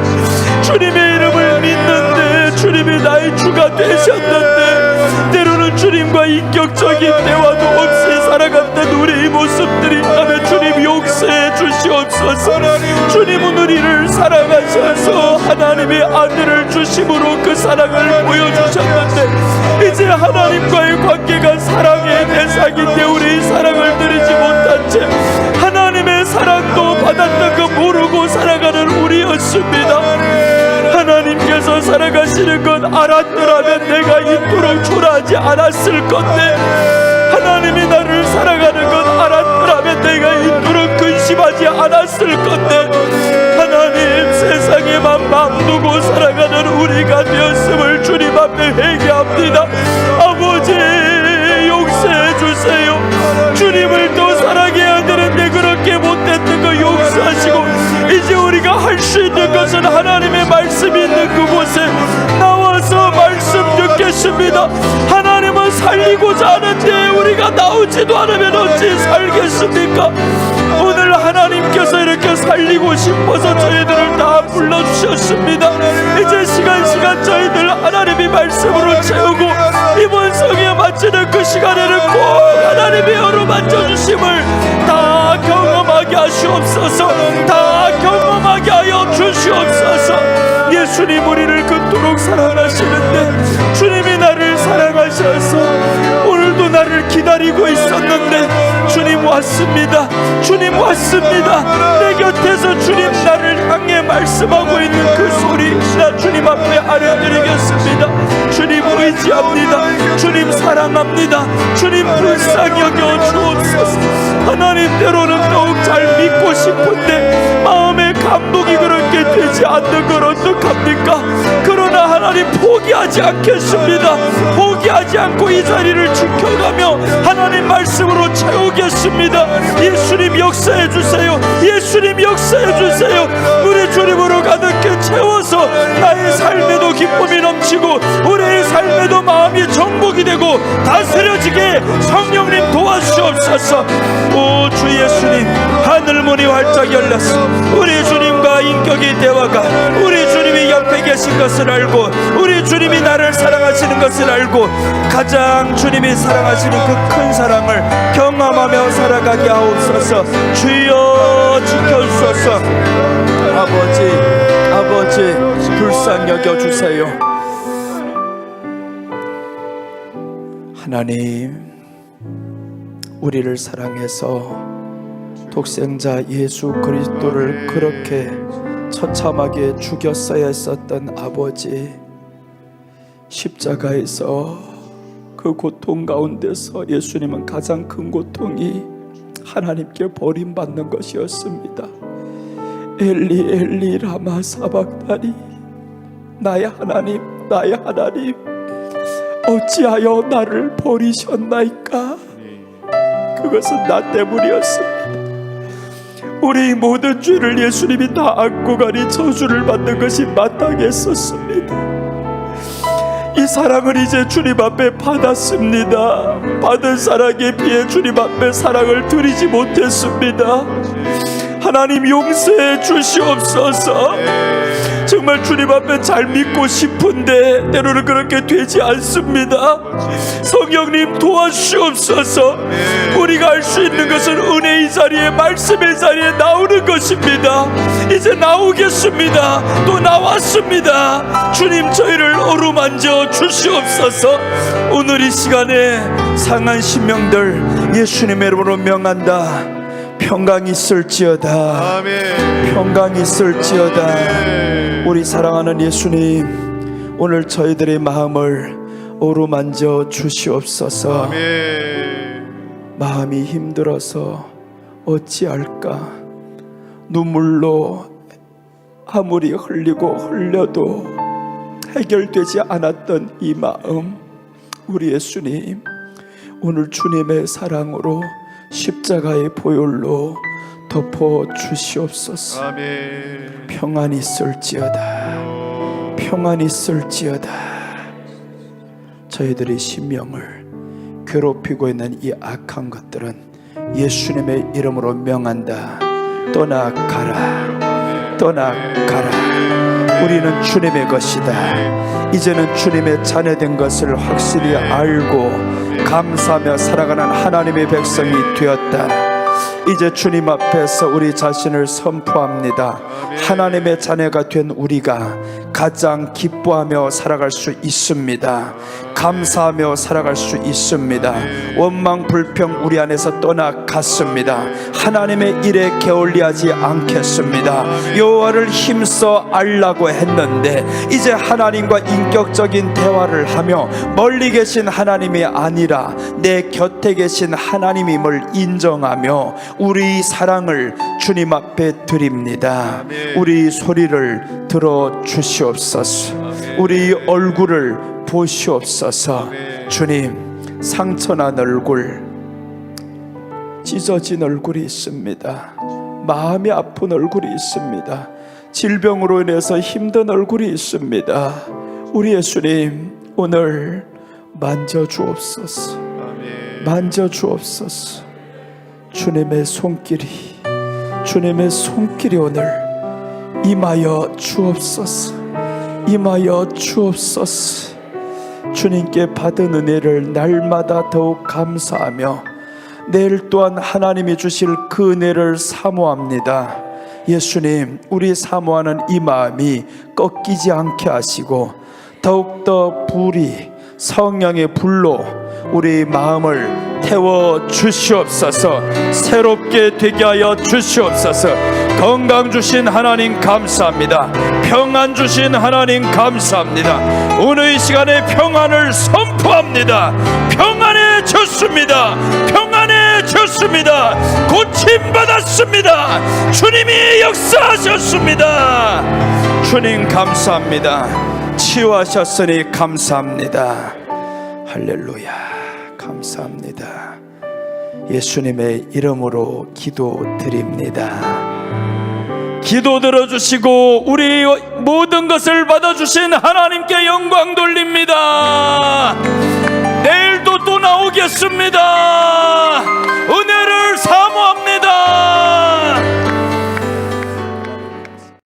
주님의 이름을 믿는데 주님이 나의 주가 되셨는데 때로는 주님과 인격적인 대화도 없이 살아갔던 우리의 모습들이 있다면 주님 용서해 주시옵소서. 주님은 우리를 사랑하셔서 하나님의 아들을 주심으로 그 사랑을 보여주셨는데 이제 하나님과의 관계가 사랑의 대상인데 우리 사랑을 드리지 못한 채 하나님의 사랑도 받았던 거 모르고 살아가는 우리였습니다. 하나님께서 살아가시는 것 알았더라면 내가 이토록 초라하지 않았을 건데, 하나님이 나를 사랑하는 것 알았더라면 내가 이토록 근심하지 않았을 건데, 하나님, 세상에만 마음 두고 살아가는 우리가 되었음을 주님 앞에 회개합니다. 아버지, 용서해 주세요. 주님을 또 사랑해야 되는데 그렇게 못했던 거 용서하시고, 이제 우리가 할 수 있는 것은 하나님의 말씀이 있는 그곳에 나와서 말씀 듣겠습니다. 하나님은 살리고자 하는데 우리가 나오지도 않으면 어찌 살겠습니까? 오늘 하나님께서 이렇게 살리고 싶어서 저희들을 다 불러주셨습니다. 이제 시간 저희들 하나님의 말씀으로 채우고 이번 성에 마치는 그 시간에는 꼭 하나님의 여러 만져주심을 다 경험하게 하시옵소서. 다 경험하게 하여 주시옵소서. 예수님, 우리를 그토록 사랑하시는데 주님이 나를 사랑하셔서 오늘도 나를 기다리고 있었는데 주님 왔습니다. 주님 왔습니다. 내 곁에서 주님 나를 향해 말씀하고 있는 그 소리 나 주님 앞에 아뢰드리겠습니다. 주님 의지합니다. 주님 사랑합니다. 주님 불쌍히 여겨 주옵소서. 하나님, 때로는 더욱 잘 믿고 싶은데 마음의 감동이 그렇게 되지 않는 걸 어떡합니까? 그러나 하나님, 포기하지 않겠습니다. 포기하지 않고 이 자리를 지켜가며 하나님 말씀으로 채우겠습니다. 예수님 역사해 주세요. 예수님 역사해 주세요. 우리 주님으로 가득히 채워서 나의 삶에도 기쁨이 넘치고 우리의 삶에도 마음이 정복이 되고 다스려지게 성령님 도와주옵소서. 오 주 예수님, 하늘문이 활짝 열렸어. 우리 주님과 인격의 대화가 우리 주님이 옆에 계신 것을 알고 우리 주님이 나를 사랑하시는 것을 알고 가장 주님이 사랑하시는 그 큰 사랑을 경험하며 살아가게 하옵소서. 주여 지켜주소서. 아버지 불쌍히 여겨주세요. 하나님, 우리를 사랑해서 독생자 예수 그리스도를 그렇게 처참하게 죽였어야 했었던 아버지, 십자가에서 그 고통 가운데서 예수님은 가장 큰 고통이 하나님께 버림받는 것이었습니다. 엘리 엘리 라마 사박다니, 나의 하나님 나의 하나님 어찌하여 나를 버리셨나이까? 그것은 나 때문이었습니다. 우리 모든 죄를 예수님이 다 안고 가니 저주를 받는 것이 마땅했었습니다. 이 사랑을 이제 주님 앞에 받았습니다. 받은 사랑에 비해 주님 앞에 사랑을 드리지 못했습니다. 하나님 용서해 주시옵소서. 정말 주님 앞에 잘 믿고 싶은데 때로는 그렇게 되지 않습니다. 성령님 도와주시옵소서. 우리가 할 수 있는 것은 은혜의 자리에, 말씀의 자리에 나오는 것입니다. 이제 나오겠습니다. 또 나왔습니다. 주님 저희를 어루만져 주시옵소서. 오늘 이 시간에 상한 심령들 예수님의 이름으로 명한다. 평강이 있을지어다. 아멘. 평강이 있을지어다. 아멘. 우리 사랑하는 예수님, 오늘 저희들의 마음을 어루만져 주시옵소서. 아멘. 마음이 힘들어서 어찌할까? 눈물로 아무리 흘리고 흘려도 해결되지 않았던 이 마음, 우리 예수님, 오늘 주님의 사랑으로 십자가의 보혈로 덮어 주시옵소서. 아멘. 평안이 있을지어다. 평안이 있을지어다. 저희들의 심령을 괴롭히고 있는 이 악한 것들은 예수님의 이름으로 명한다. 떠나가라. 떠나가라. 우리는 주님의 것이다. 이제는 주님의 자녀된 것을 확실히 알고 감사하며 살아가는 하나님의 백성이 되었다. 이제 주님 앞에서 우리 자신을 선포합니다. 하나님의 자녀가 된 우리가 가장 기뻐하며 살아갈 수 있습니다. 감사하며 살아갈 수 있습니다. 원망 불평 우리 안에서 떠나갔습니다. 하나님의 일에 게을리하지 않겠습니다. 여호와를 힘써 알라고 했는데 이제 하나님과 인격적인 대화를 하며 멀리 계신 하나님이 아니라 내 곁에 계신 하나님임을 인정하며 우리 사랑을 주님 앞에 드립니다. 우리 소리를 들어 주시옵소서. 우리 얼굴을 보시옵소서. 주님, 상처난 얼굴, 찢어진 얼굴이 있습니다. 마음이 아픈 얼굴이 있습니다. 질병으로 인해서 힘든 얼굴이 있습니다. 우리 예수님, 오늘 만져주옵소서. 만져주옵소서. 주님의 손길이 오늘 임하여 주옵소서. 임하여 주옵소서. 주님께 받은 은혜를 날마다 더욱 감사하며 내일 또한 하나님이 주실 그 은혜를 사모합니다. 예수님, 우리 사모하는 이 마음이 꺾이지 않게 하시고 더욱더 불이 성령의 불로 우리 마음을 태워 주시옵소서. 새롭게 되게 하여 주시옵소서. 건강 주신 하나님 감사합니다. 평안 주신 하나님 감사합니다. 오늘 이 시간에 평안을 선포합니다. 평안해졌습니다. 평안해졌습니다. 고침받았습니다. 주님이 역사하셨습니다. 주님 감사합니다. 치유하셨으니 감사합니다. 할렐루야. 감사합니다. 예수님의 이름으로 기도드립니다. 기도 들어주시고 우리 모든 것을 받아주신 하나님께 영광 돌립니다. 내일도 또 나오겠습니다.